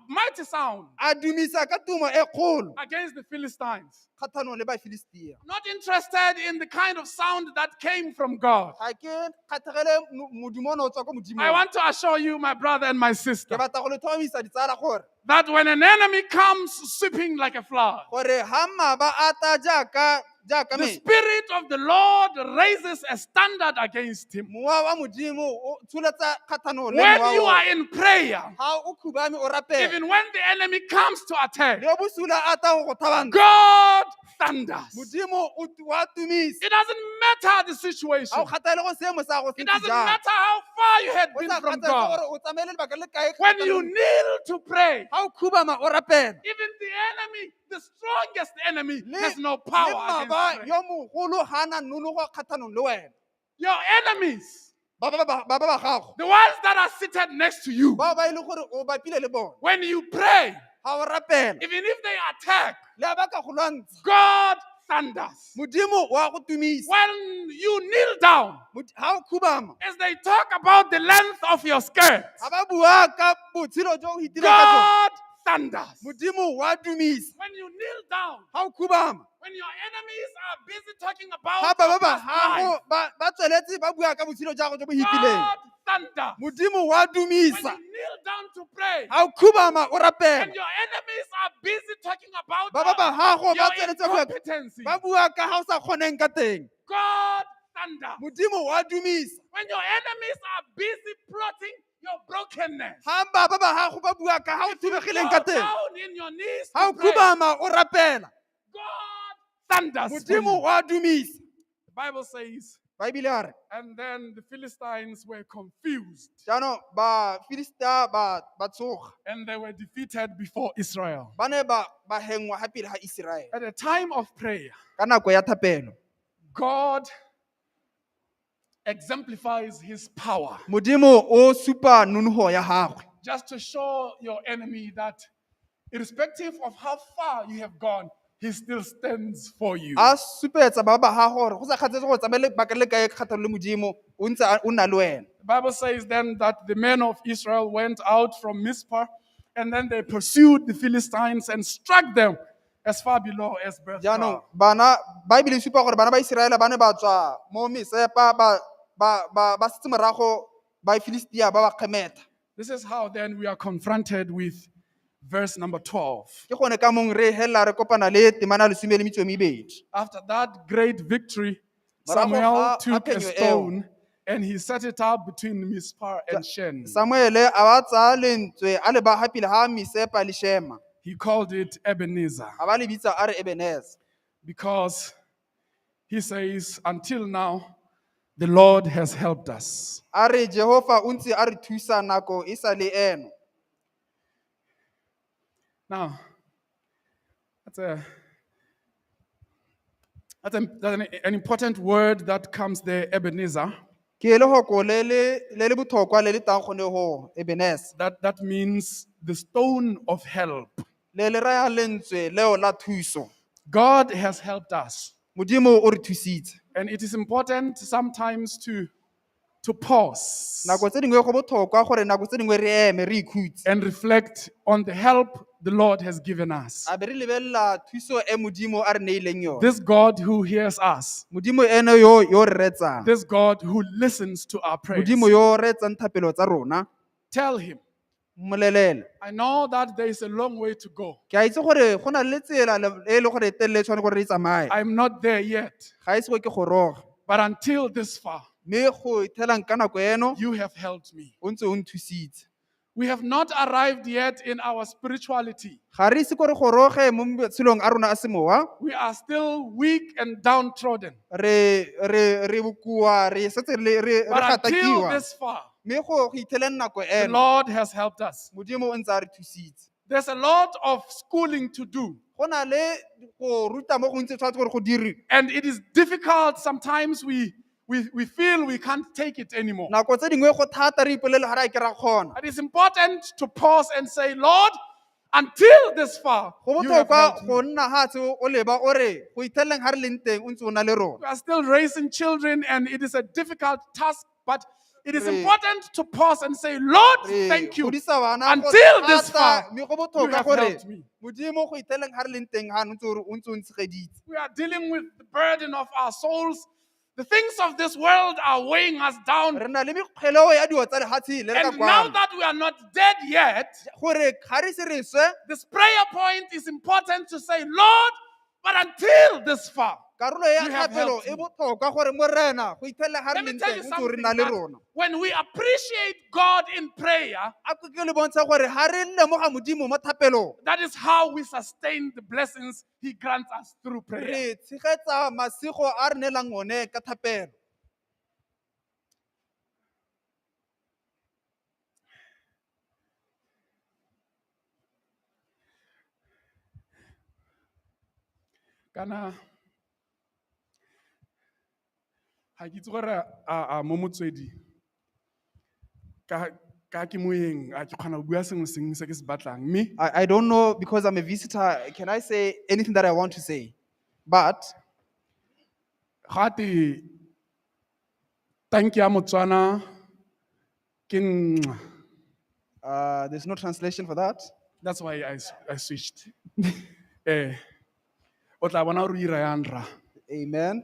mighty sound a dumisa ka tumo e kgolo against the Philistines. kgathanong le bafilistia Not interested in the kind of sound that came from God. ga ke kgathegele modumo o ne o tswa ko I modimong want to assure you, my brother and my ke sister, batla go le tlhomamisa ditsala gore that when an enemy comes sweeping like a flood, gore ha maba a ta jaaka the me Spirit of the Lord raises a standard against him. mowa wa modimo o tsholetsa kgathanong le When mowa you o are in prayer, ha o khubame o rapela even when the enemy comes to attack, le bosula a ta go thabana God thunders. modimo wa tumisa It doesn't matter the situation. ga o kgathaele go seemo sa go It doesn't matter how far you had o been sa from kgathaele God. gore o tsamaele lebaka le kae When you kneel to pray, ha o khubama o rapela even the enemy, the strongest enemy, le has no le power maba against prayer. yo mogolo ga na nonogo kgathanong le wena Your enemies, ba gago the ones that are seated next to you, bao ba e le gore o bapile le bona when you pray, ga o rapela even if they attack, le a baka go lwantsha God thunders. modimo wa go tumisa When you kneel down, ga o khubama as they talk about the length of your skirt, ga ba bua ka botshelo jo o itileng ka God thunders. modimo wa dumisa When you kneel down, ga o khubama when your enemies are busy talking ga about ba your ba past life, ba tsweletse ba bua ka botshelo jago jo bo hitileng God thunders. modimo wa When dumisa you kneel down to pray, ga o khubama o rapela and your enemies are busy talking about ba gago ba your tsweletse ba bua- incompetency, ba bua ka ga o sa kgoneng ka teng God thunders. modimo wa dumisa When your enemies are busy plotting your brokenness, ga ba gago ba bua ka ga o if you thubegileng go ka teng down in your knees ga o to pray, khubama o rapela God thunders. For modimo you. wa dumisa The Bible says, baebile a re and then the Philistines were confused jaanong bafilistia ba tsoga and they were defeated before Israel. ba ne ba hengwa ga pele ga iseraele At a time of prayer, ka nako ya thapelo God exemplifies his power modimo o supa nonogo ya gagwe just to show your enemy that irrespective of how far you have gone, he still stands for you. a supetsa ba gago gore go sa kgatsetse go tsamaye lebaka le kae kgatlhanong le modimo o ntse o nna le wena The Bible says then that the men of Israel went out from Mizpah and then they pursued the Philistines and struck them as far below as jaanong Bethel. bana baebile e supa gore bana ba iseraele ba ne ba tswa mo mesepa ba setse morago ba filistia ba ba kgemeta This is how then we are confronted with verse number 12. Ke gone ka mong re hella re kopana le temana lesome le metso e mebedi. After that great victory, Morago Samuel ga took a phenyo eo, stone and he set it up between Mizpah and Shen. Samuele a ba tsaya lentswe a le ba hapile ha Misepa le Shema. He called it Ebenezer A ba le bitsa a re Ebenezer. because he says, until now, the Lord has helped us. A re Jehova o ntse a re thusa nako e sa le eno. Now, that's an important word that comes there, Ebenezer. Ke le hoko le botlhokwa le le tang gone ho Ebenezer. That means the stone of help. Le le raya lentswe leo la thuso. God has helped us. Modimo o re thusitse. And it is important sometimes to pause Nako tse dingwe go botlhokwa gore nako tse dingwe re eme re ikhutse. and reflect on the help the Lord has given us. A be re lebella thuso e Modimo a re neileng yone. This God who hears us, Modimo ene yo re retsang. this God who listens to our prayers. Modimo yo retsang thapelo tsa rona. Tell him, Mmolelele. I know that there is a long way to go. Ke a itse gore go na le tsela e le gore telele tshwane gore re tsamaye. I'm not there yet. Ga ise go ke goroga. But until this far, Me go ithelang ka nako eno, you have helped me. o ntse o nthusitse. We have not arrived yet in our spirituality. Ga re ise gore goroge mo botshelong a rona a semowa. We are still weak and downtrodden. Re bokoa, re setse re But until gatakiwa. this far, Me go itheleng nako the eno, Lord has helped us. Modimo o ntse a re thusitse. There's a lot of schooling to do. Go na le go ruta mo go ntse tshwantse gore go diriwe. And it is difficult. Sometimes we feel we can't take it anymore. Nako tse dingwe go thata re ipolele ga re a ke ra kgona. It is important to pause and say, Lord, until this far, Go you have helped botlhokwa me. go nna ha tse o leba o re go itheleng ga re leng teng o ntse o na le rona. We are still raising children, and it is a difficult task, but it is Re- important to pause and say, Lord, Re thank you. godisa bana go Until this thata, far, mme go you botlhokwa have gore helped me. Modimo go itheleng ga re leng teng ha o ntse o ntshegeditse. We are dealing with the burden of our souls. The things of this world are weighing us down. Re na le mekgweleo ya dio tsa lehatshe le le ka And now kwano. that we are not dead yet, Gore ga re se re swe, this prayer point is important to say, Lord, but until this far, karolo ya you have thapelo helped e me. botlhokwa gore morena go ithelle ga re Let me leng tell you teng o ntse o re something, na le that rona. when we appreciate God in prayer, A ke le bontsha gore ga re lemoga Modimo mo thapelong, that is how we sustain the blessings He grants us through prayer. re tshegetsa masigo a re neelang one ka thapelo. Kana ha ke itse gore a mo Motswedi ka ke moeng a ke kgona go bua sengwe sengwe se ke se batlang mme I don't know because I'm a visitor. Can I say anything that I want to say? But gate tanki ya Motswana ke nngwa. there's no translation for that. That's why I switched. O tla bona gore o ira yang rra. Amen.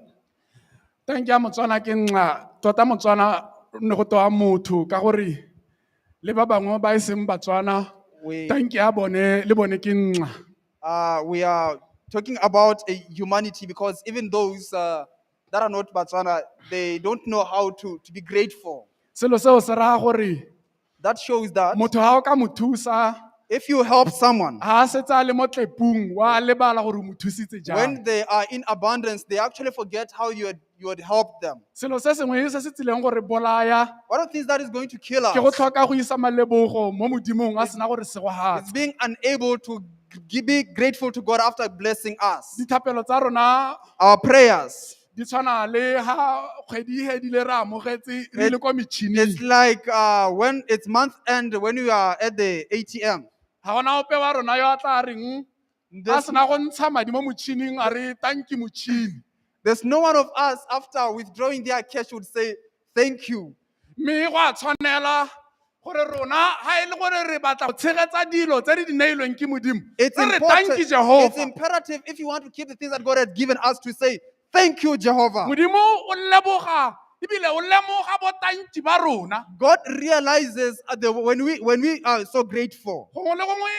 Tanki ya Motswana ke nngwa. Tota Motswana ne go toa motho ka gore le ba bangwe ba iseng Batswana tanki ya bone le bone ke nngwa. We are talking about a humanity because even those that are not Botswana, they don't know how to be grateful. Selo seo se raya gore That shows that motho ha o ka mo thusa if you help someone, ha setse a le mo tlepung wa lebala gore o mo thusitse jang. when they are in abundance, they actually forget how you had helped them. Selo se sengwe se se tsileng gore bolaya One of the things that is going to kill ke go us tlhoka go isa malebogo mo modimong a sena gore se go is hatsa. being unable to be grateful to God after blessing us. Dithapelo tsa rona Our prayers, di tshwana le ha kgwedi e hedile re amogetse re le kwa metšhining. it's like when it's month end, when you are at the ATM. Ha gona ope wa rona yo a tla reng a sena go ntsha madi mo motšhining a re tanki motšhini. There's no one of us after withdrawing their cash would say, thank you. Mme go a tshwanela gore rona ha e le gore re batla go tshegetsa dilo tse di neilweng ke modimo It's re re important. tanki It's Jehova. imperative if you want to keep the things that God has given us to say, thank you, Jehovah. Modimo o leboga ebile o lemoga botanki ba rona. God realizes when we are so grateful. Gongwe le gongwe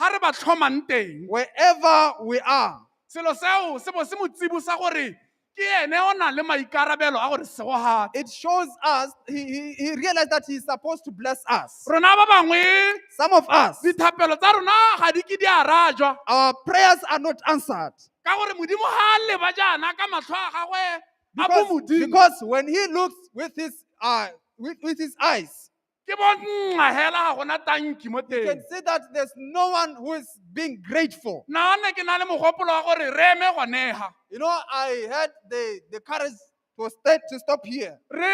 ha re ba tlhomang teng wherever we are, selo seo se bo se mo tsibosa gore ke ene o nang le maikarabelo a gore se go gata it shows us, he realized that he's supposed to bless us. rona ba bangwe Some of us, dithapelo tsa rona ga di ke di a rajwa our prayers are not answered. ka gore modimo ga a leba jaana ka matlho a gagwe a bo modimo Because when he looks with his eyes, ke bonna hela ga gona tanki mo you can teng see that there's no one who is being grateful. naane ke na le mogopolo wa gore re eme gonega You know, I had the courage to stop here. re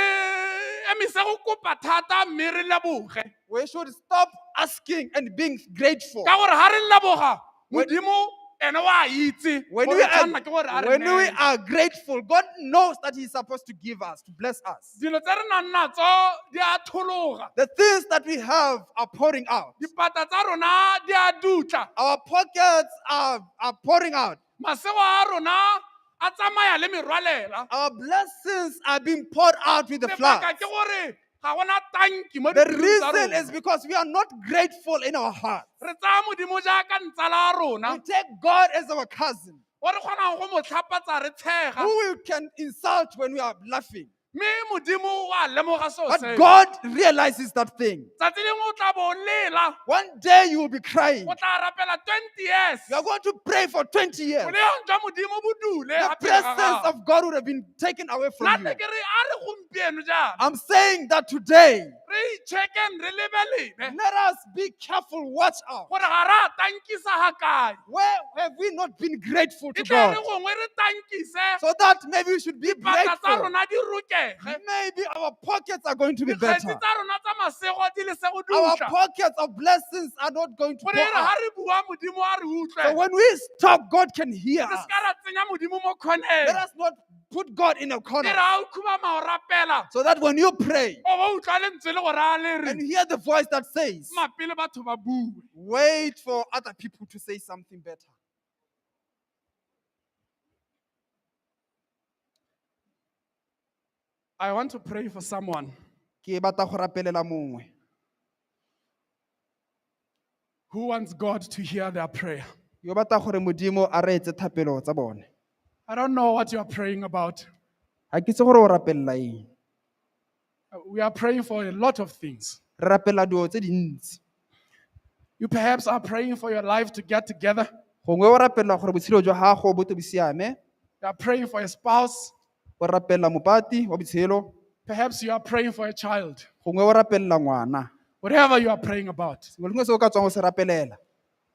emise go kopa thata mme re leboge We should stop asking and being grateful. ka gore ga re leboga modimo ene wa itse When gore we tshwanna ke gore a are, re when we neye. are grateful, God knows that He's supposed to give us, to bless us. dilo tse re nang natso di a thologa The things that we have are pouring out. dipata tsa rona di a dutla Our pockets are pouring out. masego a rona a tsamaya le merwalela Our blessings are being poured out with the flood. lebaka ke gore ga gona tanki mo The dipelong tsa reason rona. is because we are not grateful in our hearts. re tsaya modimo jaaka ntsala a We rona take God as our cousin, o re kgonang go mo tlhapatsa re tshega who we can insult when we are laughing. mme modimo wa lemoga seo But seo God realizes that thing. tsatsi lengwe o tla bo o lela One day you will be crying. o tla rapela 20 years You are going to pray for 20 years. boleong jwa modimo bo dule The gape ga presence gago. of God would have been taken away from nna you. te ke re a re gompieno jaana I'm saying that today, re ichekeng re lebelele let us be careful, watch out. gore ga re a tankisa ga kae Where have we not been grateful e to tla re God? gongwe re tankise So that maybe we should be dipata tsa grateful. rona di rokege Maybe our pockets are going to be dikgetsi better. tsa rona tsa masego di le se go Our dutla pockets of blessings are not going to gore pour e re out. ga re bua modimo a re utlwe So when we stop, God can hear re us. se ka ra tsenya modimo mo Let kgoneng us not put God in a e corner. re ga o khubama o rapela So that when you pray o ba utlwa lentswe le gore a le and re you hear the voice that says, mapele batho ba bue wait for other people to say something better. I want to pray for someone Ke batla go rapelela mongwe who wants God to hear their prayer. yo batla gore modimo a reetse thapelo tsa bone. I don't know what you are praying about. Ha ke itse gore o rapelela eng. We are praying for a lot of things. Re rapela dilo tse dintsi. You perhaps are praying for your life to get together. Gongwe o rapela gore botshelo jwa gago bo tle bo siame. You are praying for a spouse. O rapela mopati wa botshelo. Perhaps you are praying for a child. Gongwe o rapelela ngwana. Whatever you are praying about. Sengwe le sengwe se o ka tswang o se rapelela.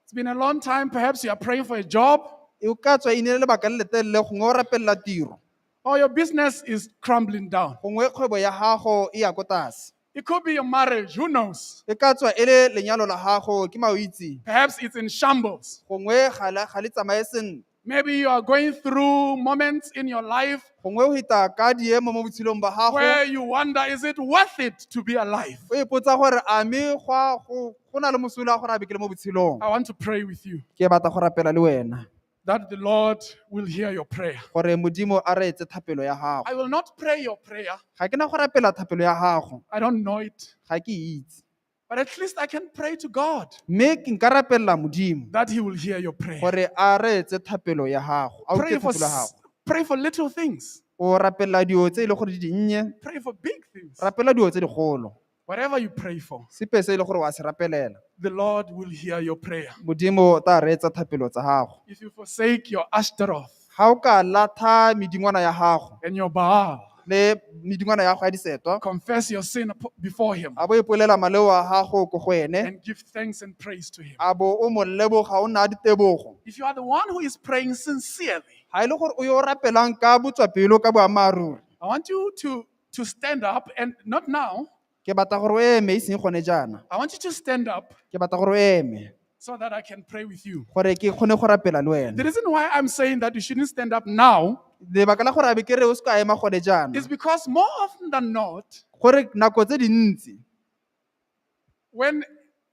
It's been a long time. Perhaps you are praying for a job. O ka tswa e ne le lebaka le letelele gongwe o rapelela tiro. Or your business is crumbling down. Gongwe kgwebo ya gago e ya ko tlase. It could be your marriage. Who knows? E ka tswa e le lenyalo la gago ke mao itse. Perhaps it's in shambles. Gongwe ga le tsamaye sentle. Maybe you are going through moments in your life Gongwe o hita ka diemo mo botshelong ba gago. where you wonder, is it worth it to be alive? O ipotsa gore a me go na le mosola gore a be ke le mo botshelong. I want to pray with you Ke batla go rapela le wena that the Lord will hear your prayer. gore modimo a reetse thapelo ya gago. I will not pray your prayer. Ga ke na go rapela thapelo ya gago. I don't know it. Ga ke itse. But at least I can pray to God Mme ke nka rapelela modimo that He will hear your prayer. gore a reetse thapelo ya gago. A Pray utlwe for, thapelo ya gago. pray for little things. O rapelela dilo tse e le gore di dinnye. Pray for big things. Rapela dilo tse digolo. Whatever you pray for, Sepe se e le gore wa se rapelela. the Lord will hear your prayer. Modimo o tla reetsa thapelo tsa gago. If you forsake your Ashtaroth Ga o ka latha medingwana ya gago and your Baal, le medingwana ya gago ya disetwa, confess your sin before Him a bo ipolela maleo a gago ko go ene, and give thanks and praise to Him. a bo o mo leboga o nna ditebogo. If you are the one who is praying sincerely, Ga e le gore o yo rapelang ka botswapelo ka boammaaruri, I want you to stand up, and not now. ke batla gore o eme e seng gone jaana. I want you to stand up Ke batla gore o eme so that I can pray with you. gore ke kgone go rapela le The wena. reason why I'm saying that you shouldn't stand up now Lebaka la gore a be ke re o se ka ema gone jaana, is because more often than not, gore nako tse dintsi when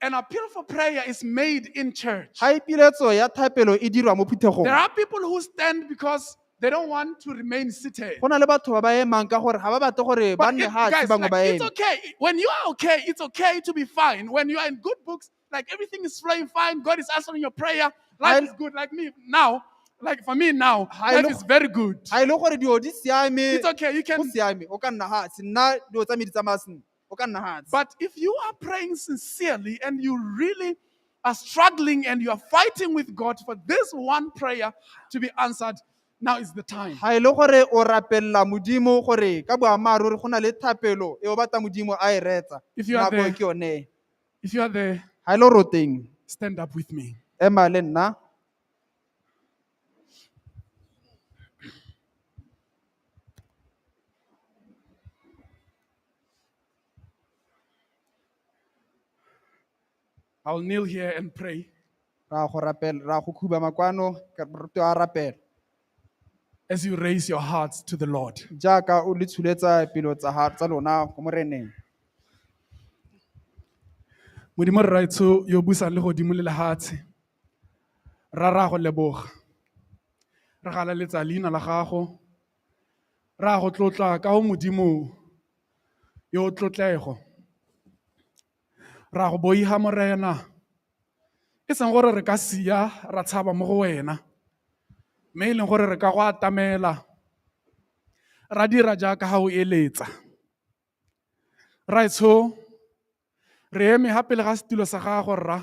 an appeal for prayer is made in church, ga ipiletso ya thapelo e dirwa mo phuthegong, there are people who stand because they don't want to remain seated. go na le batho ba ba emang ka gore ga ba batle gore ba But nne it, hatshe guys, bangwe like, ba it's eme. okay. When you are okay, it's okay to be fine. When you are in good books, like everything is flowing fine. God is answering your prayer. Life is good. Like me now, like for me now, life is very good. ha e le gore dio di siame It's okay. You go can. siame o ka nna ha se nna dio tsa me di tsamaya sentle o ka nna ha But if you are praying sincerely and you really are struggling and you are fighting with God for this one prayer to be answered, now is the time. ha e le gore o rapella modimo gore ka boammaaruri go na le thapelo e o batla modimo a e retsa If you are nako there, ke yone if you are there, ha e le gore o teng stand up with me. ema le nna I'll kneel here and pray. ra go rapela ra go khuba makwano ka ruto a rapela As you raise your hearts to the Lord. jaaka o le tshuletsa pelo tsa lona go moreneng Modimo re raitso yo busang le godimo le lehatshe. Ra go leboga. Re galaletsa leina la gago. Ra go tlotla ka o modimo yo tlotlego. Ra go boiha morena. E seng gore re ka sia ra tshaba mo go wena. Me e leng gore re ka go atamela. Ra dira jaaka ha o eletsa. Raitsho re eme hape le ga setulo sa gago rra.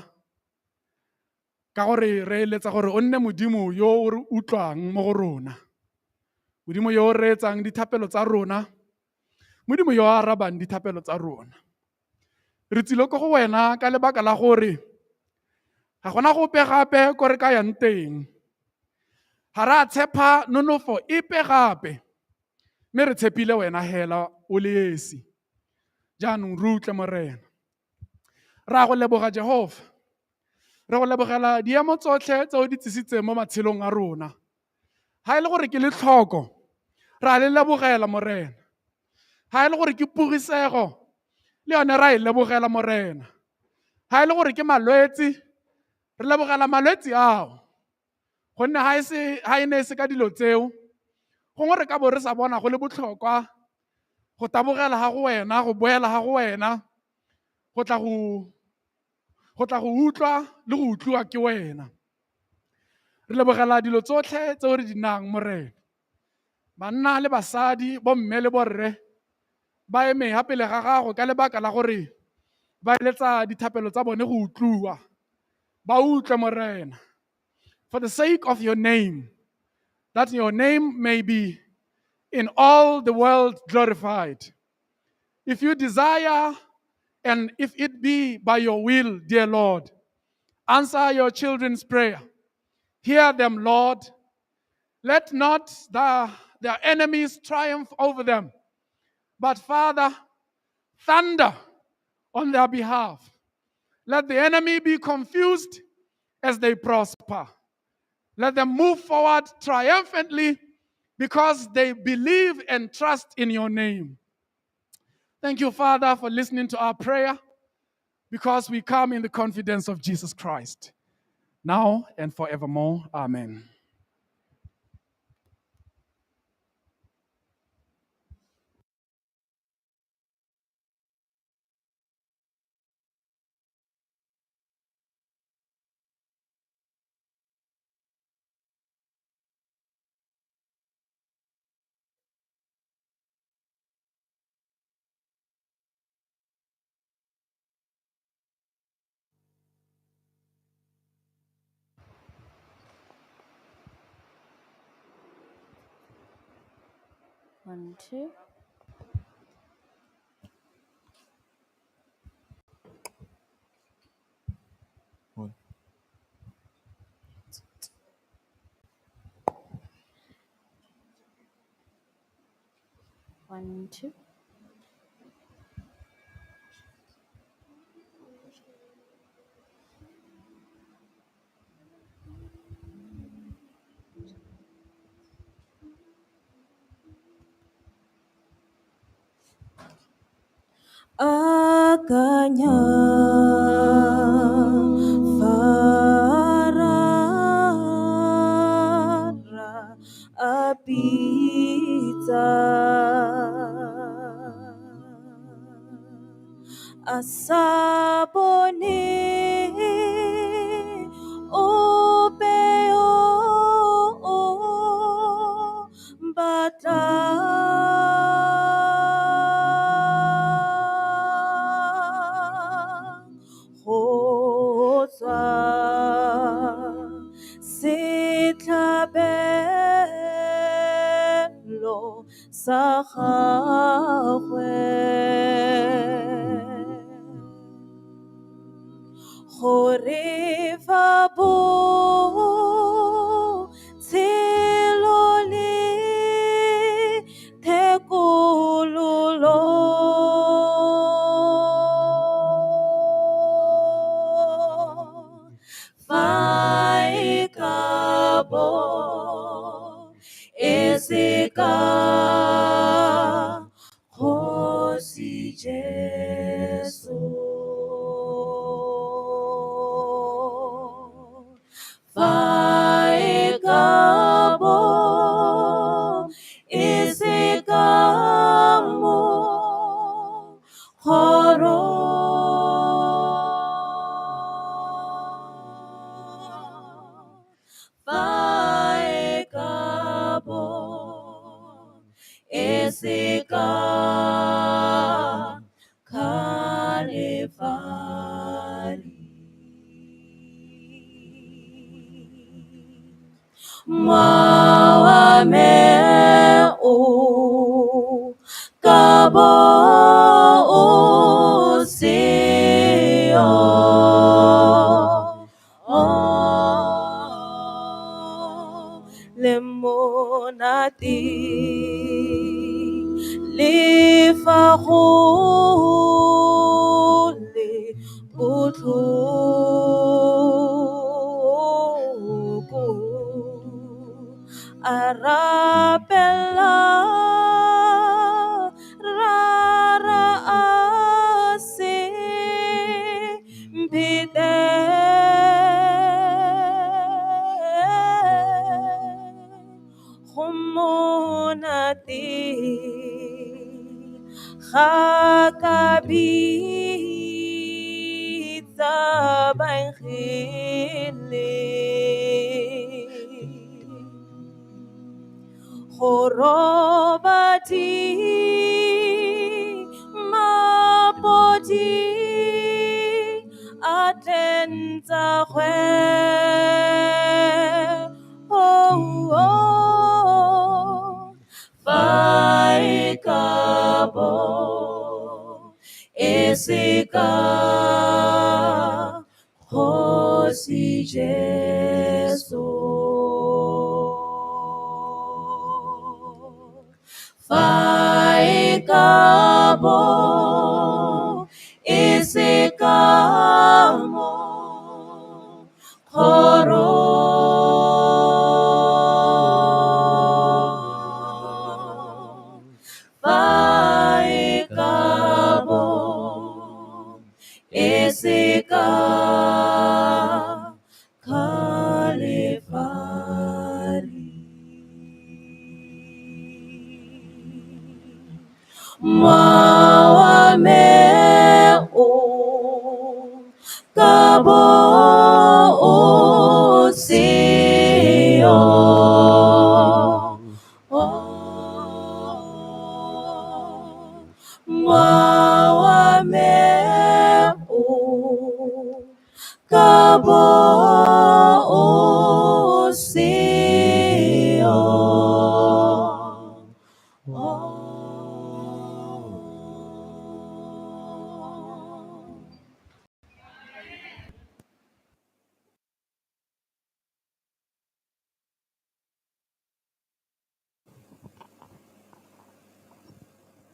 Ka gore re eletsa gore o nne modimo yo o re utlwang mo go rona. Modimo yo o reetsang dithapelo tsa rona. Modimo yo a arabang dithapelo tsa rona. Re tsile ko go wena ka lebaka la gore ga gona gope gape ko re ka yang teng. Ga re a tshepa nonofo epe gape. Mme re tshepile wena hela o le esi. Jaanong re utlwe morena. Ra go leboga Jehova. Re go lebogela diemo tsotlhe tse o di tsisitseng mo matshelong a rona. Ha e le gore ke le tlhoko, ra le lebogela morena. Ha e le gore ke pugisego, le yone ra e lebogela morena. Ha e le gore ke malwetsi, re lebogela malwetsi ao. Gonne ha e ne se ka dilo tseo, gongwe re ka bo re sa bona go le botlhokwa go tabogela ga go wena, go boela ga go wena, go tla go utlwa le go utlwiwa ke wena. Re lebogela dilo tsotlhe tseo re di nang morena. Banna le basadi, bomme le borre, ba eme hape le ga gago ka lebaka la gore ba eletsa dithapelo tsa bone go utlwiwa. Ba utlwe morena. For the sake of your name, that your name may be in all the world glorified. If you desire, and if it be by your will, dear Lord, answer your children's prayer. Hear them, Lord. Let not their enemies triumph over them, but Father, thunder on their behalf. Let the enemy be confused as they prosper. Let them move forward triumphantly because they believe and trust in your name. Thank you, Father, for listening to our prayer because we come in the confidence of Jesus Christ, now and forevermore. Amen. One, two. One, two. Aganya farara apita asabone setloholo sa gagwe. Gore fa botshelo le thekololo fa e ka bo e se ka Kgosi Jesu. Fa e ka bo e se ka mo kgoro fa e ka bo e se ka Mwa me o ka bo o se o le monate le fa go le botlhoko a rapela rara a se mpite go monate ga ka bitsa bankgele go roba mapodi a tentsa gwe fa e ka bo e se ka Kgosi Jesu. Fa e ka bo e se ka mo kgoro fa e ka bo e se ka Mwa me o ka bo o se o Mwa me o ka bo o se o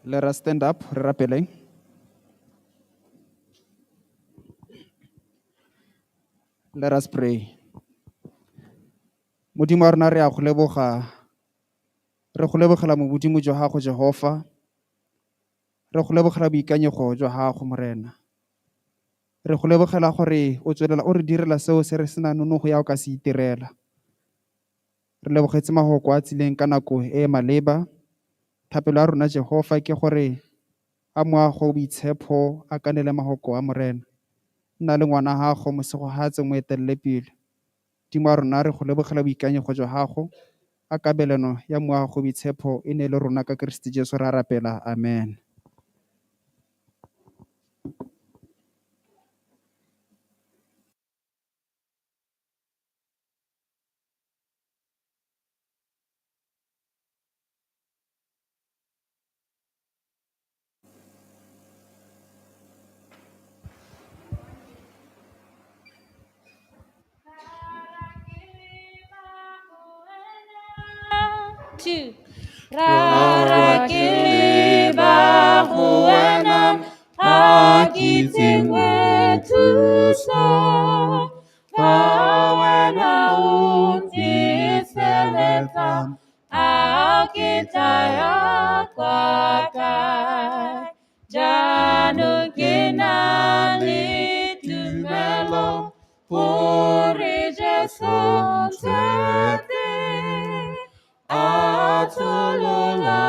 Let us stand up, re rapeleng. Let us pray. Modimo wa rona re a go leboga. Re go lebogela mo bodimo jwa gago Jehova. Re go lebogela boikanyego jwa gago Morena. Re go lebogela gore o tswelela o re direla seo se re sena nonogo ya o ka se itirela. Re lebogetse magoko a tsileng ka nako e e maleba. Thapelo ya rona Jehova ke gore a moago boitshepo a kanele magoko a Morena. Nna le ngwana gago mosego ga tse mo etelele pele. Dimo wa rona re go lebogela boikanyego jwa gago. A kabelano ya moago boitshepo e ne le rona ka Kristi Jesu ra rapela. Amen. 2. Rara ke leba go wena, ha ke tsengwe thuso. Fa wena o ntiseletsa, a ke tla ya kwa kae. Jaanong ke na le tumelo gore Jesu ntshetse, a tsholola